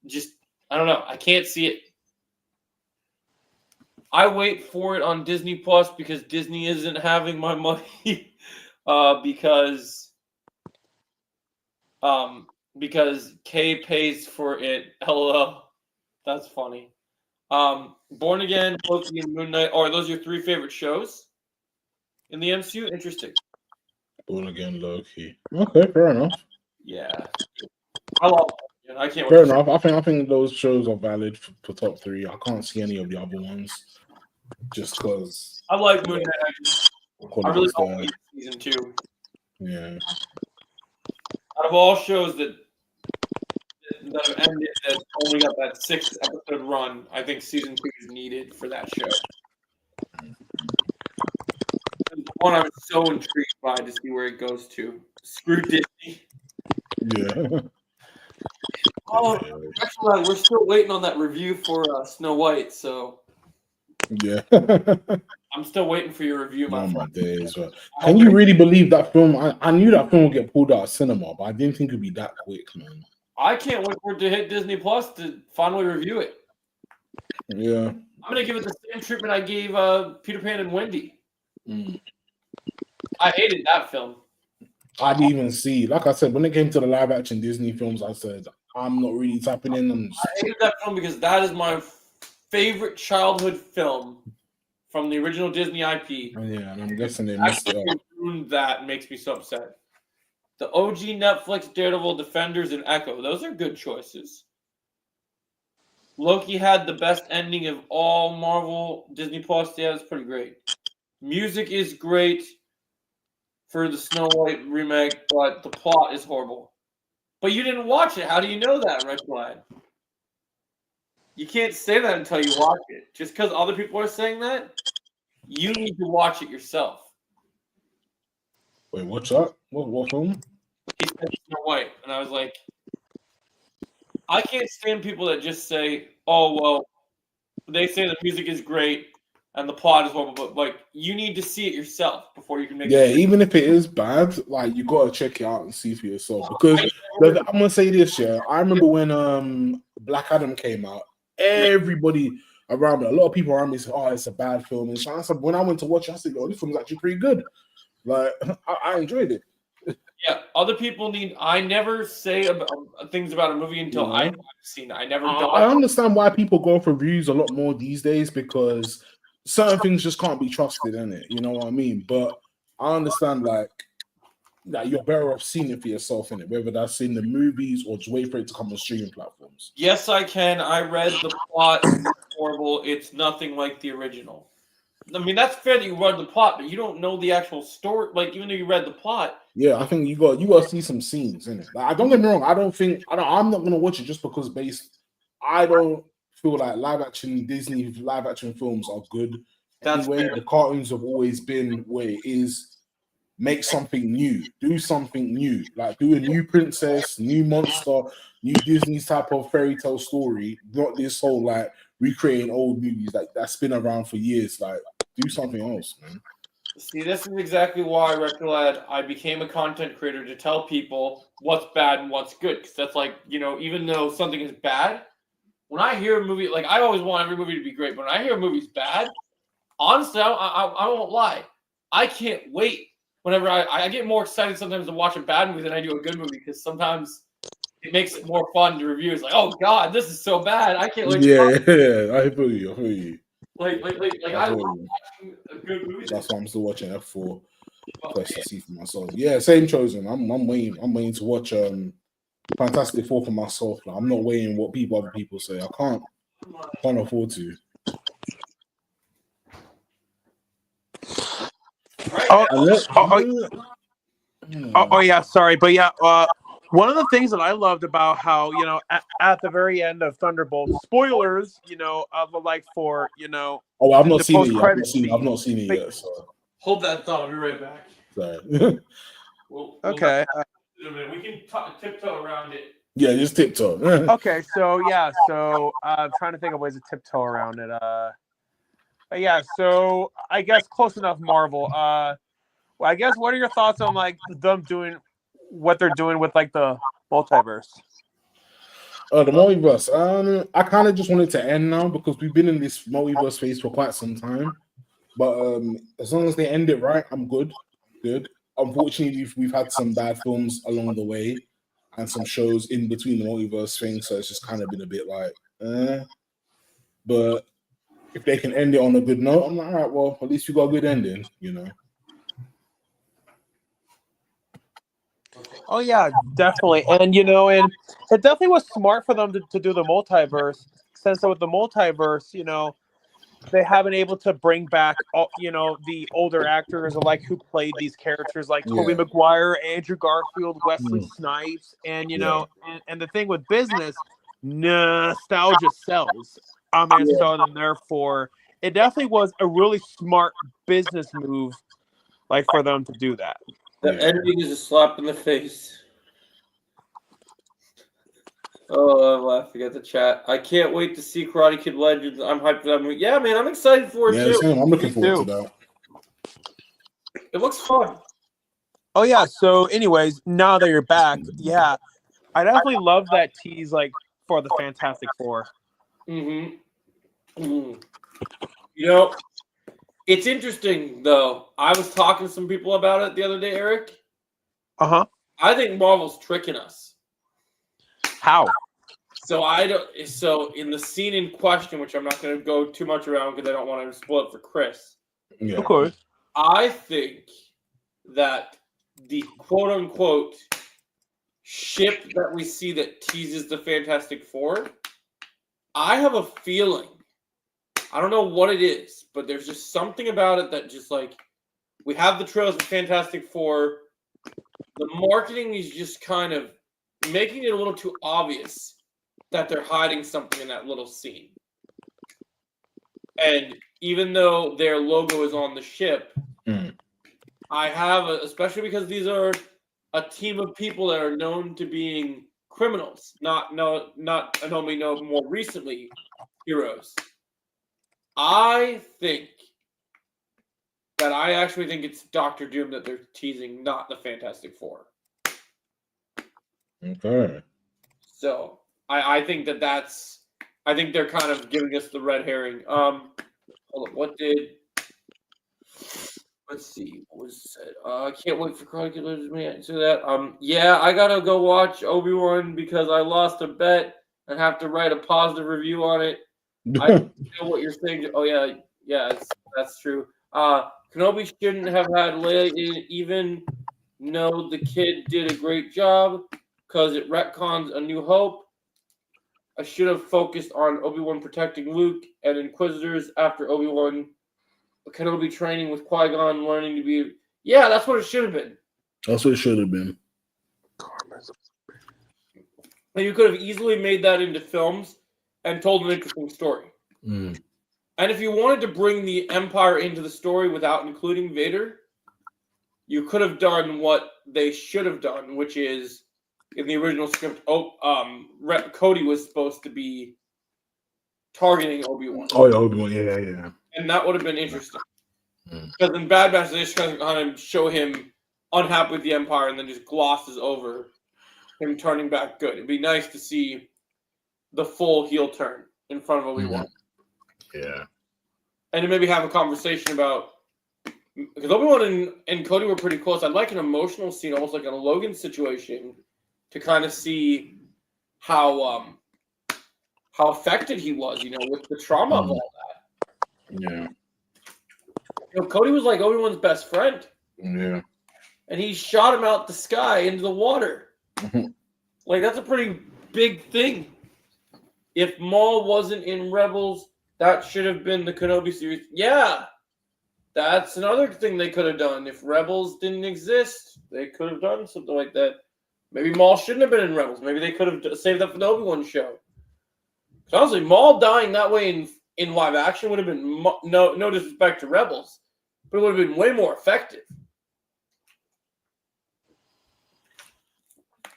Just I don't know. I can't see it. I wait for it on Disney Plus because Disney isn't having my money because Kay pays for it. LOL. That's funny. Born Again, Loki, and Moon Knight. Are those your 3 favorite shows in the MCU? Interesting. Born Again, Loki. Okay, fair enough. Yeah, I love it. I can't. Fair enough. I think those shows are valid for top 3. I can't see any of the other ones. Just because I like Moon Knight. I really like season 2. Yeah. Out of all shows that have ended that only got that 6-episode run, I think season 2 is needed for that show. And the one I'm so intrigued by to see where it goes to. Screw Disney. Yeah. Oh, actually, we're still waiting on that review for Snow White, so Yeah. I'm still waiting for your review, my Oh my friend. days. But can you really believe that film? I knew that film would get pulled out of cinema, but I didn't think it'd be that quick, man. I can't wait for it to hit Disney Plus to finally review it. Yeah. I'm gonna give it the same treatment I gave Peter Pan and Wendy. Mm. I hated that film. I didn't even see. Like I said, when it came to the live action Disney films, I said I'm not really tapping in. I hated that film because that is my favorite childhood film from the original Disney IP. Yeah, and I'm guessing they missed it Actually up. ruined that and makes me so upset. The OG Netflix Daredevil, Defenders, and Echo. Those are good choices. Loki had the best ending of all Marvel Disney Plus. Yeah, it's pretty great. Music is great for the Snow White remake, but the plot is horrible. But you didn't watch it. How do you know that, Red Flag? You can't say that until you watch it. Just because other people are saying that, you need to watch it yourself. Wait, what's up? What film? He said Snow White, and I was like, I can't stand people that just say, "Oh well," they say the music is great and the plot is horrible, but like you need to see it yourself before you can make. Yeah, even if it is bad, like you gotta check it out and see for yourself. Because I'm gonna say this, yeah. I remember when Black Adam came out, everybody around me, a lot of people around me said, "Oh, it's a bad film." And so I said, when I went to watch it, I said, "Oh, this film's actually pretty good." Like I enjoyed it. Yeah, other people need. I never say about things about a movie until I've seen it. I never. I understand why people go for reviews a lot more these days because certain things just can't be trusted in it. You know what I mean? But I understand like that you're better off seeing it for yourself in it, whether that's in the movies or just wait for it to come on streaming platforms. Yes, I can. I read the plot. It's horrible. It's nothing like the original. I mean, that's fair that you read the plot, but you don't know the actual story. Like, even though you read the plot. Yeah, I think you got to see some scenes in it. Like, don't get me wrong. I'm not gonna watch it just because I don't feel like Disney live action films are good. That's anyway, fair. The cartoons have always been where it is. Make something new, do something new, like do a new princess, new monster, new Disney type of fairy tale story, not this whole like recreating old movies like that's been around for years. Like, do something else, man. See, this is exactly why, Recolad, I became a content creator to tell people what's bad and what's good. Because that's like, even though something is bad, when I hear a movie, like I always want every movie to be great, but when I hear a movie's bad, honestly, I won't lie. I can't wait. Whenever I get more excited sometimes to watch a bad movie than I do a good movie because sometimes it makes it more fun to review. It's like, oh God, this is so bad. I can't wait. Yeah, I feel you. Like I love watching a good movie. That's why I'm still watching F4 first to see for myself. Yeah, same chosen. I'm waiting to watch Fantastic Four for myself. Like, I'm not waiting what other people say. I can't afford to. Yeah, sorry, but yeah, one of the things that I loved about how at the very end of Thunderbolt, spoilers, of like for Oh, I've not seen it yet. I've not seen it yet. So. Hold that thought. I'll be right back. Sorry. Okay. We can tiptoe around it. Yeah, just tiptoe. Okay, so I'm trying to think of ways to tiptoe around it. But yeah, so I guess close enough. Marvel. I guess what are your thoughts on like them doing what they're doing with like the multiverse? The multiverse. I kind of just want it to end now because we've been in this multiverse phase for quite some time. But as long as they end it right, I'm good. Good. Unfortunately, we've had some bad films along the way and some shows in between the multiverse thing, so it's just kind of been a bit like, But if they can end it on a good note, I'm like, all right, well, at least we got a good ending, Oh yeah, definitely. And and it definitely was smart for them to do the multiverse, since with the multiverse, they haven't able to bring back all, the older actors like who played these characters like Tobey Yeah. Maguire, Andrew Garfield, Wesley Mm. Snipes, and Yeah. and the thing with business, nostalgia sells. And so then therefore it definitely was a really smart business move, like for them to do that. The Yeah. ending is a slap in the face. Oh, I'm laughing at the chat. I can't wait to see Karate Kid Legends. I'm hyped for that movie. Yeah, man, I'm excited for it Yeah, too. same. I'm looking Me forward too. to that. It looks fun. Oh yeah. So, anyways, now that you're back, yeah, I definitely love that tease, like for the Fantastic Four. Mm-hmm. Mm-hmm. You know, it's interesting though. I was talking to some people about it the other day, Eric. Uh-huh. I think Marvel's tricking us. How? So So in the scene in question, which I'm not going to go too much around because I don't want to spoil it for Chris. Yeah. Okay. I think that the quote unquote ship that we see that teases the Fantastic Four, I have a feeling, I don't know what it is, but there's just something about it that just like, we have the trails of Fantastic Four. The marketing is just kind of making it a little too obvious that they're hiding something in that little scene. And even though their logo is on the ship, I have, especially because these are a team of people that are known to being criminals, not only know more recently heroes. I actually think it's Doctor Doom that they're teasing, not the Fantastic Four. Okay. So I think that's I think they're kind of giving us the red herring. Hold on, let's see, what was said? I can't wait for Karate Kid Legends. May I answer that? Yeah, I gotta go watch Obi-Wan because I lost a bet and have to write a positive review on it. I know what you're saying. Oh yeah, that's true. Kenobi shouldn't have had Leia in, even though the kid did a great job, because it retcons A New Hope. I should have focused on Obi-Wan protecting Luke and Inquisitors after Obi-Wan Kenobi training with Qui-Gon, learning to be. Yeah, that's what it should have been. That's what it should have been. And you could have easily made that into films and told an interesting story. Mm. And if you wanted to bring the Empire into the story without including Vader, you could have done what they should have done, which is in the original script, Cody was supposed to be targeting Obi-Wan. Oh, yeah, Obi-Wan. Yeah. And that would have been interesting. Mm. Because in Bad Batch, they just kind of show him unhappy with the Empire and then just glosses over him turning back good. It'd be nice to see the full heel turn in front of Obi-Wan. Yeah. And to maybe have a conversation about, because Obi-Wan and Cody were pretty close. I'd like an emotional scene, almost like in a Logan situation, to kind of see how affected he was, with the trauma of all that. Yeah. Cody was like Obi-Wan's best friend. Yeah. And he shot him out the sky into the water. Mhm. Like, that's a pretty big thing. If Maul wasn't in Rebels, that should have been the Kenobi series. Yeah, that's another thing they could have done. If Rebels didn't exist, they could have done something like that. Maybe Maul shouldn't have been in Rebels. Maybe they could have saved that for the Obi-Wan show. Because honestly, Maul dying that way in live action would have been, no disrespect to Rebels, but it would have been way more effective.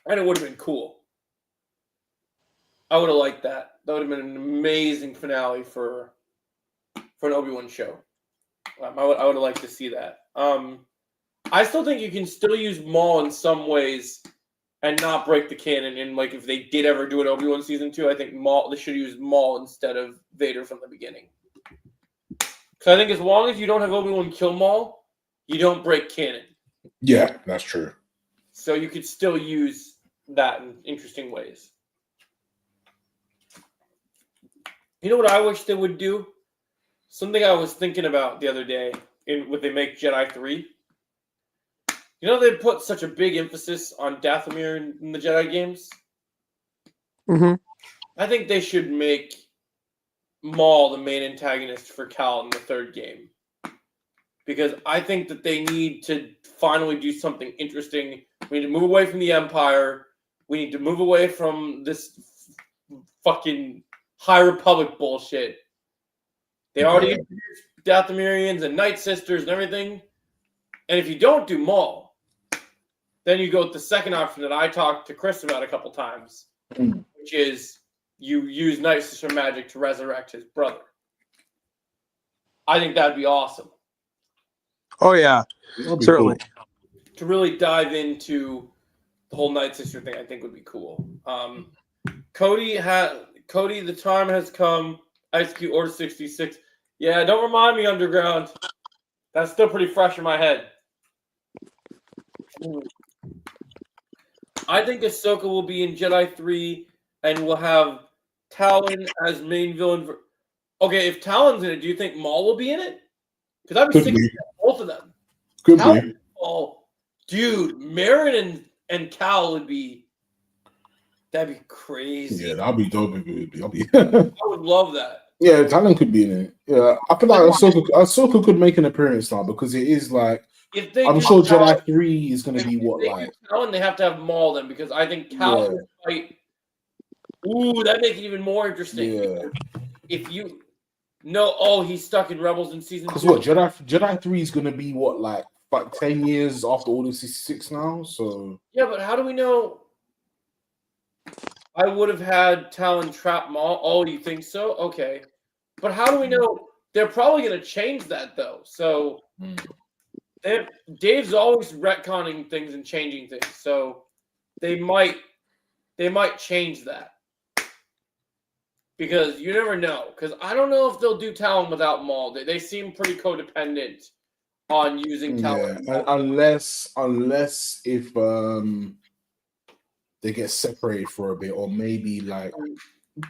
And it would have been cool. I would have liked that. That would have been an amazing finale for an Obi-Wan show. I would have liked to see that. I still think you can still use Maul in some ways and not break the canon. And like if they did ever do an Obi-Wan season 2, I think they should use Maul instead of Vader from the beginning. Because I think as long as you don't have Obi-Wan kill Maul, you don't break canon. Yeah, that's true. So you could still use that in interesting ways. You know what I wish they would do? Something I was thinking about the other day when they make Jedi 3. You know they put such a big emphasis on Dathomir in the Jedi games? Mm-hmm. I think they should make Maul the main antagonist for Cal in the third game. Because I think that they need to finally do something interesting. We need to move away from the Empire. We need to move away from this fucking High Republic bullshit. They already introduced Dathomirians and Night Sisters and everything. And if you don't do Maul, then you go with the second option that I talked to Chris about a couple times, which is you use Night Sister magic to resurrect his brother. I think that'd be awesome. Oh yeah, certainly. Cool. To really dive into the whole Night Sister thing, I think would be cool. Cody, the time has come. Execute Order 66. Yeah, don't remind me, Underground. That's still pretty fresh in my head. I think Ahsoka will be in Jedi 3, and we'll have Talon as main villain. Okay, if Talon's in it, do you think Maul will be in it? Because I'd be sick of both of them. Could Talon, be. Oh, dude, Marin and Cal would be. That'd be crazy. Yeah, that'd be dope. I would love that. Yeah, Talon could be in it. Yeah, I feel like Ahsoka could make an appearance now because it is like If they I'm do sure Talon, Jedi 3 is going to be if what they like. do Talon, they have to have Maul then because I think Cal would fight. Ooh, that make it even more interesting. Yeah. If you know, oh, he's stuck in Rebels in season 2. Because what Jedi 3 is going to be what like 10 years after Order 66 now. So yeah, but how do we know? I would have had Talon trap Maul. Oh, you think so? Okay. But how do we know? They're probably going to change that, though. So Dave's always retconning things and changing things. So they might change that. Because you never know. Because I don't know if they'll do Talon without Maul. They seem pretty codependent on using Talon. Yeah, unless if they get separated for a bit, or maybe like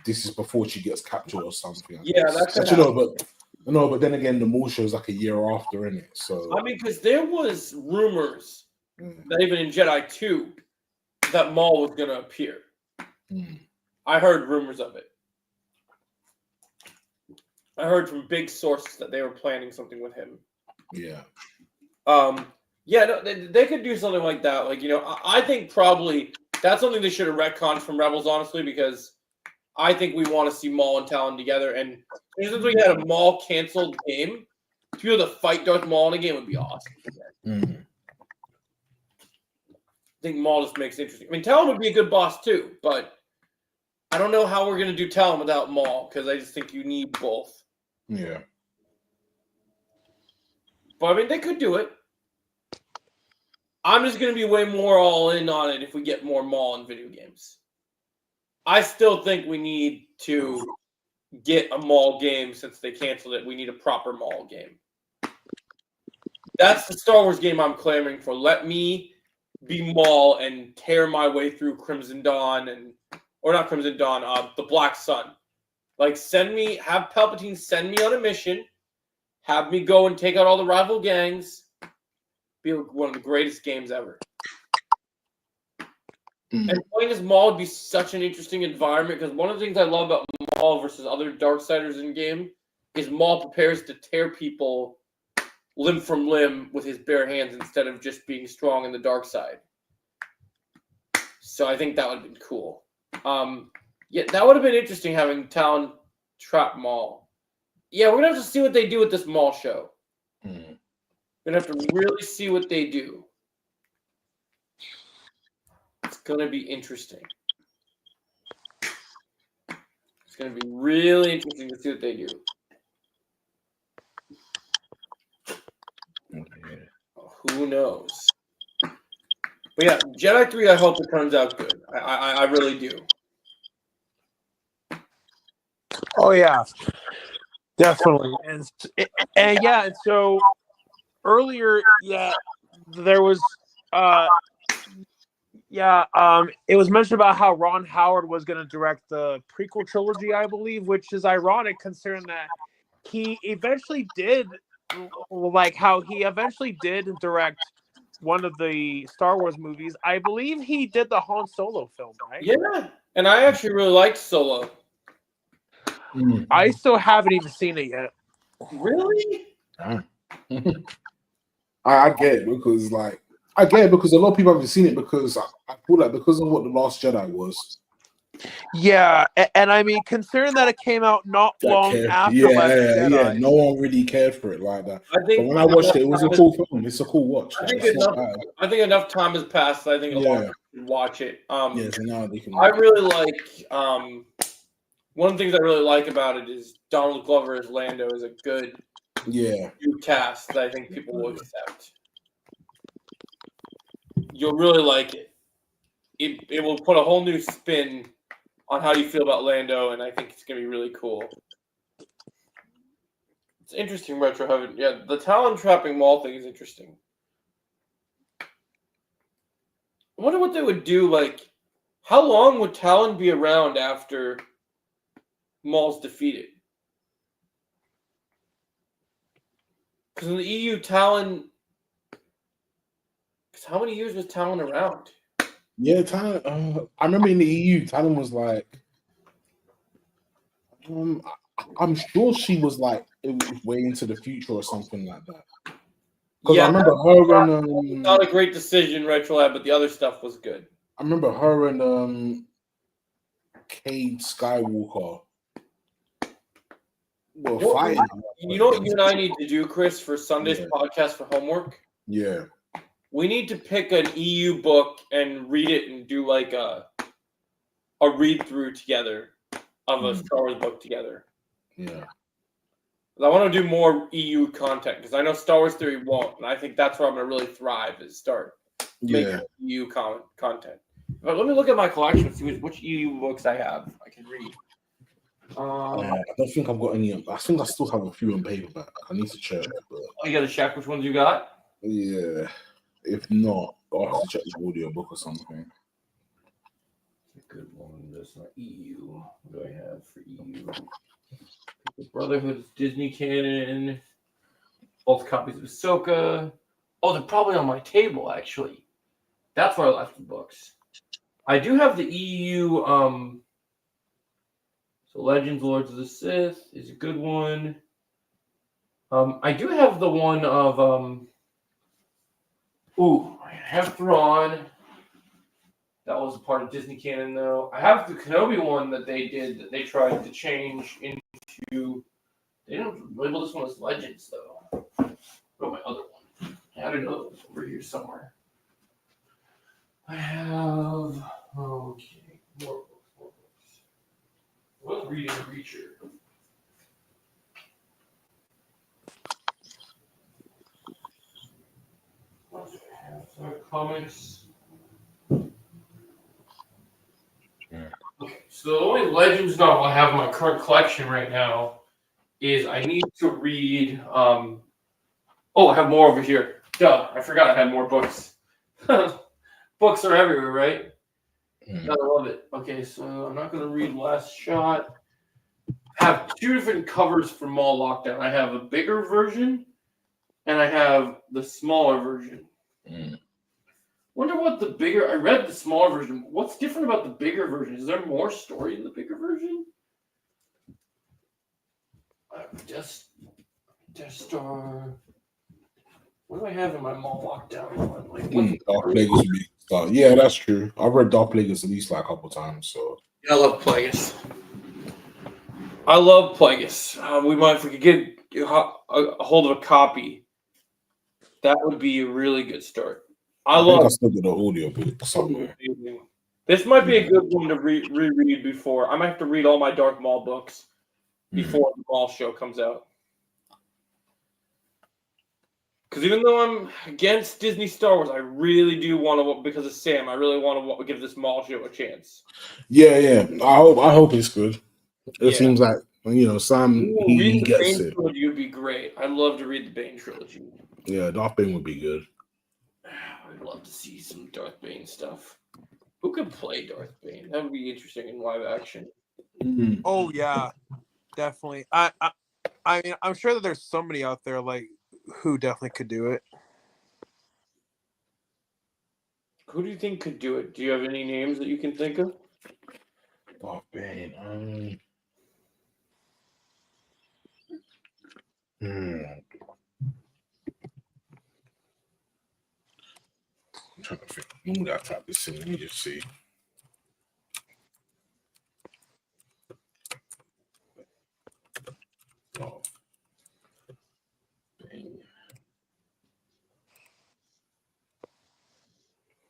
this is before she gets captured or something. Yeah, that's but then again, the Maul show is like a year after, isn't it? So I mean, because there was rumors that even in Jedi 2 that Maul was going to appear. I heard rumors of it. I heard from big sources that they were planning something with him. Yeah. Yeah, no, they could do something like that. Like, I think probably that's something they should have retconned from Rebels, honestly, because I think we want to see Maul and Talon together. And since we had a Maul canceled game, to be able to fight Darth Maul in a game would be awesome. I think Maul just makes it interesting. I mean, Talon would be a good boss too, but I don't know how we're going to do Talon without Maul, because I just think you need both. Yeah. But I mean, they could do it. I'm just going to be way more all in on it if we get more Maul in video games. I still think we need to get a Maul game since they canceled it. We need a proper Maul game. That's the Star Wars game I'm clamoring for. Let me be Maul and tear my way through Crimson Dawn or not Crimson Dawn, the Black Sun. Like, have Palpatine send me on a mission, have me go and take out all the rival gangs, be one of the greatest games ever. And playing as Maul would be such an interesting environment, because one of the things I love about Maul versus other Darksiders in game is Maul prepares to tear people limb from limb with his bare hands instead of just being strong in the dark side. So I think that would have been cool. Yeah, that would have been interesting having Talon trap Maul. Yeah, we're going to have to see what they do with this Maul show. We're going to have to really see what they do. It's going to be interesting. It's going to be really interesting to see what they do. Who knows? But yeah, Jedi 3, I hope it turns out good. I really do. Oh yeah, definitely. And yeah, and so earlier, there was it was mentioned about how Ron Howard was going to direct the prequel trilogy, I believe, which is ironic considering that he eventually did, like how he eventually did direct one of the Star Wars movies. I believe he did the Han Solo film, right? Yeah, and I actually really liked Solo. I still haven't even seen it yet. Really? Damn. I get it because a lot of people haven't seen it because I feel like because of what The Last Jedi was. Yeah, and I mean, considering that it came out not long after Last Jedi. No one really cared for it like that. I think But when I watched it, it was a cool film. It's a cool watch. I Like, think it's not enough. bad. I think enough time has passed. I think a lot of Yeah. people can watch it. Yeah, so now they can. I really like. One of the things I really like about it is Donald Glover as Lando is a good new cast that I think people will accept. You'll really like it. It will put a whole new spin on how you feel about Lando, and I think it's gonna be really cool. It's interesting, Retro Heaven. Yeah, the Talon trapping Maul thing is interesting. I wonder what they would do. Like, how long would Talon be around after Maul's defeated? Because in the EU, Talon. Because how many years was Talon around? Yeah, Talon. I remember in the EU, Talon was like. I'm sure she was like it was way into the future or something like that. Because I remember her and not a great decision, Retrolab, but the other stuff was good. I remember her and Cade Skywalker were fighting. You know what you and I need to do, Chris, for Sunday's podcast for homework? Yeah. We need to pick an EU book and read it and do like a read through together of a Star Wars book together. Yeah. I want to do more EU content because I know Star Wars Theory won't, and I think that's where I'm going to really thrive is start making EU content. But let me look at my collection and see which EU books I have I can read. I don't think I've got any. I think I still have a few in paperback. I need to check. But... you got to check which ones you got? Yeah. If not, I'll have to check the audio book or something. Good one. That's not EU. What do I have for EU? The Brotherhood's Disney canon. Both copies of Ahsoka. Oh, they're probably on my table, actually. That's where I left the books. I do have the EU. So Legends, Lords of the Sith is a good one. I do have the one of. I have Thrawn. That was a part of Disney canon, though. I have the Kenobi one that they did that they tried to change into. They didn't label this one as Legends, though. What my other one? I had another one over here somewhere. I have. Okay. More books. What's Reading Creature? What do I have? Comics. Okay, so the only Legends novel I have in my current collection right now is I need to read. I have more over here. Duh, I forgot I had more books. Books are everywhere, right? Gotta love it. Okay, so I'm not going to read Last Shot. I have two different covers for Maul Lockdown. I have a bigger version, and I have the smaller version. Wonder what the bigger. I read the smaller version. What's different about the bigger version? Is there more story in the bigger version? Death Star. What do I have in my Maul Lockdown one? Like Dark Plagueis would be stuff. Yeah, that's true. I've read Dark Plagueis at least like a couple times. So yeah, I love Plagueis. I love Plagueis. If we could get a hold of a copy, that would be a really good start. I think I still get the audio book somewhere. This might be a good one to reread before. I might have to read all my Darth Maul books before the Maul show comes out. Because even though I'm against Disney Star Wars, I really do want to, because of Sam, I really want to give this Maul show a chance. Yeah. I hope it's good. It seems like, Sam, he gets it. Trilogy would be great. I'd love to read the Bane trilogy. Yeah, Darth Bane would be good. I'd love to see some Darth Bane stuff. Who could play Darth Bane? That would be interesting in live action. Oh yeah, definitely. I mean, I'm sure that there's somebody out there like who definitely could do it. Who do you think could do it? Do you have any names that you can think of? Darth Bane. Hmm. I'm trying to think. When would I type this in? Let me just see. Oh.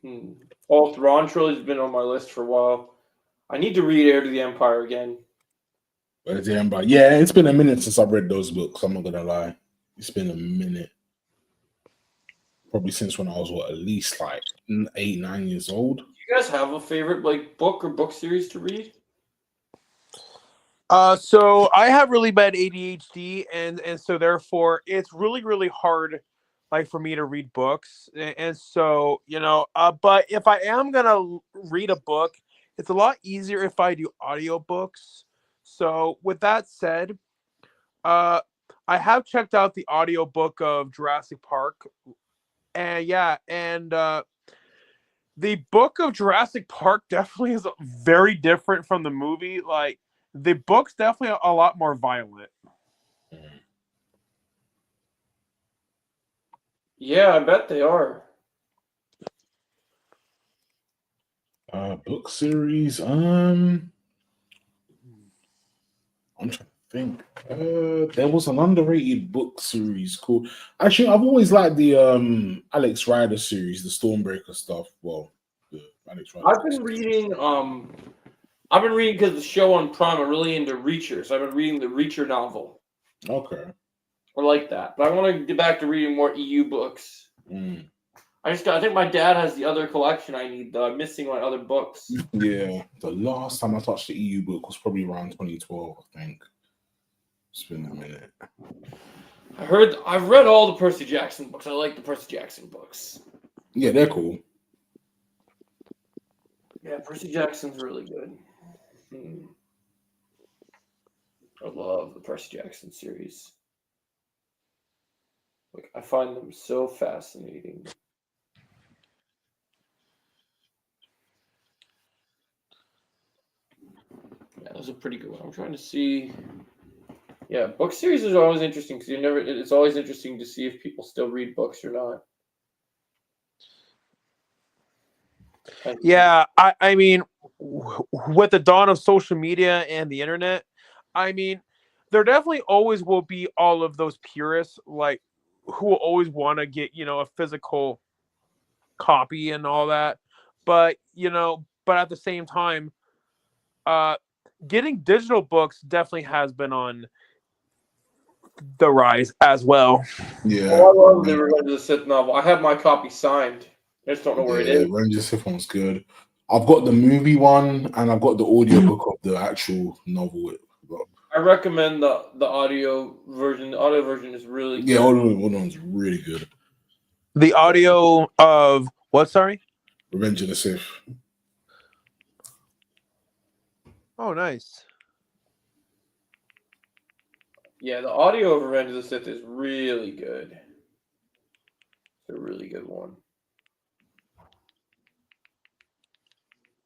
Dang. Oh, Thrawn trilogy's been on my list for a while. I need to read Heir to the Empire again. But yeah, it's been a minute since I've read those books. I'm not gonna lie. It's been a minute. Probably since when I was at least like 8, 9 years old. Do you guys have a favorite like book or book series to read? So I have really bad ADHD, and so therefore it's really really hard, like for me to read books, and so but if I am gonna read a book, it's a lot easier if I do audiobooks. So with that said, I have checked out the audiobook of Jurassic Park, and the book of Jurassic Park definitely is very different from the movie. Like the book's definitely a lot more violent. Yeah, I bet they are. Book series. I'm trying to think. There was an underrated book series called. Actually, I've always liked the Alex Rider series, the Stormbreaker stuff. Well, the Alex Rider. I've been reading because the show on Prime, I'm really into Reacher, so I've been reading the Reacher novel. Okay. I like that, but I want to get back to reading more EU books. I think my dad has the other collection I need, though. I'm missing my other books. Yeah, the last time I touched the EU book was probably around 2012, I think. It's been a minute. I've read all the Percy Jackson books. I like the Percy Jackson books. Yeah, they're cool. Yeah, Percy Jackson's really good. I love the Percy Jackson series. Like, I find them so fascinating. Yeah, that was a pretty good one. I'm trying to see. Yeah, book series is always interesting because it's always interesting to see if people still read books or not. Yeah, I mean, with the dawn of social media and the internet, I mean, there definitely always will be all of those purists, like, who will always want to get, a physical copy and all that. But, but at the same time, getting digital books definitely has been on the rise as well. Yeah. I love the Revenge of the Sith novel. I have my copy signed. I just don't know where it is. Revenge of the Sith one's good. I've got the movie one and I've got the audiobook of the actual novel. I recommend the audio version. The audio version is really good. Yeah, audio one's really good. The audio of what? Sorry? Revenge of the Sith. Oh, nice. Yeah, the audio of Revenge of the Sith is really good. It's a really good one.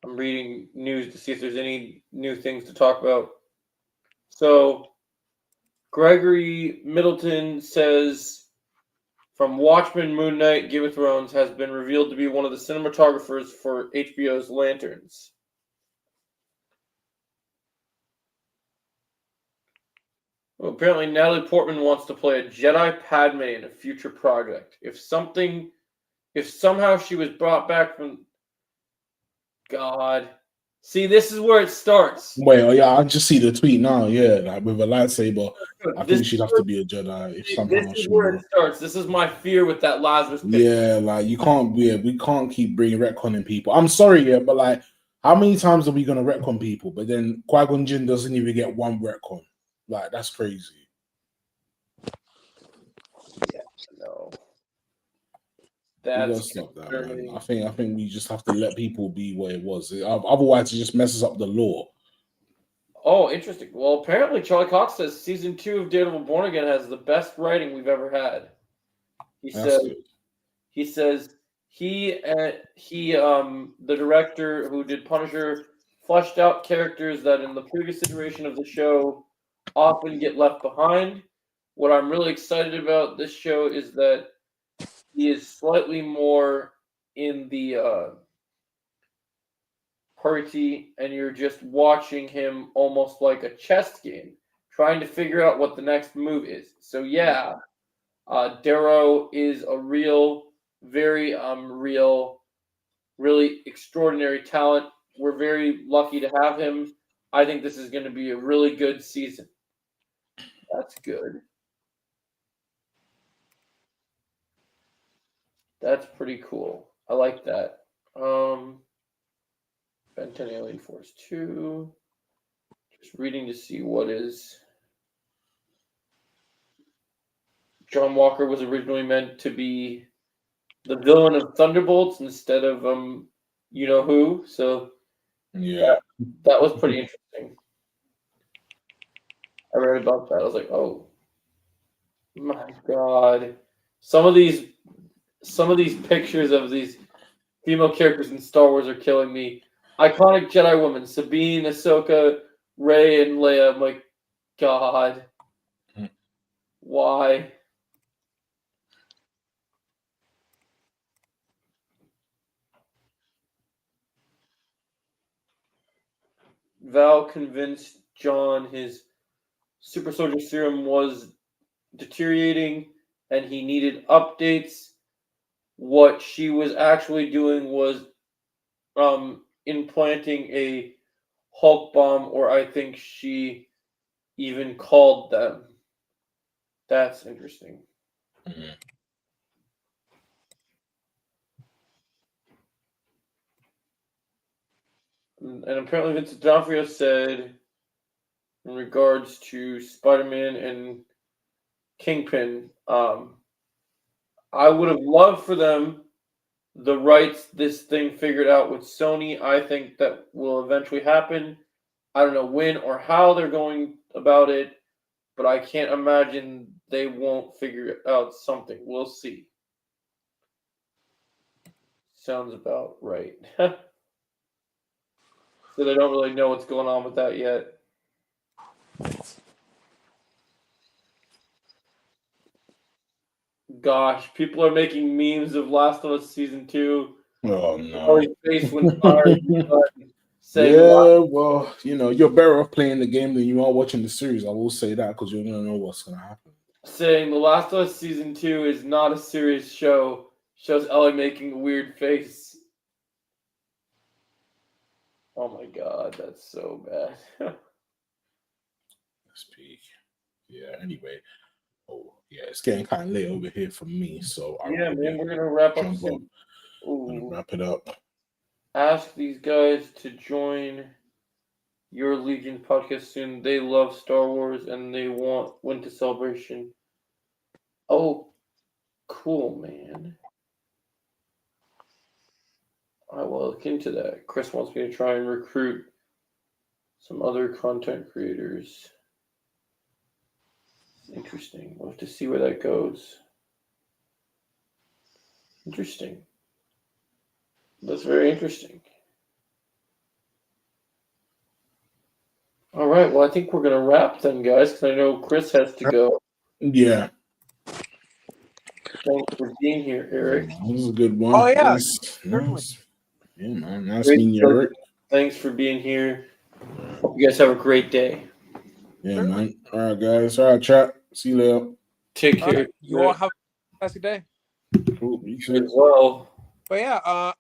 I'm reading news to see if there's any new things to talk about. So, Gregory Middleton says, from Watchmen, Moon Knight, Game of Thrones, has been revealed to be one of the cinematographers for HBO's Lanterns. Well, apparently Natalie Portman wants to play a Jedi Padme in a future project. If somehow she was brought back from... God. See, this is where it starts. Wait, I just see the tweet now. Yeah, like with a lightsaber. I think she'd have to be a Jedi if somehow. This is where it starts. This is my fear with that Lazarus pit. Yeah, like you can't. Yeah, we can't keep bringing retconning people. I'm sorry, yeah, but like, how many times are we gonna retcon people? But then Qui-Gon Jinn doesn't even get one retcon. Like that's crazy. Yeah, no. That's stop that, man. I think we just have to let people be what it was. Otherwise, it just messes up the law. Oh, interesting. Well, apparently Charlie Cox says season 2 of Daredevil Born Again has the best writing we've ever had. He says the director who did Punisher fleshed out characters that in the previous iteration of the show often get left behind. what I'm really excited about this show is that he is slightly more in the party, and you're just watching him almost like a chess game, trying to figure out what the next move is. So yeah, Darrow is a real, very real, really extraordinary talent. We're very lucky to have him. I think this is going to be a really good season. That's good. That's pretty cool. I like that. Ben 10 Alien Force 2. Just reading to see what is. John Walker was originally meant to be the villain of Thunderbolts instead of you know who. So Yeah. that was pretty interesting. I read about that. I was like, oh my god. Some of these pictures of these female characters in Star Wars are killing me. Iconic Jedi women, Sabine, Ahsoka, Rey, and Leia. I'm like, God. Why? Val convinced John his super soldier serum was deteriorating and he needed updates. What she was actually doing was implanting a Hulk bomb, or I think she even called them. That's interesting. Mhm. And apparently Vincent D'Onofrio said in regards to Spider-Man and Kingpin, I would have loved for them the rights this thing figured out with Sony. I think that will eventually happen. I don't know when or how they're going about it, but I can't imagine they won't figure out something. We'll see. Sounds about right. So they don't really know what's going on with that yet. Gosh, people are making memes of Last of Us Season 2. Oh no. Or his face when fired. Saying, Yeah, well, you're better off playing the game than you are watching the series. I will say that because you're gonna know what's gonna happen. saying The Last of Us Season 2 is not a serious show. Shows Ellie making a weird face. Oh my god, that's so bad. Let's peek. Yeah. Anyway. Oh yeah, it's getting kind of late over here for me, so Yeah, man, we're gonna wrap up jump soon. up. I'm gonna Ooh. wrap it up. Ask these guys to join your Legion podcast soon. They love Star Wars and they want Winter Celebration. Oh, cool, man. I will look into that. Chris wants me to try and recruit some other content creators. Interesting. We'll have to see where that goes. Interesting. That's very interesting. All right. Well, I think we're going to wrap then, guys, because I know Chris has to go. Yeah. Thanks for being here, Eric. That was a good one. Oh, yeah. Nice. Yeah, man. Nice Great meeting you, show. Eric. Thanks for being here. Hope you guys have a great day. Yeah, man. All right, guys. All right, chat. See you later. Take All care. right. You all have a fantastic day. Cool. You You too. as well. But yeah,